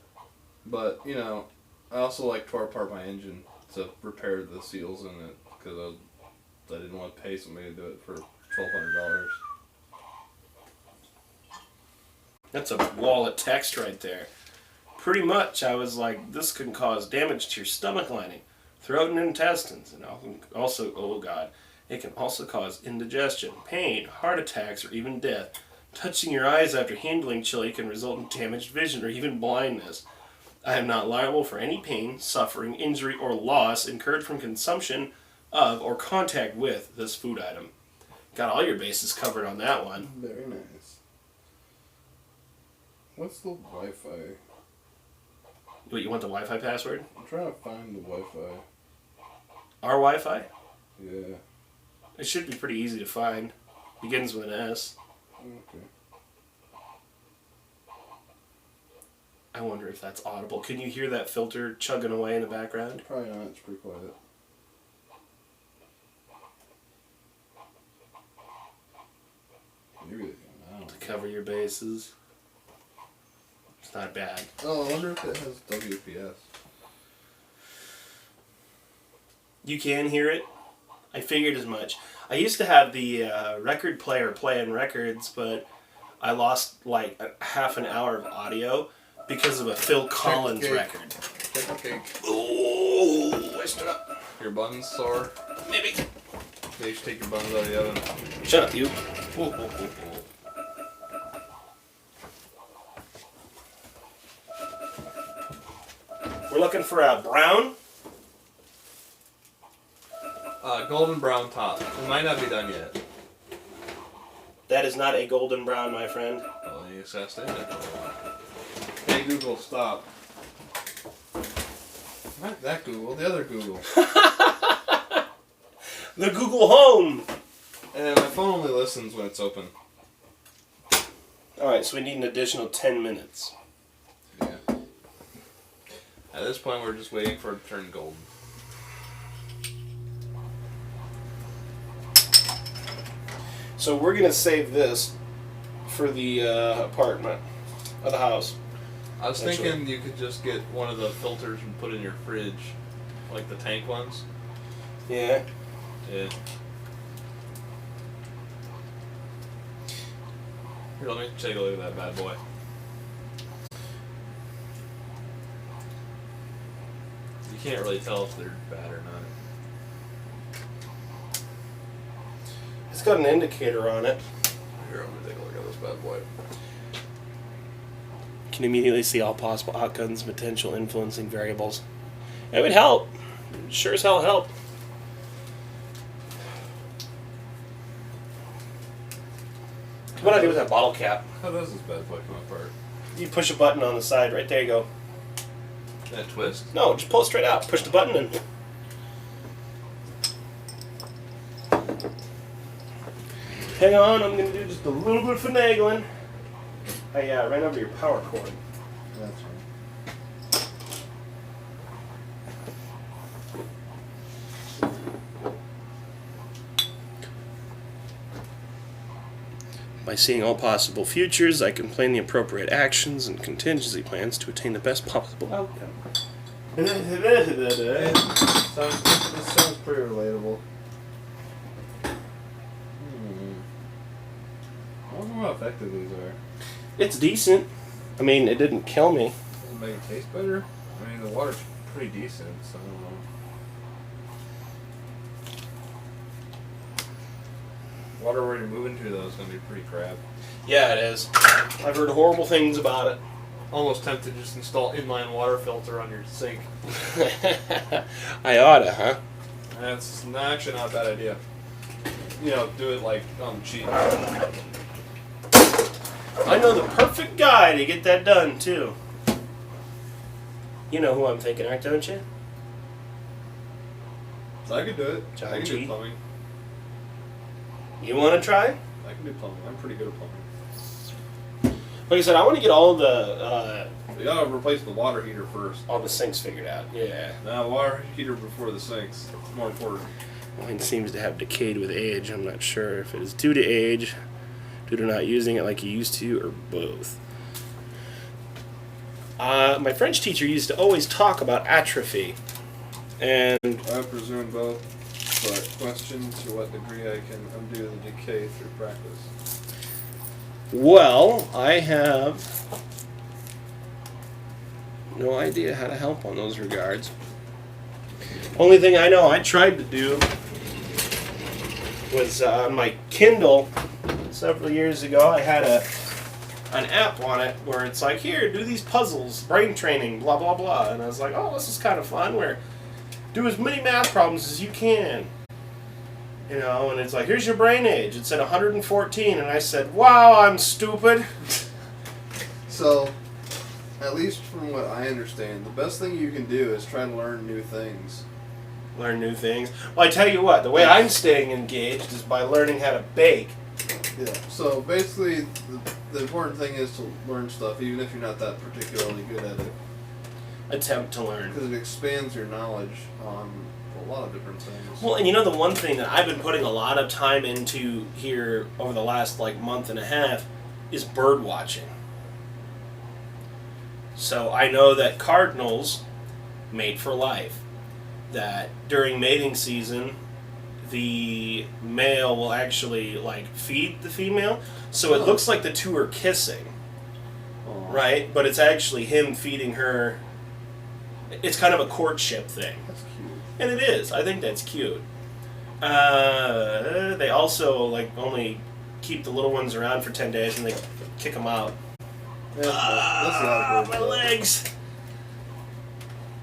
But, you know, I also like tore apart my engine to repair the seals in it because I didn't want to pay somebody to do it for $1,200. That's a wall of text right there. Pretty much, I was like, this can cause damage to your stomach lining, throat and intestines, and also, oh God, it can also cause indigestion, pain, heart attacks, or even death. Touching your eyes after handling chili can result in damaged vision or even blindness. I am not liable for any pain, suffering, injury, or loss incurred from consumption of or contact with this food item. Got all your bases covered on that one. Very nice. What's the Wi-Fi? What, you want the Wi-Fi password? I'm trying to find the Wi-Fi. Our Wi-Fi? Yeah. It should be pretty easy to find. Begins with an S. Okay. I wonder if that's audible. Can you hear that filter chugging away in the background? Probably not. It's pretty quiet. Maybe they can. I don't To know. cover your bases. It's not bad. Oh, I wonder if it has WPS. You can hear it? I figured as much. I used to have the record player playing records, but I lost like half an hour of audio because of a Phil Collins record. Check the cake. Oh, I stood up. Your buns sore? Maybe. Maybe you should take your buns out of the oven. Shut up, you. Oh, oh, oh, looking for a brown? Golden brown top. It might not be done yet. That is not a golden brown, my friend. Oh, you just gotta stay there. Hey, Google, stop. Not that Google, the other Google. The Google Home. And my phone only listens when it's open. Alright, so we need an additional 10 minutes. Yeah. At this point, we're just waiting for it to turn golden. So we're going to save this for the apartment, or the house. I was thinking you could just get one of the filters and put it in your fridge. Like the tank ones. Yeah. Yeah. Here, let me take a look at that bad boy. You can't really tell if they're bad or not. It's got an indicator on it. Here, let me take a look at this bad boy. You can immediately see all possible outcomes, potential influencing variables. It would help. Sure as hell help. What do I do with that bottle cap? How does this bad boy come apart? You push a button on the side. Right there you go. That twist? No, just pull it straight out. Push the button and... Hang on, I'm going to do just a little bit of finagling. I ran over your power cord. That's right. By seeing all possible futures, I can plan the appropriate actions and contingency plans to attain the best possible outcome. This sounds pretty relatable. I wonder how effective these are. It's decent. I mean, it didn't kill me. Does it make it taste better? I mean, the water's pretty decent, so I don't know. Water where you're moving to, though, is going to be pretty crap. Yeah, it is. I've heard horrible things about it. Almost tempted to just install inline water filter on your sink. I oughta, huh? That's actually not a bad idea. You know, do it like on the cheap. I know the perfect guy to get that done, too. You know who I'm thinking, right, don't you? I could do it. John I can G. do plumbing. You want to try? I can do plumbing. I'm pretty good at plumbing. Like I said, I want to get all the You gotta replace the water heater first. all the sinks figured out. Yeah. Now, water heater before the sinks. It's more important. Mine seems to have decayed with age. I'm not sure if it is due to age, due to not using it like you used to, or both. My French teacher used to always talk about atrophy. And I presume both, but question to what degree I can undo the decay through practice. well, I have no idea how to help on those regards. Only thing I know I tried to do was on my Kindle several years ago. I had an app on it where it's like, here, do these puzzles, brain training, blah blah blah, and I was like, oh, this is kind of fun. Where do as many math problems as you can. You know, and it's like, here's your brain age. It said 114, and I said, wow, I'm stupid. So, at least from what I understand, the best thing you can do is try to learn new things. Learn new things. Well, I tell you what, the way I'm staying engaged is by learning how to bake. Yeah. So basically, the important thing is to learn stuff, even if you're not that particularly good at it, Attempt to learn. because it expands your knowledge on a lot of different things. Well, and you know the one thing that I've been putting a lot of time into here over the last month and a half is bird watching. So I know that cardinals mate for life. That during mating season, the male will actually feed the female, so it looks like the two are kissing, right? But it's actually him feeding her. It's kind of a courtship thing. That's cute. And it is. I think that's cute. They also only keep the little ones around for 10 days and they kick them out. Yeah, that's a lot of My birds, legs.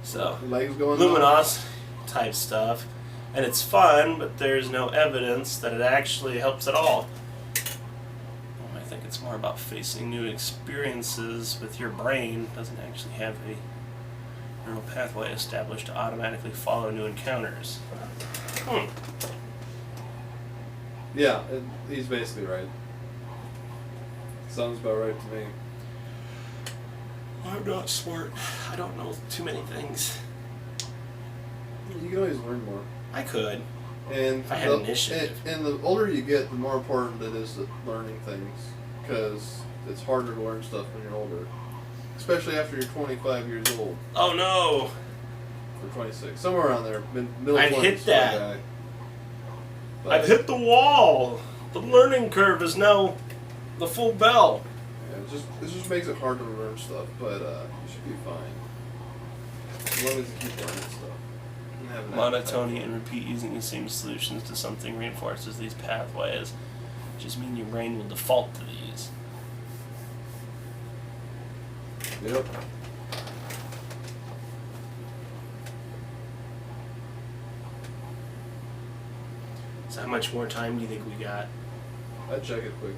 So, Legs going luminos type stuff. And it's fun, but there's no evidence that it actually helps at all. I think it's more about facing new experiences with your brain. It doesn't actually have a neural pathway established to automatically follow new encounters. Yeah, he's basically right. Sounds about right to me. I'm not smart. I don't know too many things. You can always learn more. I could. And I had initiative. And the older you get, the more important it is at learning things. Because it's harder to learn stuff when you're older. Especially after you're 25 years old. Oh no! Or 26. Somewhere around there. Middle I've 20s hit for a that. guy. But I've hit the wall! The learning curve is now the full bell. yeah, it just makes it harder to learn stuff. But you should be fine. As long as you keep learning stuff. And have an Monotony appetite. and repeat using the same solutions to something reinforces these pathways. Just mean your brain will default to these. Yep. So how much more time do you think we got? I'd check it quick.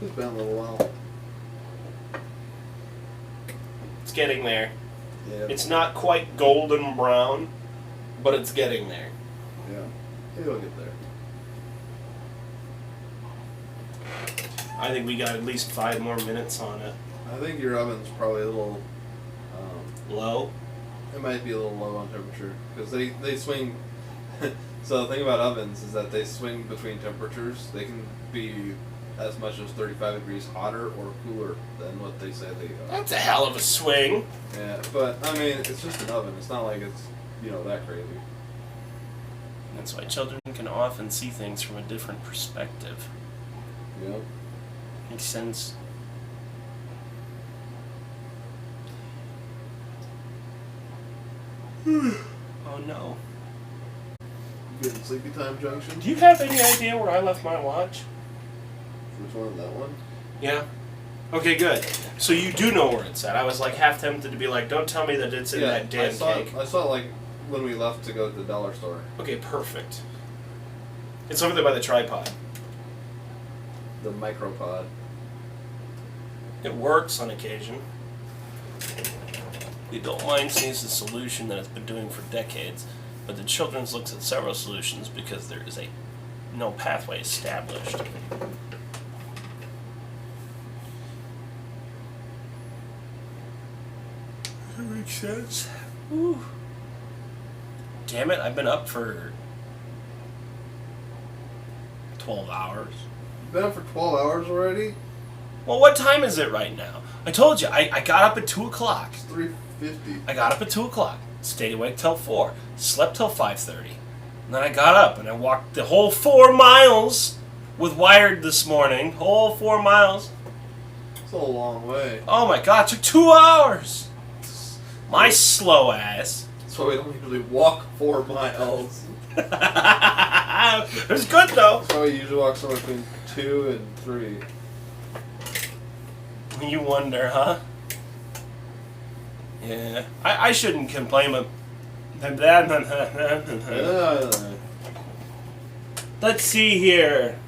It's been a little while. It's getting there. Yeah. It's not quite golden brown, but it's getting there. Yeah. It'll get there. I think we got at least 5 more minutes on it. I think your oven's probably a little. Low? It might be a little low on temperature because they swing. So the thing about ovens is that they swing between temperatures. They can be as much as 35 degrees hotter or cooler than what they say they are. That's a hell of a swing. Yeah, but I mean, it's just an oven. It's not like it's that crazy. That's why children can often see things from a different perspective. Yeah. Makes sense. Oh no. Getting sleepy time junction. Do you have any idea where I left my watch? Which one is that one? Yeah. Okay, good. So you do know where it's at. I was like half tempted to be like, don't tell me that it's in that damn cake. I saw it like when we left to go to the dollar store. Okay, perfect. It's over there by the tripod. The micropod. It works on occasion. The adult mind sees the solution that it's been doing for decades, but the children's looks at several solutions because there is no pathway established. That makes sense. Woo. Damn it, I've been up for 12 hours. You've been up for 12 hours already? Well, what time is it right now? I told you, I got up at 2 o'clock. It's 3:50. I got up at 2 o'clock, stayed awake till 4, slept till 5:30. And then I got up and I walked the whole 4 miles with Wired this morning. Whole 4 miles. It's a long way. Oh my god, it took 2 hours. My slow ass. That's why we don't usually walk 4 miles. It was good though. That's why we usually walk somewhere between 2 and 3. You wonder, huh? Yeah. I shouldn't complain, but... Let's see here.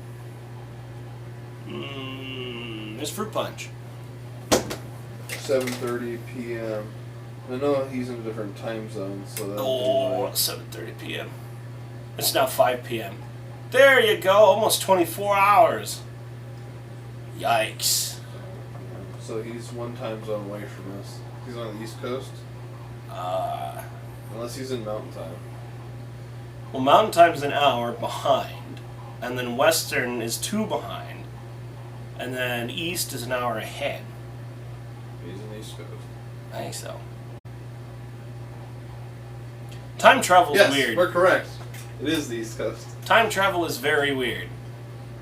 There's fruit punch. 7:30 p.m. I know he's in a different time zone, so that. Oh, 7:30 p.m. It's now 5 p.m. There you go, almost 24 hours. Yikes. So he's one time zone away from us. He's on the East Coast. Unless he's in Mountain Time. Well, Mountain Time's an hour behind, and then Western is 2 behind, and then East is an hour ahead. He's in the East Coast. I think so. Time travel is Yes, weird. we're correct. It is the East Coast. Time travel is very weird.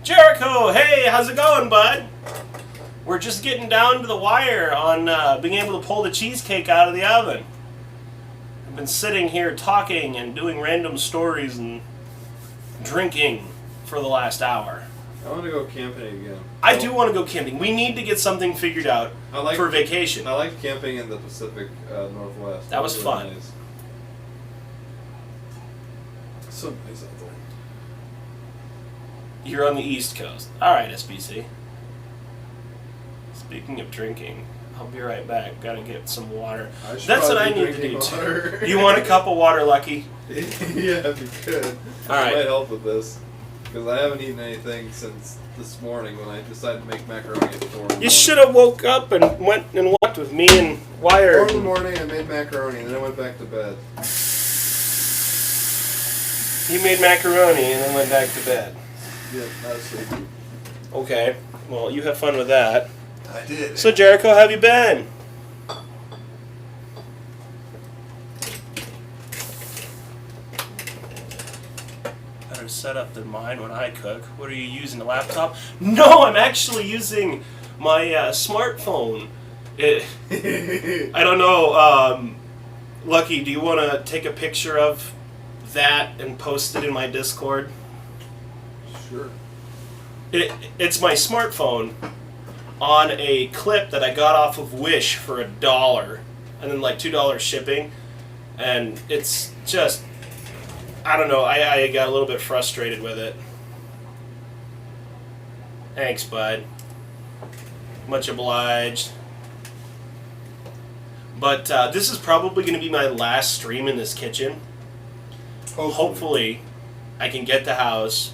Jericho, hey, how's it going, bud? We're just getting down to the wire on being able to pull the cheesecake out of the oven. I've been sitting here talking and doing random stories and drinking for the last hour. I want to go camping again. I do want to go camping. We need to get something figured out for vacation. I like camping in the Pacific Northwest. That was really fun. Nice. So nice out there. You're on the East Coast. All right, SBC. Speaking of drinking, I'll be right back. Gotta get some water. That's what I need to do too. You want a cup of water, Lucky? Yeah, if you could. All right. It might help with this. Because I haven't eaten anything since this morning when I decided to make macaroni at 4 in the morning. You should have woke up and went and walked with me and Wire. 4 in the morning, I made macaroni, and then I went back to bed. You made macaroni and then went back to bed. Yeah, I was sleeping. Okay. Well, you have fun with that. I did. So, Jericho, how have you been? Better set up than mine when I cook. What are you using, a laptop? No, I'm actually using my smartphone. I don't know. Lucky, do you want to take a picture of that and post it in my Discord? Sure. It's my smartphone on a clip that I got off of Wish for $1, and then like $2 shipping, and it's just, I don't know, I got a little bit frustrated with it. Thanks, bud. Much obliged. But this is probably going to be my last stream in this kitchen. Hopefully, I can get the house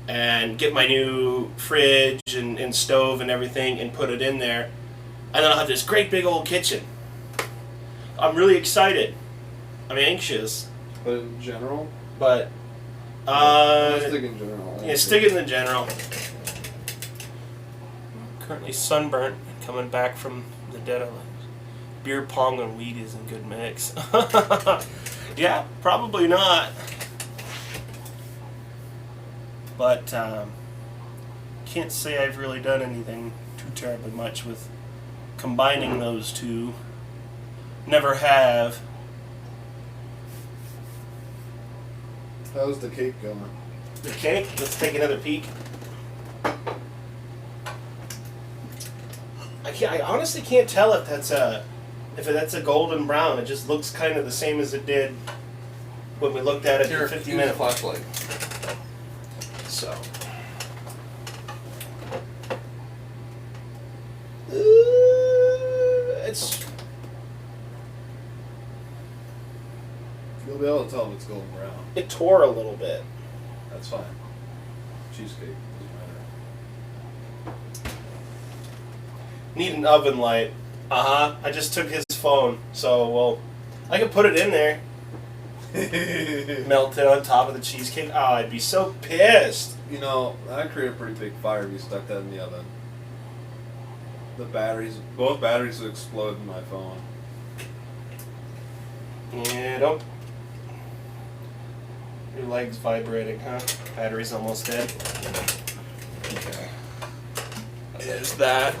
and get my new fridge and stove and everything and put it in there. And then I'll have this great big old kitchen. I'm really excited. I'm anxious. But in general? But, stick in general. yeah, stick it in the general. Currently sunburnt, coming back from the dead of beer pong and weed isn't good mix. Yeah, probably not. But can't say I've really done anything too terribly much with combining those two. Never have. How's the cake going? The cake? Let's take another peek. I honestly can't tell if that's a golden brown. It just looks kind of the same as it did when we looked at it for 50 minutes. Flashlight. So. It's. You'll be able to tell if it's golden brown. It tore a little bit. That's fine. Cheesecake doesn't matter. Need an oven light. I just took his phone, so well, I could put it in there. Melt it on top of the cheesecake. Oh, I'd be so pissed. You know, that'd create a pretty big fire if you stuck that in the oven. Both batteries would explode in my phone. Yeah, don't. Your leg's vibrating, huh? Battery's almost dead. Okay. There's that.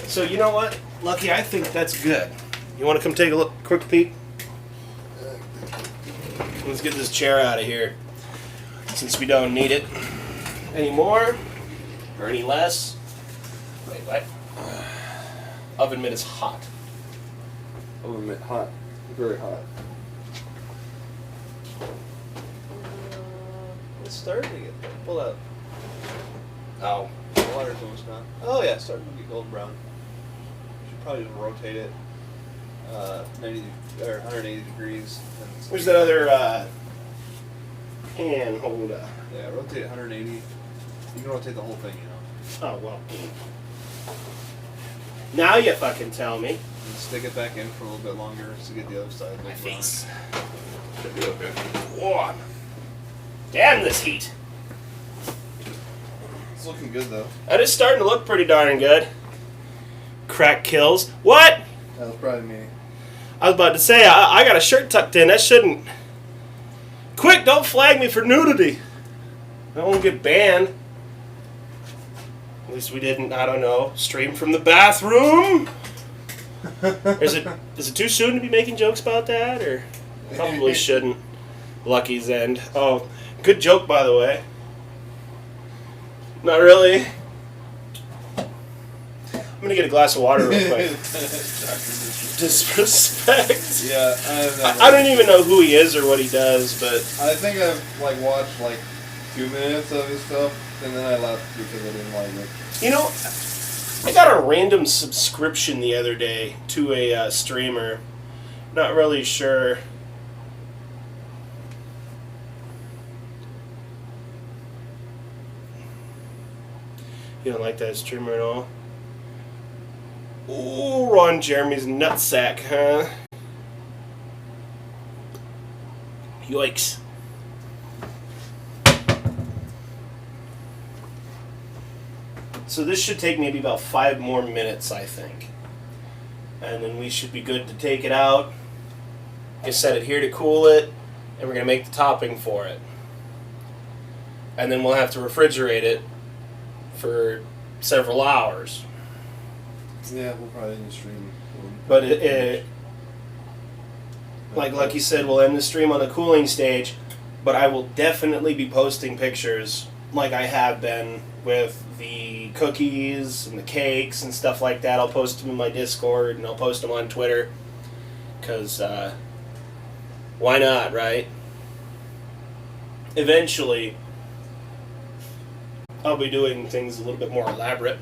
So you know what, Lucky? I think that's good. You want to come take a look, quick peek? Let's get this chair out of here, since we don't need it anymore, or any less. Wait, what? Oven mitt is hot. Oven mitt hot. Very hot. It's starting to get pull out. Oh. The water's almost gone. Oh yeah, it's starting to get golden brown. Should probably just rotate it 90 or 180 degrees. Where's that other pan holder? Yeah, rotate it 180. You can rotate the whole thing, you know. Oh well. Now you fucking tell me. And stick it back in for a little bit longer to get the other side. My face. Should be okay. Warm. Damn this heat. It's looking good though. That is starting to look pretty darn good. Crack kills. What? That was probably me. I was about to say, I got a shirt tucked in. That shouldn't... Quick, don't flag me for nudity. I won't get banned. At least we didn't, I don't know, stream from the bathroom? Is it too soon to be making jokes about that? Or probably shouldn't. Lucky's end. Oh, good joke, by the way. Not really. I'm gonna get a glass of water real quick. Disrespect. Yeah, I've never. I don't even know who he is or what he does, but I think I've like watched like 2 minutes of his stuff, and then I left because I didn't like it. you know, I got a random subscription the other day to a streamer. Not really sure. You don't like that streamer at all? Ooh, Ron Jeremy's nutsack, huh? Yikes. So this should take maybe about 5 more minutes, I think. And then we should be good to take it out. I set it here to cool it, and we're going to make the topping for it. And then we'll have to refrigerate it for several hours. Yeah, we'll probably end the stream. But like Lucky said, we'll end the stream on the cooling stage, but I will definitely be posting pictures like I have been with the cookies and the cakes and stuff like that. I'll post them in my Discord and I'll post them on Twitter, because why not, right? Eventually, I'll be doing things a little bit more elaborate.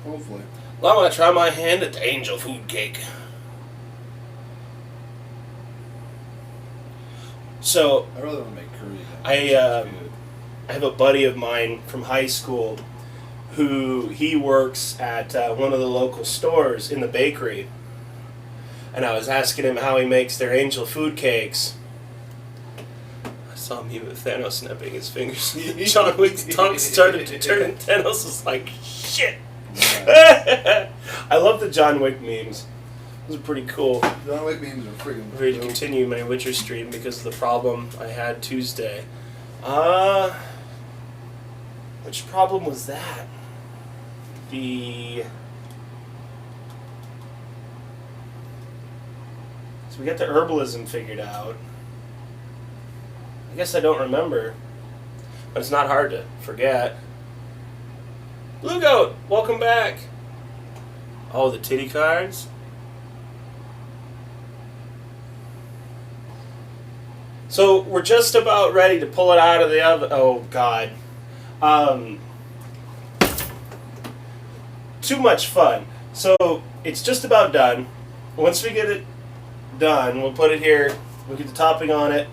Hopefully. Well, I'm going to try my hand at the angel food cake. So, I really want to make curry. I have a buddy of mine from high school who he works at one of the local stores in the bakery. And I was asking him how he makes their angel food cakes. I saw him with Thanos snapping his fingers. John Wick's tongue started to turn, and Thanos was like, shit. I love the John Wick memes. Those are pretty cool. John Wick memes are freaking I'm ready to dope. continue my Witcher stream because of the problem I had Tuesday. Which problem was that? So we got the herbalism figured out. I guess I don't remember, but it's not hard to forget. Blue Goat, welcome back. Oh, the titty cards. So we're just about ready to pull it out of the oven. Oh God. Too much fun. So it's just about done. Once we get it done, we'll put it here. We'll get the topping on it,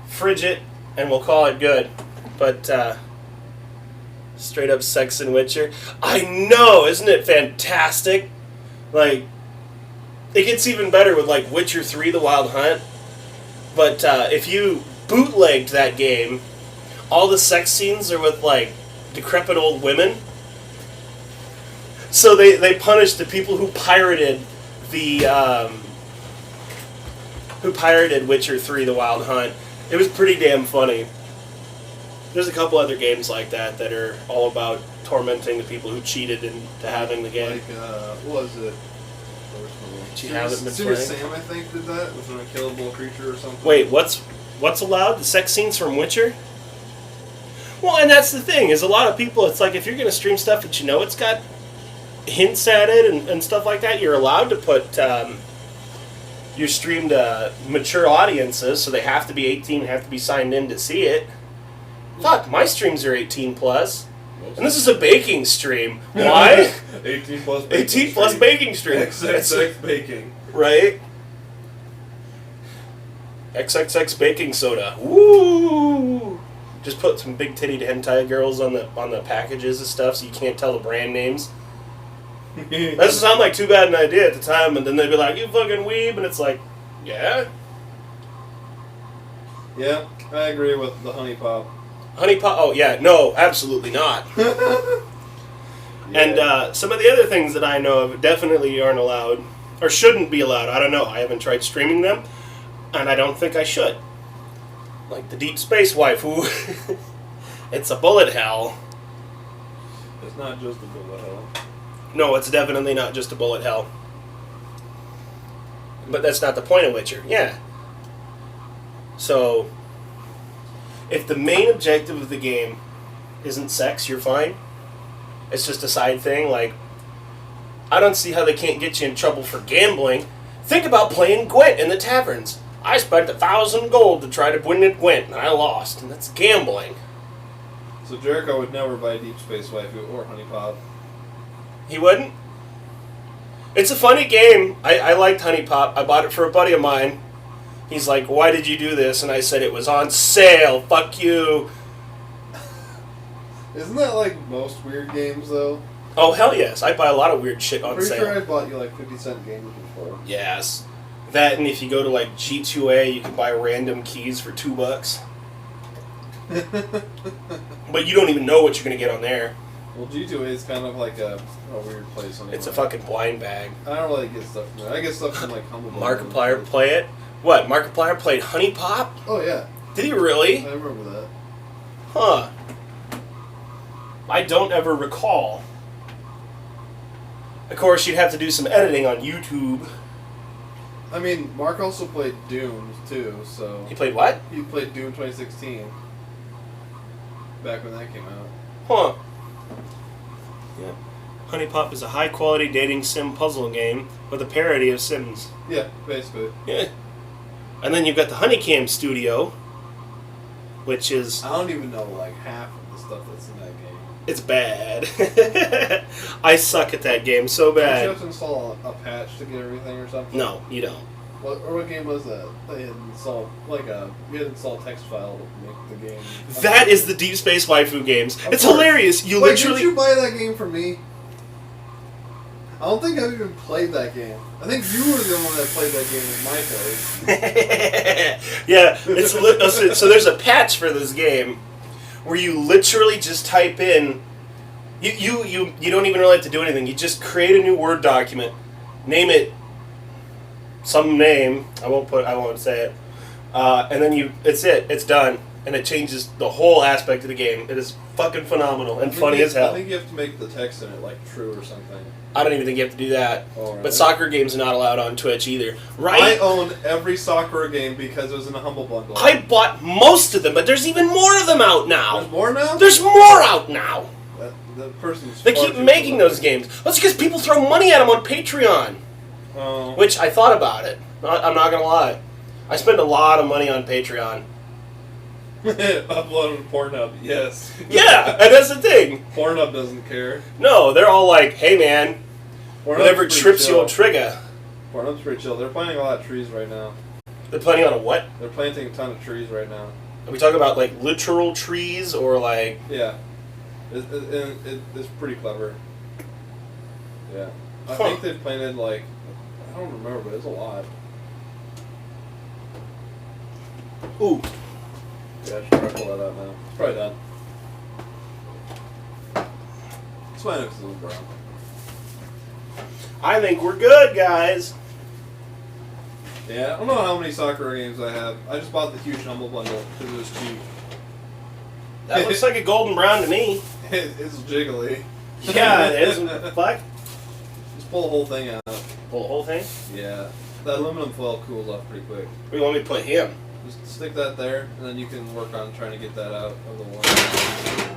fridge it, and we'll call it good. But straight up sex and Witcher. I know, isn't it fantastic? Like, it gets even better with like Witcher 3: The Wild Hunt. But if you bootlegged that game, all the sex scenes are with like decrepit old women. So they punished the people who pirated Witcher 3: The Wild Hunt. It was pretty damn funny. There's a couple other games like that that are all about tormenting the people who cheated into having the game. Like, what was it? You haven't been Serious playing? Sam, I think, did that. It was an unkillable creature or something. Wait, what's allowed? The sex scenes from Witcher? Well, and that's the thing, is a lot of people, it's like if you're going to stream stuff that you know it's got hints at it and stuff like that, you're allowed to put your stream to mature audiences, so they have to be 18 and have to be signed in to see it. Fuck, my streams are 18 plus. And this is a baking stream. Why? 18 plus baking 18 plus baking stream. XXX baking. Right? XXX baking soda. Woo! Just put some big tittied hentai girls on the packages and stuff so you can't tell the brand names. That doesn't sound like too bad an idea at the time, and then they'd be like, you fucking weeb, and it's like, yeah? Yeah, I agree with the honey pop. Honey pot? Oh, yeah, no, absolutely not. And some of the other things that I know of definitely aren't allowed, or shouldn't be allowed. I don't know. I haven't tried streaming them, and I don't think I should. Like the Deep Space Waifu. It's a bullet hell. It's not just a bullet hell. No, it's definitely not just a bullet hell. But that's not the point of Witcher. Yeah. So, if the main objective of the game isn't sex, you're fine. It's just a side thing. Like, I don't see how they can't get you in trouble for gambling. Think about playing Gwent in the taverns. I spent 1,000 gold to try to win at Gwent, and I lost, and that's gambling. So Jericho would never buy Deep Space Waifu or Honey Pop. He wouldn't? It's a funny game. I liked Honey Pop. I bought it for a buddy of mine. He's like, why did you do this? And I said, it was on sale. Fuck you. Isn't that like most weird games though? Oh, hell yes. I buy a lot of weird shit on I'm pretty sale. sure I bought you like 50-cent games before. Yes. That, and if you go to like G2A, you can buy random keys for $2. But you don't even know what you're going to get on there. Well, G2A is kind of like a weird place. Anyway. It's a fucking blind bag. I don't really get stuff from there. I get stuff from like Humble Bundle. Markiplier play it? What? Markiplier played Honey Pop? Oh yeah, Did he really? I remember that. Huh. I don't ever recall. Of course, you'd have to do some editing on YouTube. I mean, Mark also played Doom too, so He played what? he played Doom 2016. Back when that came out. Huh. Yeah. Honey Pop is a high-quality dating sim puzzle game with a parody of Sims. Yeah, basically. Yeah. And then you've got the Honeycam Studio, which is... I don't even know like half of the stuff that's in that game. It's bad. I suck at that game so Don't you bad. have to install a patch to get everything or something? No, you don't. What game was that? They had installed we had to install a text file to make the game. That is the Deep Space Waifu games. Of It's course. hilarious. You Wait, literally... did you buy that game for me? I don't think I've even played that game. I think you were the one that played that game with my code. Yeah, it's so there's a patch for this game where you literally just type in. You don't even really have to do anything. You just create a new Word document, name it some name. I won't say it, and then it's done, and it changes the whole aspect of the game. It is fucking phenomenal and funny as hell. I think you have to make the text in it like true or something. I don't even think you have to do that. Oh, right. But soccer games are not allowed on Twitch either. Right? I own every soccer game because it was in a Humble Bundle. I bought most of them, but there's even more of them out now. There's more now? There's more out now. The person's They far keep too making familiar. those games. That's because people throw money at them on Patreon. Oh. Which I thought about it. I'm not going to lie. I spend a lot of money on Patreon. Upload to Pornhub, yes. Yeah, and that's the thing. Pornhub doesn't care. No, they're all like, hey man, Pornhub's whatever pretty trips chill. you'll trigger. Pornhub's pretty chill. They're planting a lot of trees right now. They're planning on a what? They're planting a ton of trees right now. Are we talking about like literal trees or like... Yeah. It's pretty clever. Yeah. I Huh. think they've planted like, I don't remember, but it's a lot. Ooh. Yeah, I should probably pull that out now. It's probably done. It's fine if it's a little brown. I think we're good, guys. Yeah, I don't know how many soccer games I have. I just bought the huge Humble Bundle because it was cheap. That looks like a golden brown to me. It's jiggly. Yeah, it is. Fuck. Just pull the whole thing out. Pull the whole thing? Yeah. That aluminum foil cools off pretty quick. Where do you want me to put him? Just stick that there, and then you can work on trying to get that out of the water.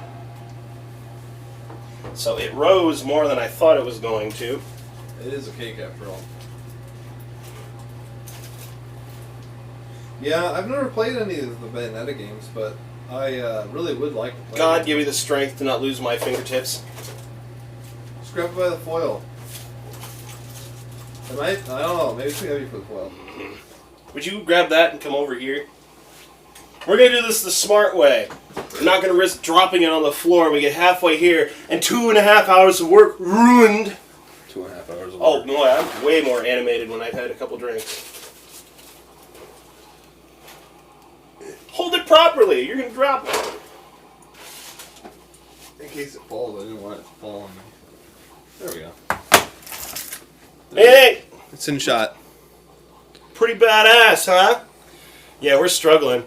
So it rose more than I thought it was going to. It is a cake after all. Yeah, I've never played any of the Bayonetta games, but I really would like to play God, them. give me the strength to not lose my fingertips. Just grab it by the foil. I don't know, maybe it's too heavy for the foil. Would you grab that and come over here? We're going to do this the smart way. We're not going to risk dropping it on the floor. We get halfway here, and 2.5 hours of work ruined. 2.5 hours of Oh, work. no, I'm way more animated when I've had a couple drinks. Hold it properly. You're going to drop it. In case it falls, I didn't want it to fall on me. There we go. Hey, It's in shot. pretty badass, huh? Yeah, we're struggling.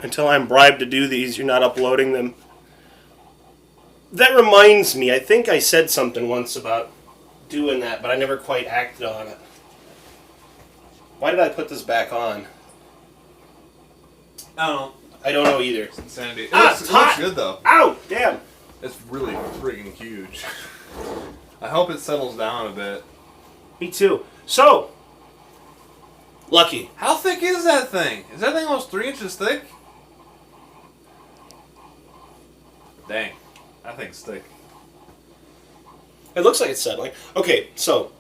Until I'm bribed to do these, you're not uploading them. That reminds me, I think I said something once about doing that, but I never quite acted on it. Why did I put this back on? I don't know. I don't know either. It's insanity. It It's looks hot. good though. Ow! Damn. It's really friggin' huge. I hope it settles down a bit. Me too. So, Lucky. How thick is that thing? Is that thing almost 3 inches thick? Dang. That thing's thick. It looks like it's settling. Okay, so,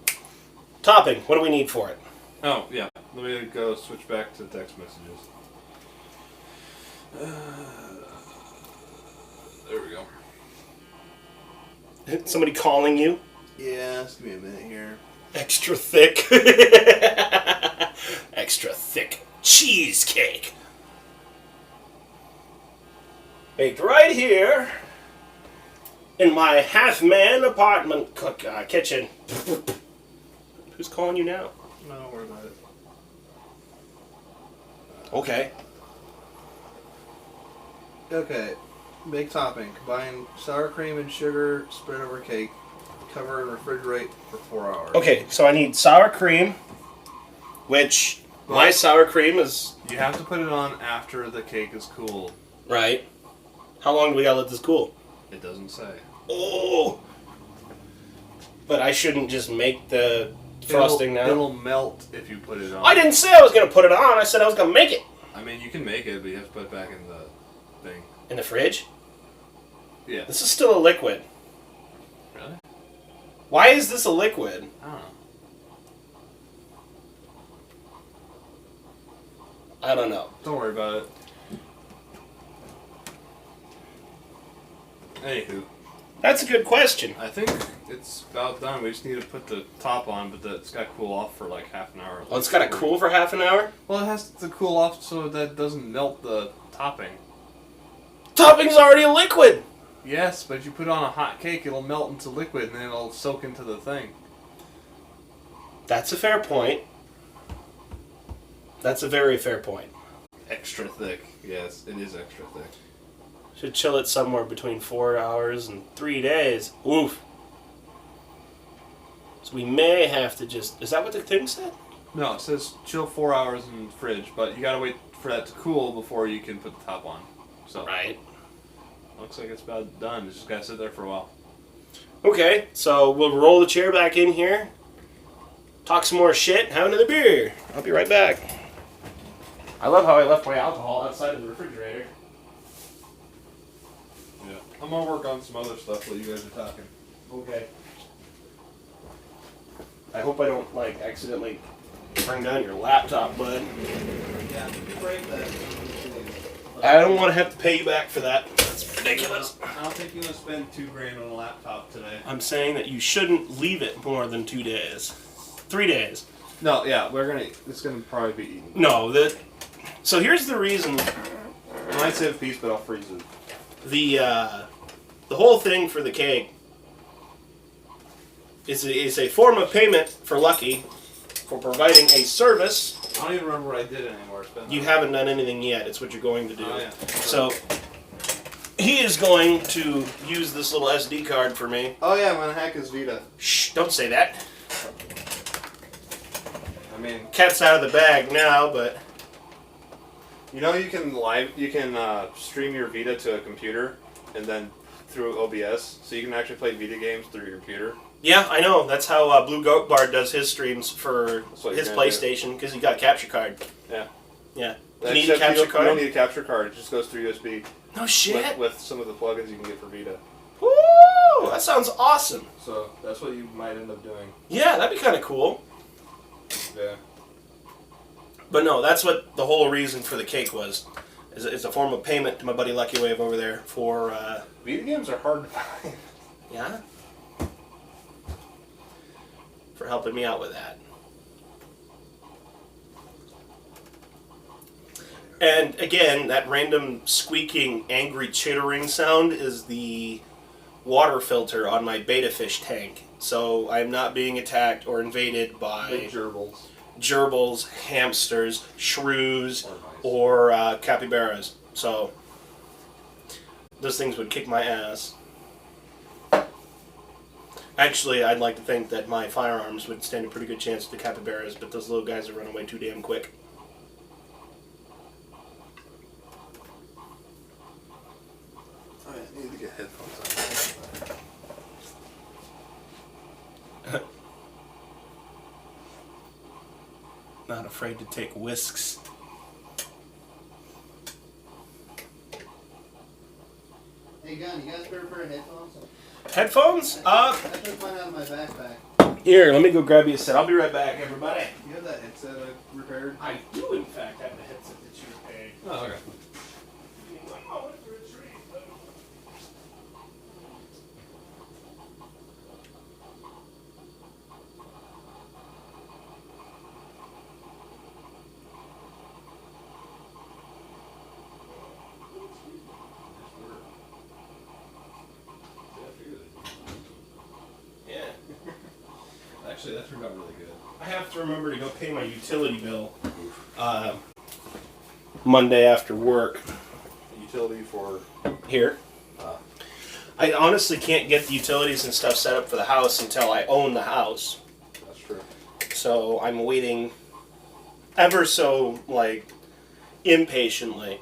topping. What do we need for it? Oh, yeah. Let me go switch back to text messages. There we go. Somebody calling you? Yeah, just give me a minute here. Extra thick. Extra thick cheesecake. Baked right here in my half-man apartment kitchen. Who's calling you now? No, don't worry about it. Okay. Okay, make topping. Combine sour cream and sugar, spread over cake. Cover and refrigerate for 4 hours. Okay, so I need sour cream, which my sour cream is... You have to put it on after the cake is cooled. Right. How long do we gotta let this cool? It doesn't say. Oh! But I shouldn't just make the frosting now? It'll melt if you put it on. I didn't say I was gonna put it on, I said I was gonna make it. I mean, you can make it, but you have to put it back in the thing. In the fridge? Yeah. This is still a liquid. Really? Why is this a liquid? I don't know. I don't know. Don't worry about it. Anywho, That's a good question. I think it's about done. We just need to put the top on, but it's got to cool off for like half an hour. Oh, it's gotta cool for half an hour? Well, it has to cool off so that it doesn't melt the topping. Topping's already a liquid! Yes, but if you put it on a hot cake, it'll melt into liquid and then it'll soak into the thing. That's a fair point. That's a very fair point. Extra thick. Yes, it is extra thick. Should chill it somewhere between 4 hours and 3 days. Oof. So we may have to just... Is that what the thing said? No, it says chill 4 hours in the fridge, but you gotta wait for that to cool before you can put the top on. So Right. looks like it's about done. It's just gotta sit there for a while. Okay, so we'll roll the chair back in here, talk some more shit, and have another beer. I'll be right back. I love how I left my alcohol outside of the refrigerator. Yeah. I'm gonna work on some other stuff while you guys are talking. Okay. I hope I don't, like, accidentally bring down your laptop, bud. Yeah, break that. I don't want to have to pay you back for that. That's ridiculous. I don't think you want to spend $2,000 on a laptop today. I'm saying that you shouldn't leave it more than 2 days. 3 days. No, yeah, it's gonna probably be eaten. No, so here's the reason. I might save a piece, but I'll freeze it. The whole thing for the cake is a form of payment for Lucky for providing a service. I don't even remember what I did anymore. You haven't done anything yet. It's what you're going to do. Oh, yeah. So he is going to use this little SD card for me. Oh yeah, I'm gonna hack his Vita. Shh! Don't say that. I mean, Cat's out of the bag now, but you know, you can stream your Vita to a computer, and then through OBS, so you can actually play Vita games through your computer. yeah, I know. That's how Blue Goat Bard does his streams for what his you're gonna PlayStation because he got a capture card. Yeah. Yeah. You need a Except capture you card? don't need a capture card. It just goes through USB No shit. with some of the plugins you can get for Vita. Woo! That sounds awesome. So that's what you might end up doing. Yeah, that'd be kind of cool. Yeah. But no, that's what the whole reason for the cake was. It's a form of payment to my buddy LuckyWave over there for, Vita games are hard to find. yeah? For helping me out with that. And again, that random squeaking, angry chittering sound is the water filter on my beta fish tank. So I'm not being attacked or invaded by Big gerbils. gerbils, hamsters, shrews, Or or capybaras. So those things would kick my ass. Actually, I'd like to think that my firearms would stand a pretty good chance to capybaras, but those little guys would run away too damn quick. Not afraid to take whisks. Hey, Gun, you got a spare pair of headphones? Headphones? I took mine out of my backpack. Here, let me go grab you a set. I'll be right back, everybody. You have that headset I repaired? I do, in fact, have the headset that you repaired. Oh, okay. Yeah. Actually, that turned out really good. I have to remember to go pay my utility bill Monday after work. Utility for Here. I honestly can't get the utilities and stuff set up for the house until I own the house. that's true. So I'm waiting ever so, impatiently.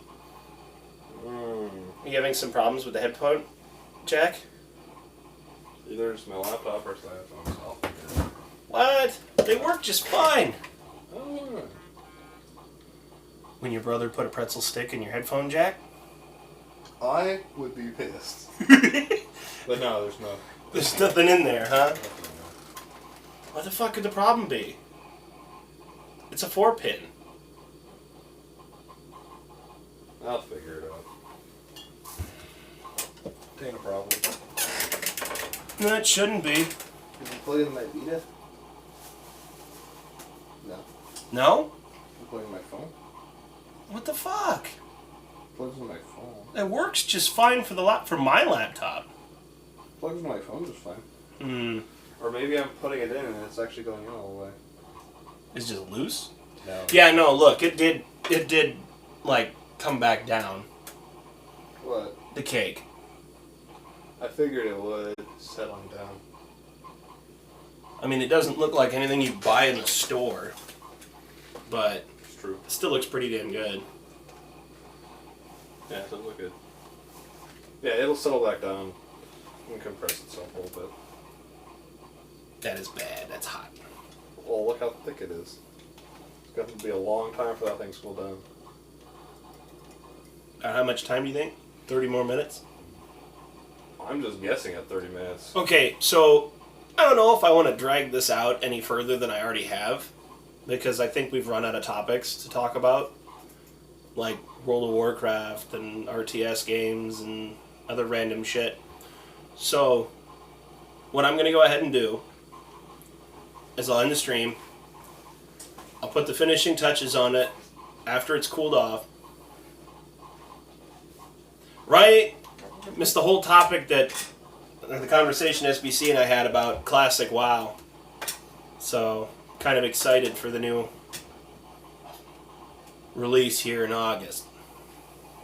Are you having some problems with the headphone jack? Either it's my laptop or it's the headphones. I'll figure it out. What? They work just fine. Oh. When your brother put a pretzel stick in your headphone jack? I would be pissed. But no, there's no. There's nothing in there, huh? Nothing in there. What the fuck could the problem be? It's a 4-pin. I'll figure it out. Ain't a problem. No, it shouldn't be. Did you plug in my Vita? No. No? I'm plugging my phone. What the fuck? Plugs in my phone. It works just fine for for my laptop. Plugs in my phone just fine. Hmm. Or maybe I'm putting it in and it's actually going in all the way. It's just loose? No. Yeah, no, look, it did, come back down. What? The cake. I figured it would settling down. I mean, it doesn't look like anything you buy in the store. But It's true. it still looks pretty damn good. Yeah, it does look good. Yeah, it'll settle back down and compress itself a little bit. That is bad. That's hot. Well, look how thick it is. It's got to be a long time for that thing to cool down. How much time do you think? 30 more minutes? I'm just guessing at 30 minutes. Okay, so I don't know if I want to drag this out any further than I already have, because I think we've run out of topics to talk about, like World of Warcraft and RTS games and other random shit. So what I'm going to go ahead and do is I'll end the stream. I'll put the finishing touches on it after it's cooled off. Right? Missed the whole topic that the conversation SBC and I had about Classic WoW. So, kind of excited for the new release here in August.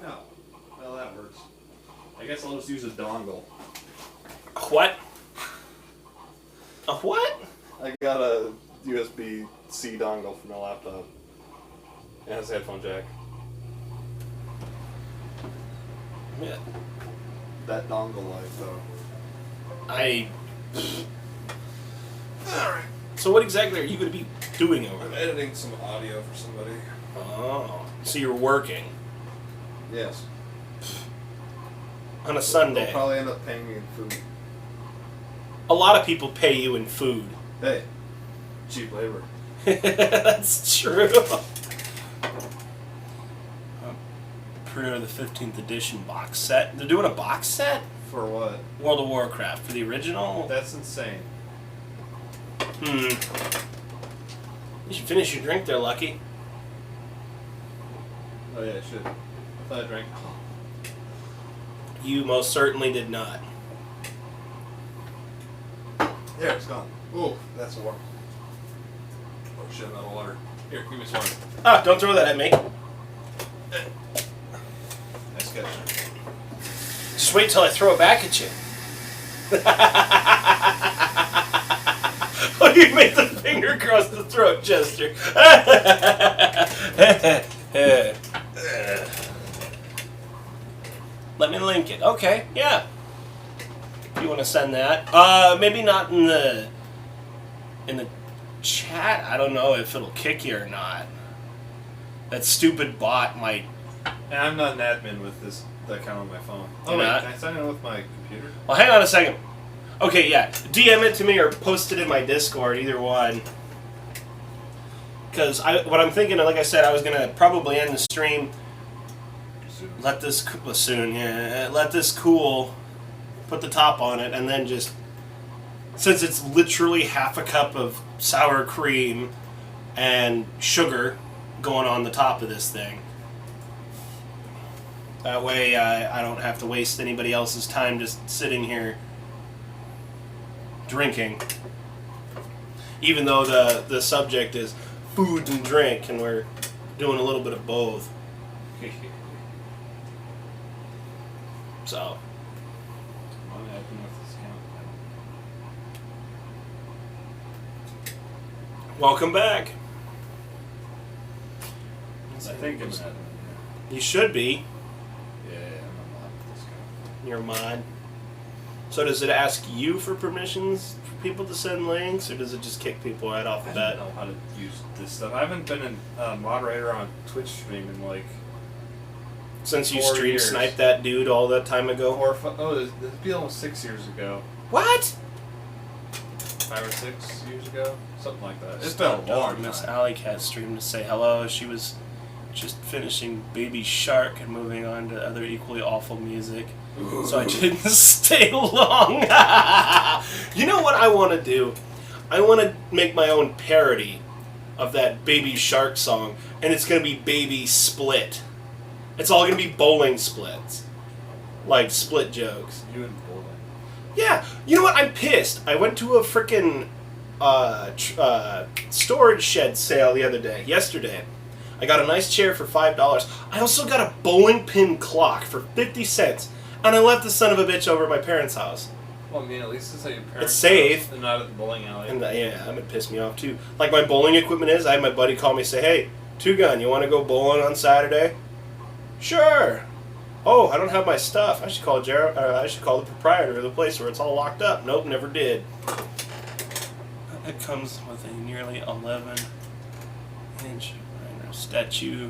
No. Well, that works. I guess I'll just use a dongle. A what? A what? I got a USB-C dongle for my laptop. It has a headphone jack. Yeah. That dongle life, though. Alright. So what exactly are you going to be doing over I'm there? editing some audio for somebody. Oh. So you're working Yes. on a They'll Sunday. probably end up paying me in food. A lot of people pay you in food. Hey, cheap labor. That's true. Pre-order the 15th edition box set. They're doing a box set? For what? World of Warcraft. For the original? That's insane. You should finish your drink there, Lucky. Oh yeah, I should. I thought I drank. You most certainly did not. There, it's gone. Ooh, that's warm. Oh shit, I'm out of water. Here, give me some water. Ah, don't throw that at me. Nice catch. Just wait till I throw it back at you. Oh, you made the finger across the throat gesture. Let me link it. Okay, yeah. You want to send that? Maybe not in the chat, I don't know if it'll kick you or not. That stupid bot might. And I'm not an admin with this account on my phone. Oh, You're wait, not? can I sign in with my computer? Well, hang on a second. Okay, yeah. DM it to me or post it in my Discord, either one. Because what I'm thinking, like I said, I was going to probably end the stream. Let this cool. Put the top on it, and then just... Since it's literally half a cup of sour cream and sugar going on the top of this thing. That way I don't have to waste anybody else's time just sitting here drinking. Even though the subject is food and drink, and we're doing a little bit of both. So... I'm not admin with this account. Welcome back. I think I'm an admin. You should be. Yeah, I'm a mod with this account. You're a mod. So does it ask you for permissions for people to send links, or does it just kick people right off the I bat? don't know how to use this stuff. I haven't been a moderator on Twitch stream in like Since you 4 stream years. sniped that dude all that time ago? 4 or 5. Oh, this would be almost 6 years ago. What? 5 or 6 years ago, something like that. It's been a long Miss time. Alley Cat streamed to say hello. She was just finishing Baby Shark and moving on to other equally awful music. So I didn't stay long. You know what I want to do? I want to make my own parody of that Baby Shark song, and it's going to be Baby Split. It's all going to be bowling splits. Like split jokes. You and bowling. Yeah, you know what? I'm pissed. I went to a frickin' storage shed sale yesterday. I got a nice chair for $5. I also got a bowling pin clock for 50 cents. And I left the son of a bitch over at my parents' house. Well, I mean, at least it's at your parents' It's safe. house and not at the bowling alley. And yeah, that would piss me off too. Like my bowling equipment is, I had my buddy call me and say, hey, Two Gun, you want to go bowling on Saturday? Sure. Oh, I don't have my stuff. I should call I should call the proprietor of the place where it's all locked up. Nope, never did. It comes with a nearly 11-inch statue,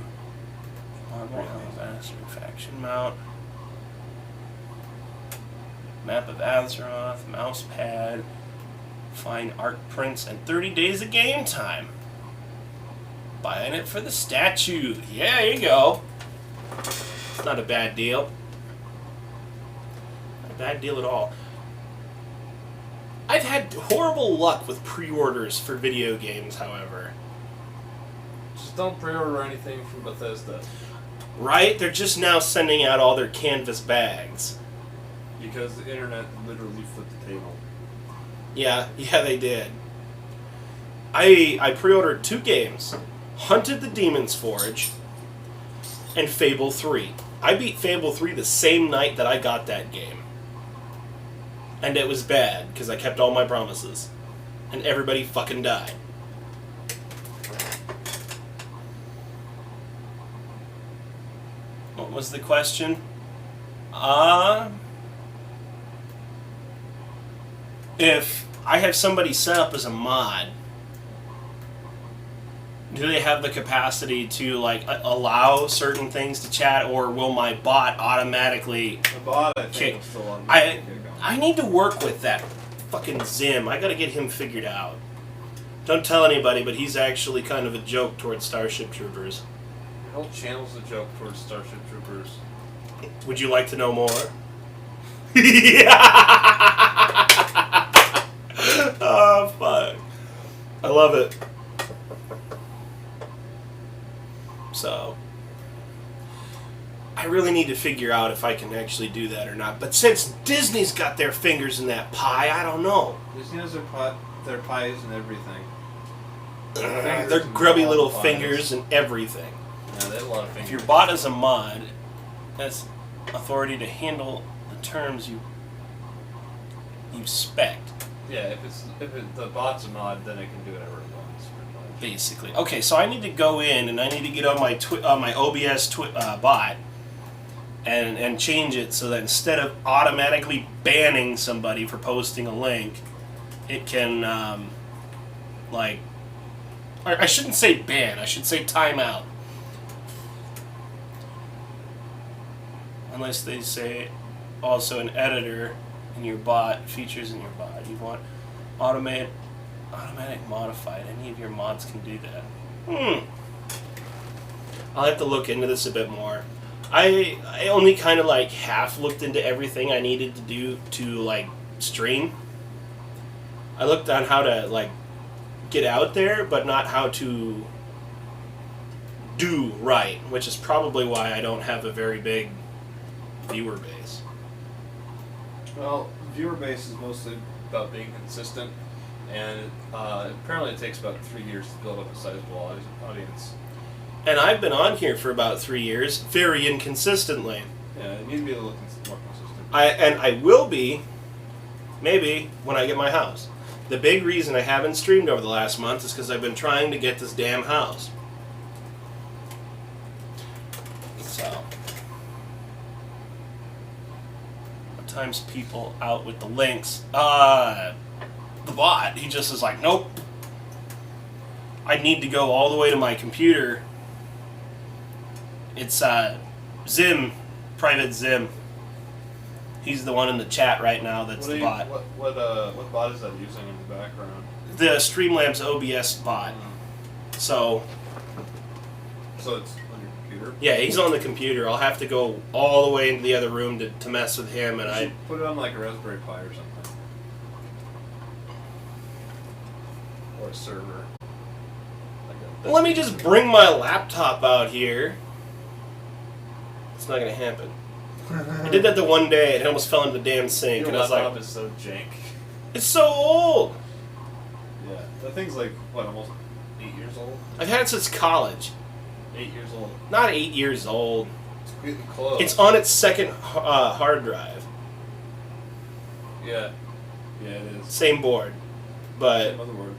marble alabaster faction mount, map of Azeroth, mouse pad, fine art prints, and 30 days of game time. Buying it for the statue. Yeah, there you go. Not a bad deal. Not a bad deal at all. I've had horrible luck with pre-orders for video games, however. Just don't pre-order anything from Bethesda. Right? They're just now sending out all their canvas bags. Because the internet literally flipped the table. Yeah, they did. I pre-ordered 2 games. Hunted the Demon's Forge and Fable 3. I beat Fable 3 the same night that I got that game. And it was bad, because I kept all my promises. And everybody fucking died. What was the question? If I have somebody set up as a mod, do they have the capacity to allow certain things to chat, or will my bot automatically The bot, I kick? think, is still on. I need to work with that fucking Zim. I gotta get him figured out. Don't tell anybody, but he's actually kind of a joke towards Starship Troopers. The whole channel's a joke towards Starship Troopers. Would you like to know more? Oh, fuck. I love it. So, I really need to figure out if I can actually do that or not. But since Disney's got their fingers in that pie, I don't know. Disney has their pies and everything. Their grubby little fingers and everything. Yeah, they have a lot of fingers. If you're bought as a mod, that's authority to handle the terms you spec. Yeah, if the bot's a mod, then it can do whatever it wants. Pretty much. Basically. Okay, so I need to go in and I need to get on my OBS bot and change it so that instead of automatically banning somebody for posting a link, it can Or I shouldn't say ban. I should say timeout. Unless they say also an editor in your bot, features in your bot. You want automatic modified. Any of your mods can do that. I'll have to look into this a bit more. I only kind of like half looked into everything I needed to do to like stream. I looked on how to like get out there, but not how to do right, which is probably why I don't have a very big viewer base. Well, viewer base is mostly about being consistent, and apparently it takes about 3 years to build up a sizable audience. And I've been on here for about 3 years, very inconsistently. Yeah, you need to be a little more consistent. I will be, maybe, when I get my house. The big reason I haven't streamed over the last month is because I've been trying to get this damn house. So. Sometimes people out with the links. The bot, he just is like, nope. I need to go all the way to my computer. It's Zim, private Zim. He's the one in the chat right now. That's the bot. What bot is that using in the background? The Streamlabs OBS bot. So it's on your computer? yeah, he's on the computer. I'll have to go all the way into the other room to mess with him, and I put it on like a Raspberry Pi or something, or a server. let me just bring my laptop out here. It's not gonna happen. I did that the one day, and it almost fell into the damn sink, Your and I was laptop like, is so jank. it's so old. Yeah, that thing's like what, almost 8 years old. I've had it since college. 8 years old. Not 8 years old. It's getting close. It's on its second hard drive. Yeah, it is. Same board, but Same motherboard.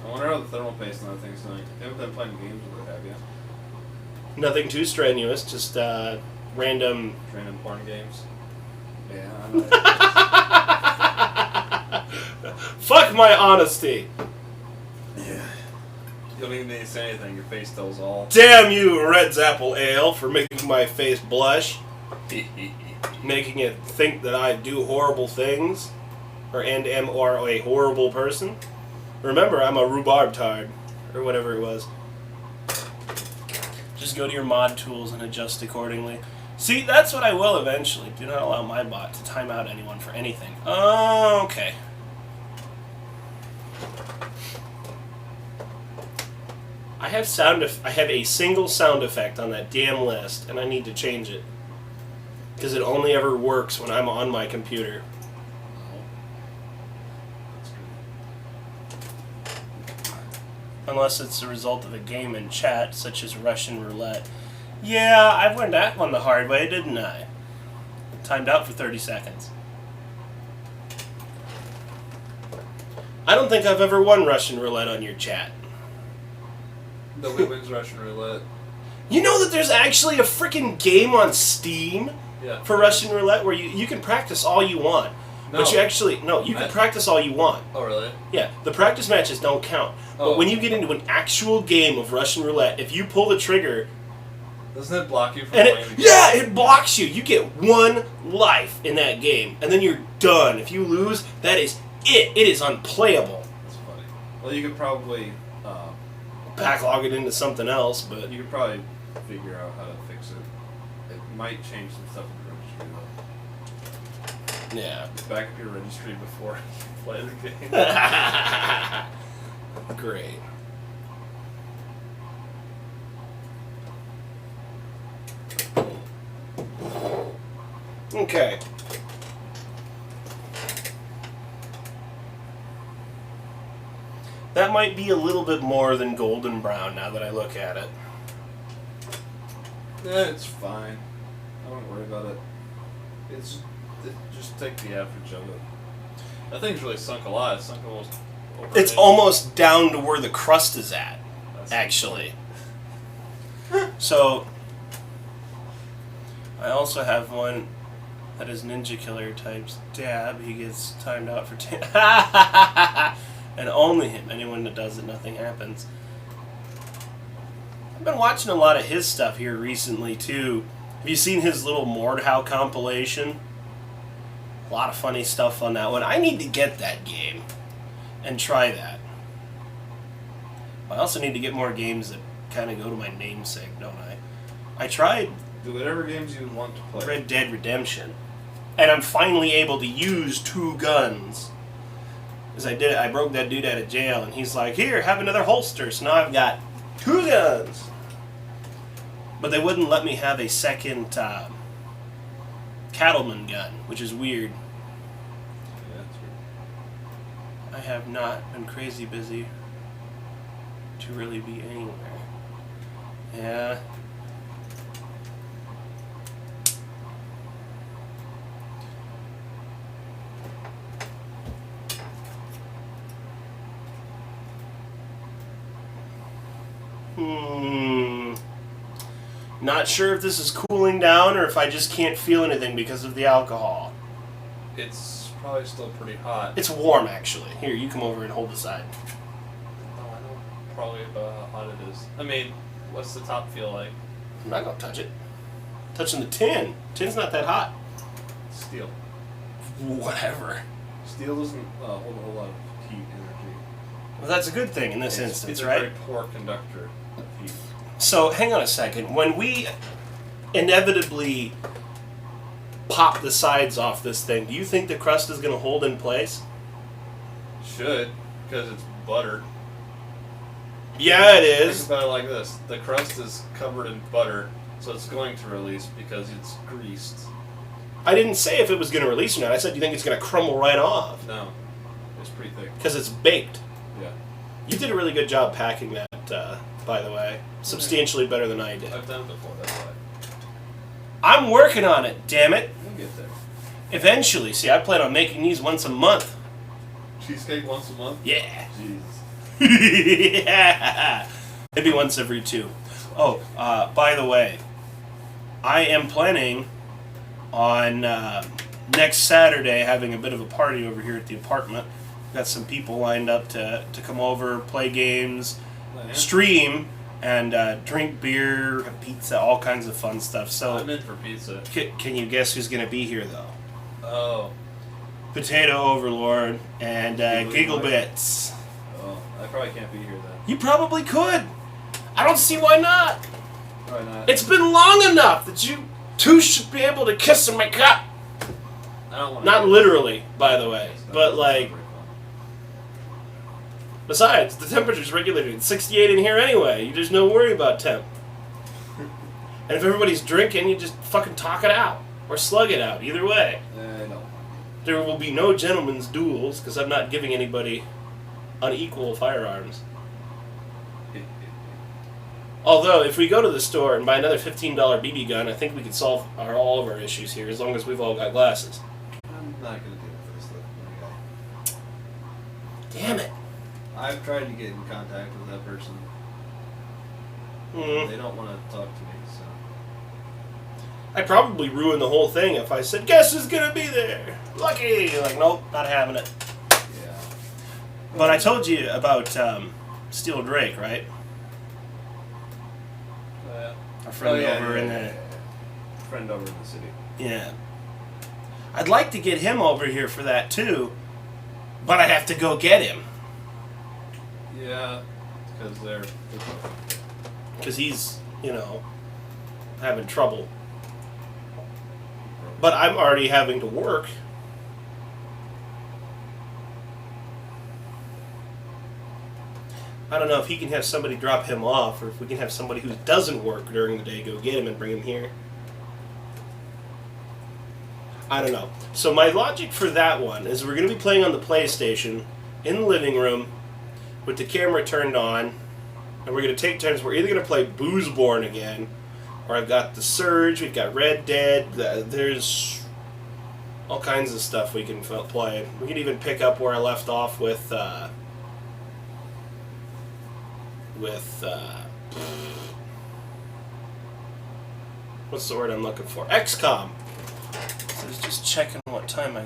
I wonder how the thermal paste on that thing's doing. You haven't been playing games with it, have you? nothing too strenuous. Just random. Random porn games. Yeah, I know. Fuck my honesty. Yeah. You don't even need to say anything. Your face tells all. Damn you, Red's Apple Ale, for making my face blush. Making it think that I do horrible things. Or am a horrible person. Remember, I'm a rhubarb tard. Or whatever it was. Just go to your mod tools and adjust accordingly. See, that's what I will eventually. Do not allow my bot to time out anyone for anything. Okay. I have I have a single sound effect on that damn list, and I need to change it. Because it only ever works when I'm on my computer. Unless it's the result of a game in chat, such as Russian roulette. Yeah, I've learned that one the hard way, didn't I? Timed out for 30 seconds. I don't think I've ever won Russian roulette on your chat. Nobody wins Russian roulette. You know that there's actually a freaking game on Steam for Russian roulette where you can practice all you want. No. But you actually, no, you can practice all you want. Oh, really? Yeah, the practice matches don't count. Oh. But when you get into an actual game of Russian roulette, if you pull the trigger... Doesn't it block you from And playing the game? yeah, it blocks you. You get one life in that game, and then you're done. If you lose, that is it. It is unplayable. That's funny. Well, you could probably... Backlog it into something else, but... You could probably figure out how to fix it. It might change some stuff in the registry, though. Yeah. Back up your registry before you play the game. Great. Okay. That might be a little bit more than golden brown now that I look at it. Yeah, it's fine. I don't worry about it. Just take the average of it. That thing's really sunk a lot. It's sunk almost over It's an inch. almost down to where the crust is at, That's actually. So, I also have one that is Ninja Killer types dab. He gets timed out for 10. And only him. Anyone that does it, nothing happens. I've been watching a lot of his stuff here recently, too. Have you seen his little Mordhau compilation? A lot of funny stuff on that one. I need to get that game and try that. I also need to get more games that kind of go to my namesake, don't I? I tried Do whatever games you want to play. Red Dead Redemption, and I'm finally able to use 2 guns. As I broke that dude out of jail, and he's like, "Here, have another holster." So now I've got 2 guns. But they wouldn't let me have a second cattleman gun, which is weird. Yeah, that's weird. I have not been crazy busy to really be anywhere. Yeah. Not sure if this is cooling down or if I just can't feel anything because of the alcohol. It's probably still pretty hot. It's warm, actually. Here, you come over and hold the side. Oh, I know probably about how hot it is. I mean, what's the top feel like? I'm not going to touch it. Touching the tin. Tin's not that hot. Steel. Whatever. Steel doesn't hold a whole lot of heat energy. Well, that's a good thing in this instance, it's a right? very poor conductor of heat. So, hang on a second. When we inevitably pop the sides off this thing, do you think the crust is going to hold in place? Should, because it's butter. Yeah, it Think is. about it like this. The crust is covered in butter, so it's going to release because it's greased. I didn't say if it was going to release or not. I said, do you think it's going to crumble right off? No. It's pretty thick. Because it's baked. Yeah. You did a really good job packing that, by the way. Substantially better than I did. I've done it before, that's why. I'm working on it, damn it. We'll get there. Eventually. See, I plan on making these once a month. Cheesecake once a month? Yeah. Jesus. Yeah. Maybe once every 2. Oh, by the way, I am planning on next Saturday having a bit of a party over here at the apartment. Got some people lined up to come over, play games, Oh, yeah? stream, and drink beer, have pizza, all kinds of fun stuff. So, I'm in for pizza. can you guess who's going to be here, though? Oh. Potato Overlord and Giggle Giggle Bits. Oh. I probably can't be here then. You probably could. I don't see why not. Probably not. It's been long enough that you 2 should be able to kiss and make up. I don't want Not literally, by the way, but like. Besides, the temperature's regulated. It's 68 in here anyway. You just no worry about temp. And if everybody's drinking, you just fucking talk it out. Or slug it out. Either way. No. There will be no gentlemen's duels, because I'm not giving anybody unequal firearms. Although, if we go to the store and buy another $15 BB gun, I think we could solve all of our issues here, as long as we've all got glasses. I'm not going to do it for this stuff. Damn it. I've tried to get in contact with that person. Mm. They don't want to talk to me, so. I'd probably ruin the whole thing if I said, guess who's gonna be there? Lucky! Like, nope, not having it. Yeah. But I told you about Steel Drake, right? Our friend over in the... Friend over in the city. Yeah. I'd like to get him over here for that, too. But I have to go get him. Yeah, because they're... Because he's, having trouble. But I'm already having to work. I don't know if he can have somebody drop him off, or if we can have somebody who doesn't work during the day go get him and bring him here. I don't know. So my logic for that one is we're going to be playing on the PlayStation in the living room with the camera turned on, and we're going to take turns. We're either going to play Boozeborn again, or I've got The Surge, we've got Red Dead, there's all kinds of stuff we can play. We can even pick up where I left off with what's the word I'm looking for? XCOM. So I was just checking what time I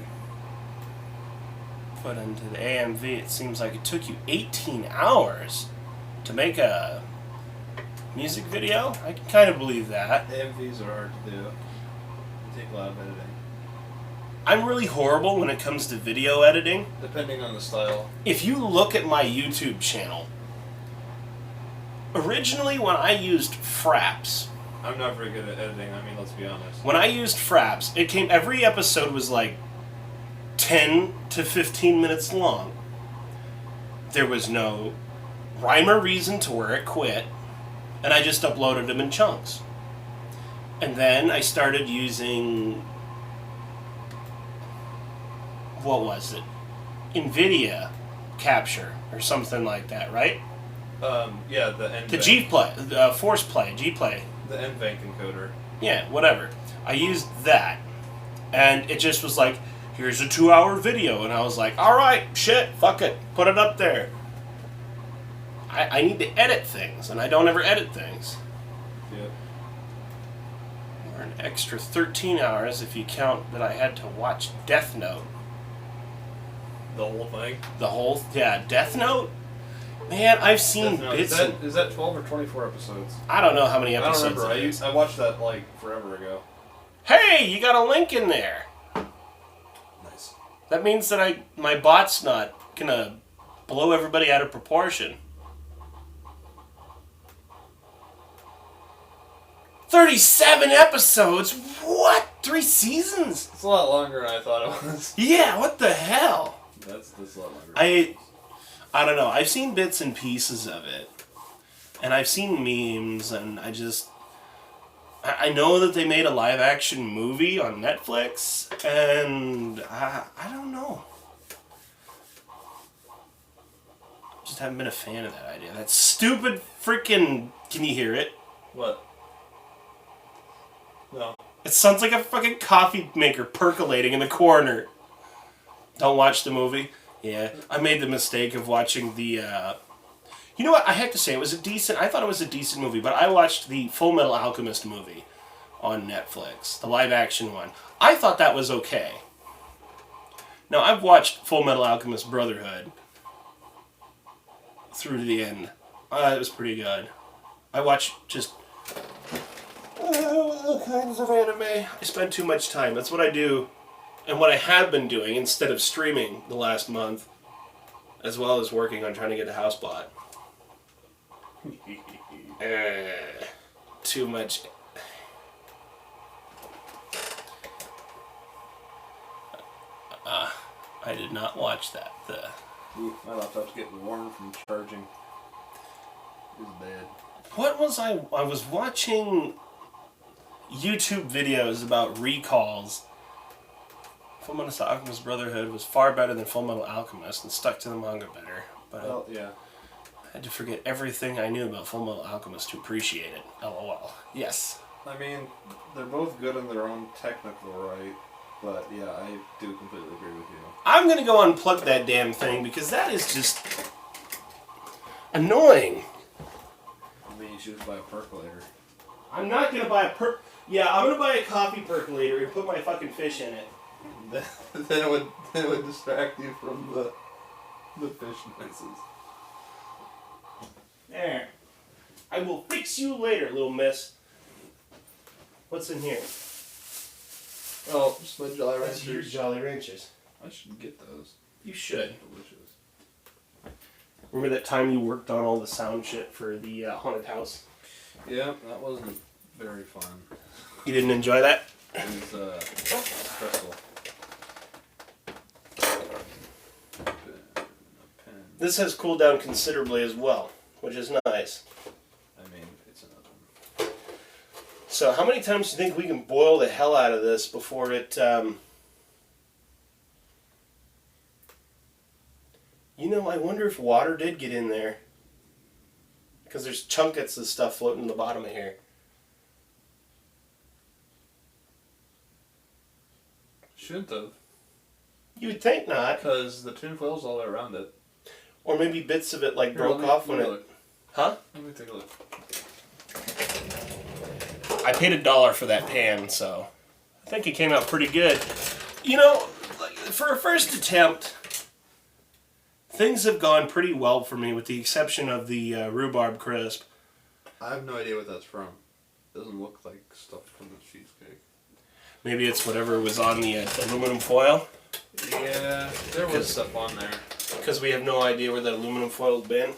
put into the AMV. It seems like it took you 18 hours to make a Music video? I can kind of believe that. The MVs are hard to do. They take a lot of editing. I'm really horrible when it comes to video editing. Depending on the style. If you look at my YouTube channel, originally when I used Fraps, I'm not very good at editing, I mean, let's be honest. when I used Fraps, every episode was like 10 to 15 minutes long. There was no rhyme or reason to where it quit, and I just uploaded them in chunks. And then I started using, what was it? NVIDIA Capture or something like that, right? Yeah, the NVENC. The G-Play, the Force Play, G-Play. The NVENC encoder. Yeah, whatever. I used that, and it just was like, here's a 2-hour video, and I was like, alright, shit, fuck it, put it up there. I need to edit things, and I don't ever edit things. Yep. Or an extra 13 hours if you count that I had to watch Death Note. The whole thing? Death Note? Man, I've seen Death Note. bits. Is that 12 or 24 episodes? I don't know how many I don't episodes remember. it is. I watched that like forever ago. Hey, you got a link in there. Nice. That means that my bot's not gonna blow everybody out of proportion. 37 episodes? What? 3 seasons? It's a lot longer than I thought it was. Yeah, what the hell? That's a lot longer. I don't know. I've seen bits and pieces of it. And I've seen memes, and I know that they made a live action movie on Netflix, and I don't know. Just haven't been a fan of that idea. That stupid freaking... Can you hear it? What? No. It sounds like a fucking coffee maker percolating in the corner. Don't watch the movie? Yeah. I made the mistake of watching the... You know what? I have to say, I thought it was a decent movie, but I watched the Full Metal Alchemist movie on Netflix. The live action one. I thought that was okay. Now, I've watched Full Metal Alchemist Brotherhood through to the end. It was pretty good. I watched just... all kinds of anime. I spend too much time. That's what I do, and what I have been doing instead of streaming the last month, as well as working on trying to get a house bought. Too much. I did not watch that. Ooh, my laptop's getting warm from charging. It's bad. What was I was watching YouTube videos about recalls. Full Metal Alchemist Brotherhood was far better than Full Metal Alchemist and stuck to the manga better. But Well, yeah. I had to forget everything I knew about Full Metal Alchemist to appreciate it. LOL. Yes. I mean, they're both good in their own technical right, but yeah, I do completely agree with you. I'm going to go unplug that damn thing because that is just annoying. I mean, you should just buy a percolator. I'm not going to buy I'm going to buy a coffee percolator and put my fucking fish in it. then it would distract you from the fish noises. There. I will fix you later, little miss. What's in here? Oh, just my Jolly That's your Ranchers. Jolly Ranchers. I should get those. You should. Delicious. Remember that time you worked on all the sound shit for the haunted house? Yeah, that wasn't very fun. You didn't enjoy that? It was stressful. This has cooled down considerably as well, which is nice. I mean, it's an oven. So how many times do you think we can boil the hell out of this before it... You know, I wonder if water did get in there. Because there's chunkets of stuff floating in the bottom of here. Shouldn't have. You would think not. Because the tin foil's all around it. Or maybe bits of it like Here, broke off when let me it... look. Huh? Let me take a look. I paid $1 for that pan, so I think it came out pretty good. You know, for a first attempt, things have gone pretty well for me, with the exception of the rhubarb crisp. I have no idea what that's from. Doesn't look like stuff from the cheesecake. Maybe it's whatever was on the aluminum foil. Yeah, there was stuff on there. Because we have no idea where that aluminum foil's been.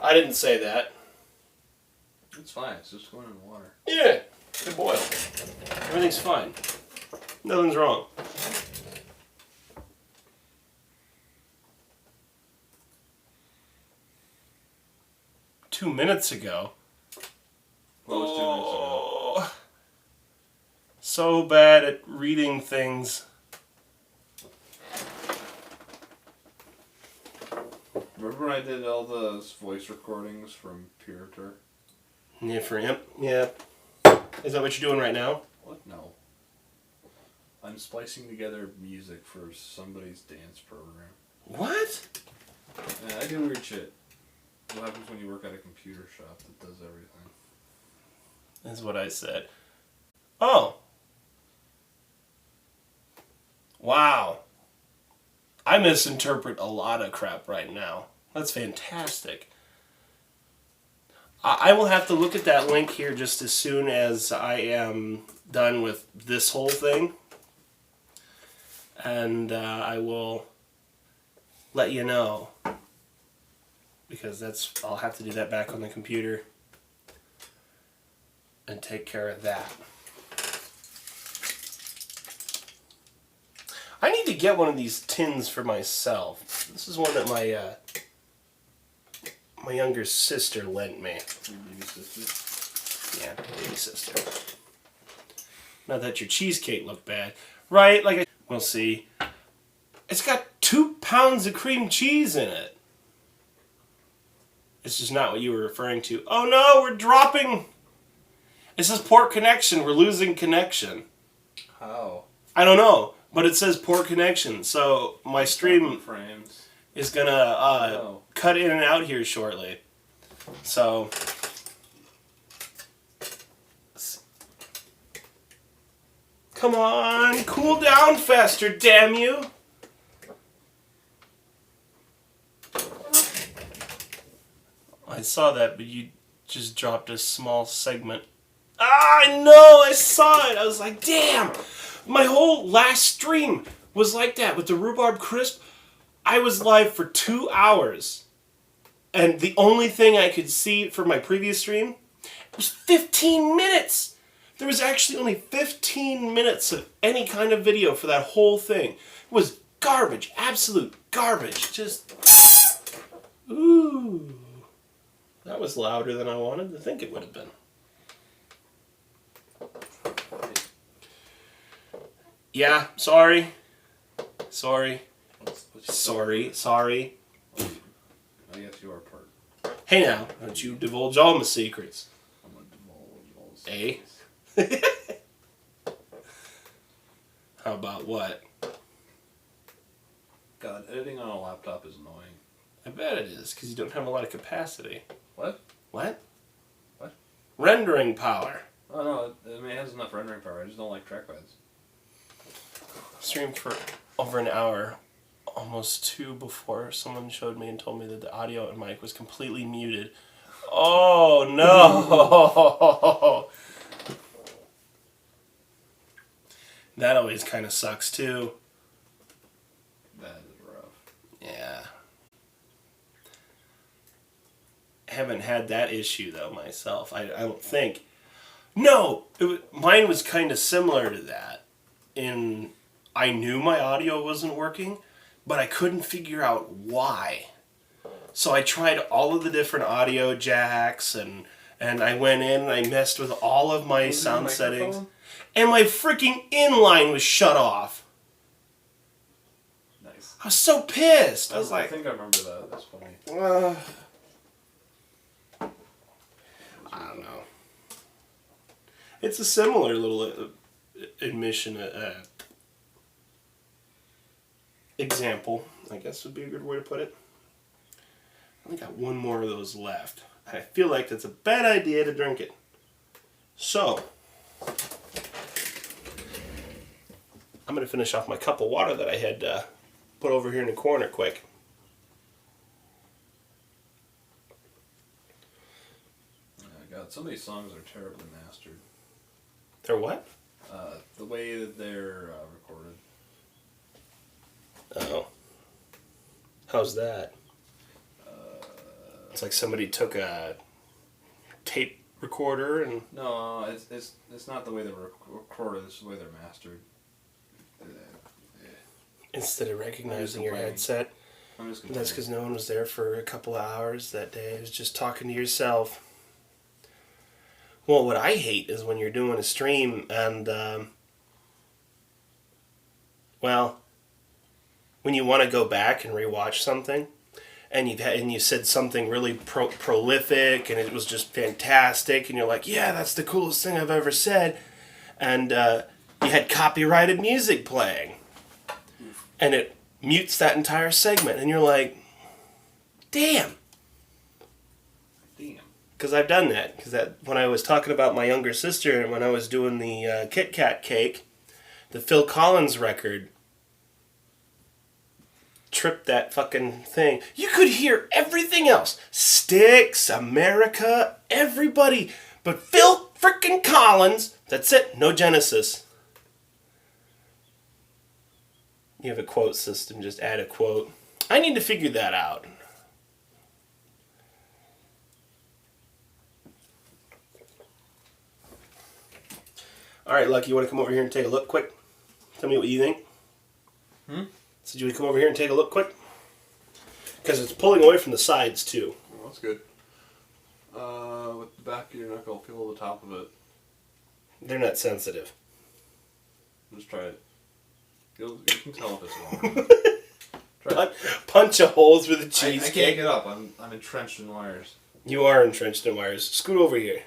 I didn't say that. It's fine. It's just going in the water. Yeah, good boil. Everything's fine. Nothing's wrong. Two minutes ago. What was 2 minutes ago? Oh, so bad at reading things. Remember when I did all those voice recordings from Puritor? Yeah, for him. Yeah. Is that what you're doing right now? What? No. I'm splicing together music for somebody's dance program. What? Yeah, I do weird shit. What happens when you work at a computer shop that does everything? That's what I said. Oh. Wow. I misinterpret a lot of crap right now. That's fantastic. I will have to look at that link here just as soon as I am done with this whole thing. And I will let you know. Because I'll have to do that back on the computer. And take care of that. I need to get one of these tins for myself. This is one that my younger sister lent me. Your baby sister? Yeah, baby sister. Not that your cheesecake looked bad. Right? We'll see. It's got 2 pounds of cream cheese in it. It's just not what you were referring to. Oh no, we're dropping. It says poor connection. We're losing connection. How? I don't know, but it says poor connection. So my stream Frames. is gonna cut in and out here shortly. So come on, cool down faster, damn you! I saw that, but you just dropped a small segment. Ah, I know, I saw it. I was like, damn. My whole last stream was like that with the rhubarb crisp. I was live for 2 hours. And the only thing I could see for my previous stream was 15 minutes. There was actually only 15 minutes of any kind of video for that whole thing. It was garbage, absolute garbage. Just, ooh. That was louder than I wanted to think it would have been. Yeah, sorry. Sorry. Sorry. I guess you are part. Hey now, don't you divulge all my secrets. I'm gonna divulge all the Eh? secrets. How about what? God, editing on a laptop is annoying. I bet it is, because you don't have a lot of capacity. What? What? What? Rendering power. Oh no, I mean it has enough rendering power. I just don't like trackpads. Streamed for over an hour, almost 2 before someone showed me and told me that the audio and mic was completely muted. Oh no! That always kind of sucks too. That is rough. Yeah. Haven't had that issue though myself. I don't think. No, mine was kind of similar to that. I knew my audio wasn't working, but I couldn't figure out why. So I tried all of the different audio jacks and I went in and I messed with all of my sound settings. And my freaking inline was shut off. Nice. I was so pissed. I was I like, think I remember that. That's funny. I don't know. It's a similar little admission, example, I guess would be a good way to put it. I only got one more of those left. I feel like that's a bad idea to drink it. So, I'm going to finish off my cup of water that I had put over here in the corner quick. Some of these songs are terribly mastered. They're what? The way that they're recorded. Oh. How's that? It's like somebody took a tape recorder and... No, it's not the way they're recorded, it's the way they're mastered. Instead of recognizing your complaining. headset. I'm just That's because no one was there for a couple of hours that day. It was just talking to yourself. Well, what I hate is when you're doing a stream and, well, when you want to go back and rewatch something, and you said something really prolific, and it was just fantastic, and you're like, yeah, that's the coolest thing I've ever said, and you had copyrighted music playing, and it mutes that entire segment, and you're like, damn. Because I've done that. Because when I was talking about my younger sister and when I was doing the Kit Kat cake, the Phil Collins record tripped that fucking thing. You could hear everything else. Styx, America, everybody. But Phil frickin' Collins, that's it. No Genesis. You have a quote system, just add a quote. I need to figure that out. Alright, Lucky, you want to come over here and take a look quick? Tell me what you think. So do you want to come over here and take a look quick? Because it's pulling away from the sides, too. Oh, that's good. With the back of your knuckle, feel the top of it. They're not sensitive. Just try it. You can tell if it's long. Try it. Punch a hole through the I cheesecake. can't get up. I'm entrenched in wires. You are entrenched in wires. Scoot over here.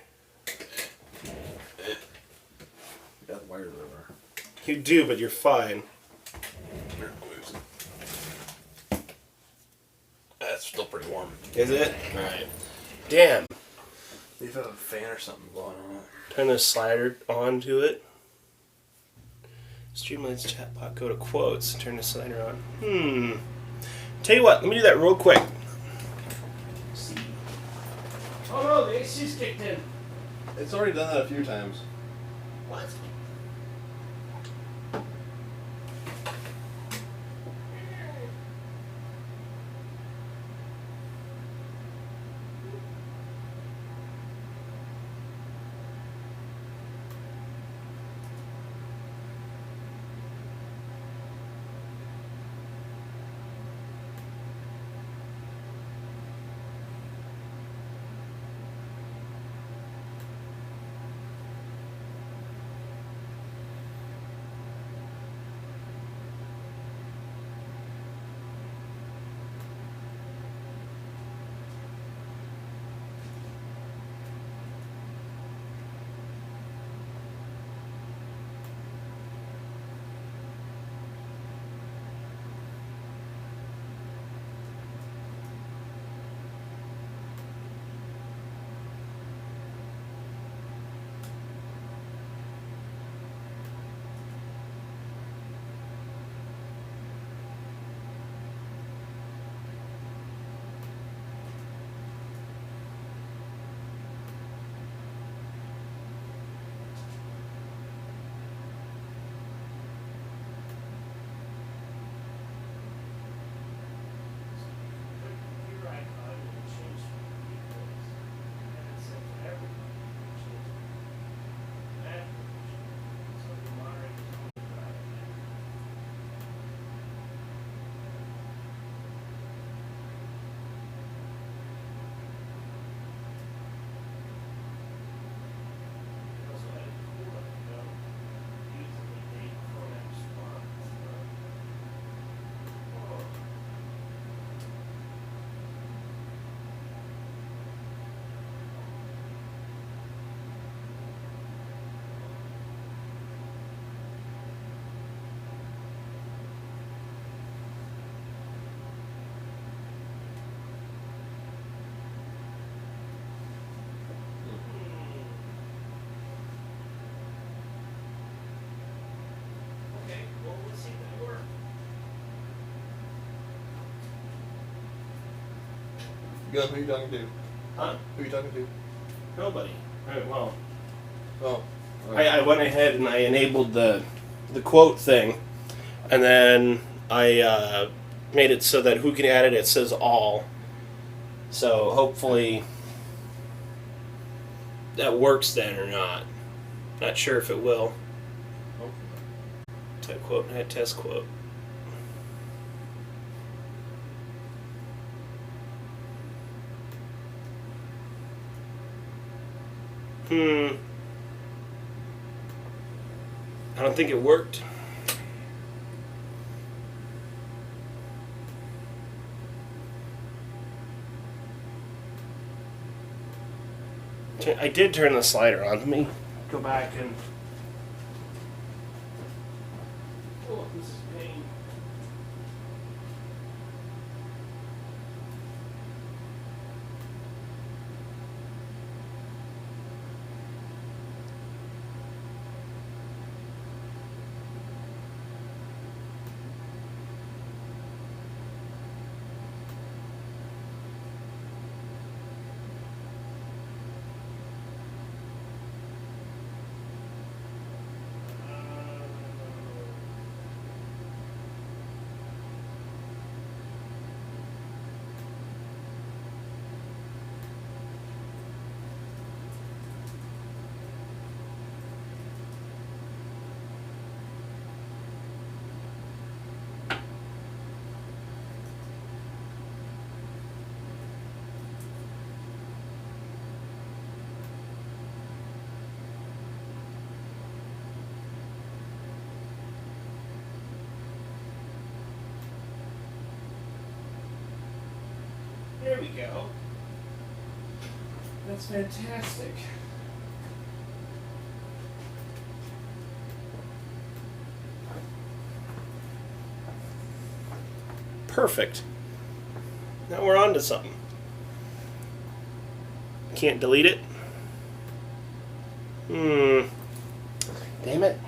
Got wires everywhere. You do, but you're fine. That's still pretty warm. Is it? Alright. Damn. You've got a fan or something blowing on it. Turn the slider onto it. Streamlines chatbot, go to quotes. Turn the slider on. Tell you what, let me do that real quick. Oh no, the AC's kicked in. It's already done that a few times. What? Good. Who you talking to? Huh? Who you talking to? Nobody. Right, well, Oh. I went ahead and I enabled the quote thing, and then I made it so that who can add it says all. So hopefully that works then or not. Not sure if it will. Type quote, test quote. I don't think it worked. I did turn the slider on. Let me go back and. Oh, this is pain. There we go. That's fantastic. Perfect. Now we're on to something. Can't delete it? Damn it.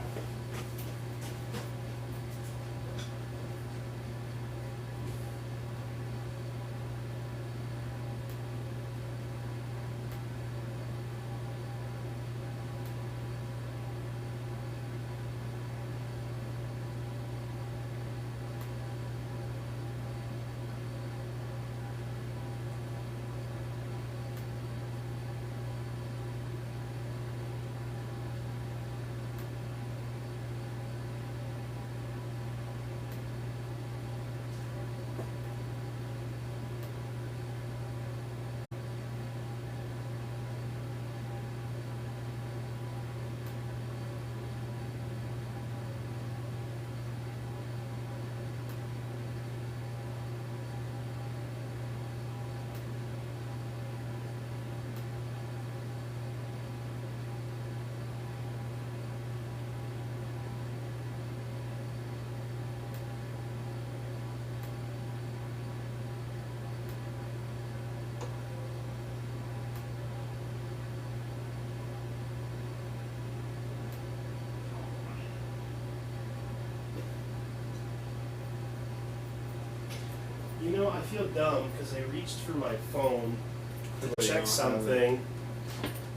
You know, I feel dumb because I reached for my phone to check something,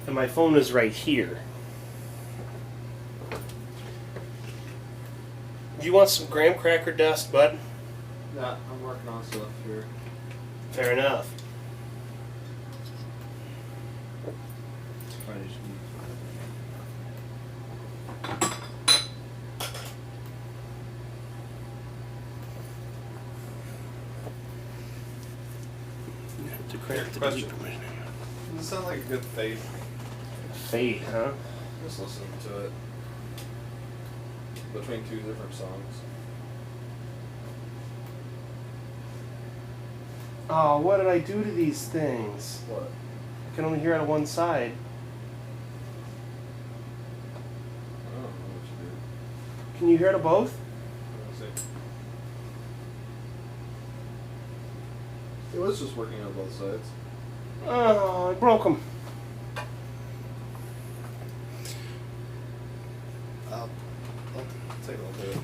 and my phone is right here. Do you want some graham cracker dust, bud? Yeah, I'm working on stuff here. Fair enough. Probably just need To crack the Question. delete permission. Does it sound like a good fade? Fade, huh? Just listening to it. Between two different songs. Oh, what did I do to these things? What? I can only hear out of one side. I don't know what you did. Can you hear out of both? Let's see. It was just working on both sides. Oh, I broke them. I'll take a look at it.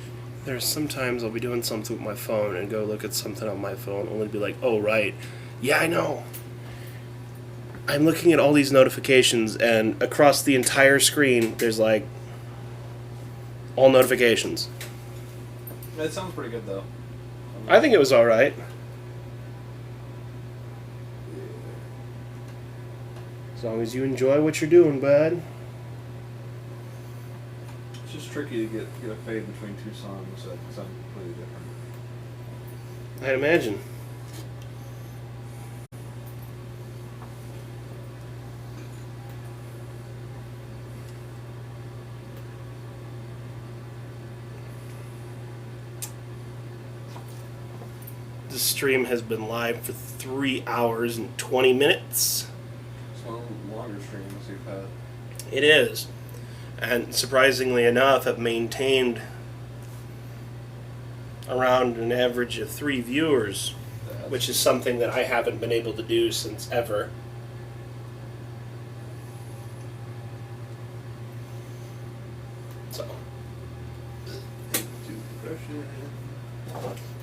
There's sometimes I'll be doing something with my phone and go look at something on my phone only to be like, oh, right. Yeah, I know. I'm looking at all these notifications, and across the entire screen, there's like all notifications. It sounds pretty good though. I think it was all right. As long as you enjoy what you're doing, bud. It's just tricky to get a fade between two songs that sound completely different. I'd imagine. The stream has been live for 3 hours and 20 minutes. It's one of the longer streams you've had. It is. And surprisingly enough, have maintained around an average of 3 viewers, which is something that I haven't been able to do since ever. So.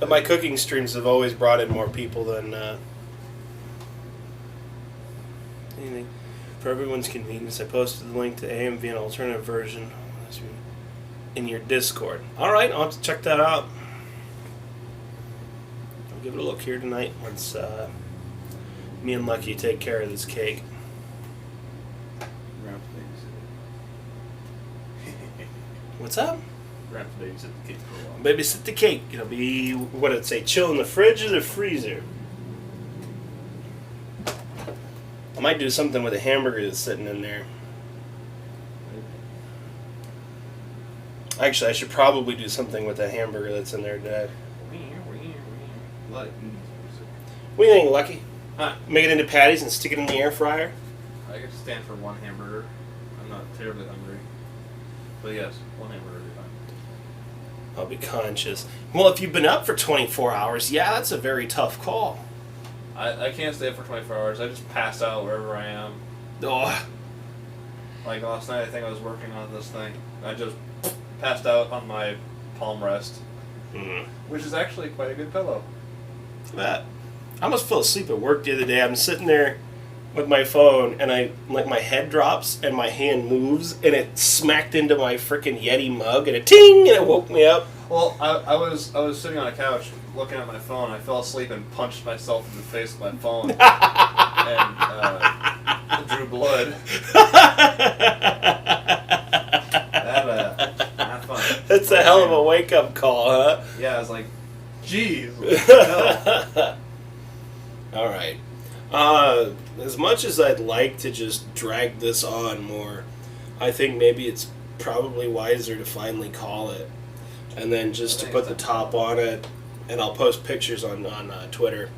But my cooking streams have always brought in more people than anything. For everyone's convenience, I posted the link to AMV, an alternative version, in your Discord. Alright, I'll have to check that out. I'll give it a look here tonight once me and Lucky take care of this cake. We're gonna have to babysit it. What's up? We're gonna have to babysit the cake for a while. Babysit the cake. It'll be, what did it say, chill in the fridge or the freezer? I might do something with a hamburger that's sitting in there. Actually, I should probably do something with that hamburger that's in there, Dad. Like, What do you think, Lucky? huh? Make it into patties and stick it in the air fryer? I could stand for one hamburger. I'm not terribly hungry. But yes, one hamburger would be fine. I'll be conscious. Well, if you've been up for 24 hours, yeah, that's a very tough call. I can't stay up for 24 hours. I just pass out wherever I am. Oh, Like last night, I think I was working on this thing. I just passed out on my palm rest, which is actually quite a good pillow. that. I almost fell asleep at work the other day. I'm sitting there with my phone, and my head drops, and my hand moves, and it smacked into my freaking Yeti mug, and it ting, and it woke me up. Well, I was sitting on a couch looking at my phone. I fell asleep and punched myself in the face with my phone, and drew blood. Not fun. That's a hell of a wake-up call, huh? Yeah, I was like, geez. What the hell? All right. As much as I'd like to just drag this on more, I think maybe it's probably wiser to finally call it, and then just to put the top on it, and I'll post pictures on Twitter.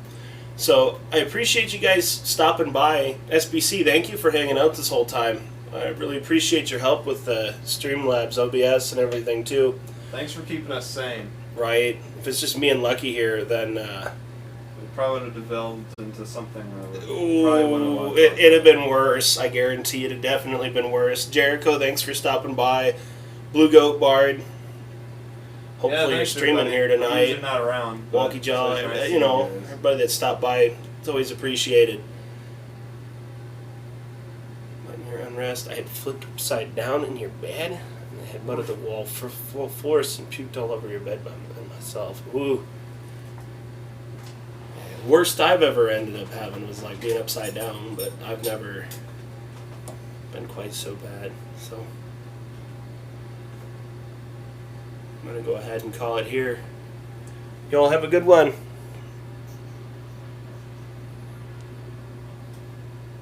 So I appreciate you guys stopping by. SBC, thank you for hanging out this whole time. I really appreciate your help with the Streamlabs, OBS, and everything too. Thanks for keeping us sane. Right? If it's just me and Lucky here, then We probably would have developed into something that probably wouldn't ooh, want it'd have been worse. I guarantee it'd have definitely been worse. Jericho, thanks for stopping by. Blue Goat Bard, hopefully you're streaming here I'm tonight. usually not around. but Wonky Jaw, it's always nice to you know, see you guys. everybody that stopped by, it's always appreciated. When you're unrest, I had flipped upside down in your bed, and I had butted the wall for full force and puked all over your bed by myself. Ooh. Worst I've ever ended up having was like being upside down, but I've never been quite so bad. So I'm gonna go ahead and call it here. You all have a good one.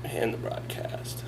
And the broadcast.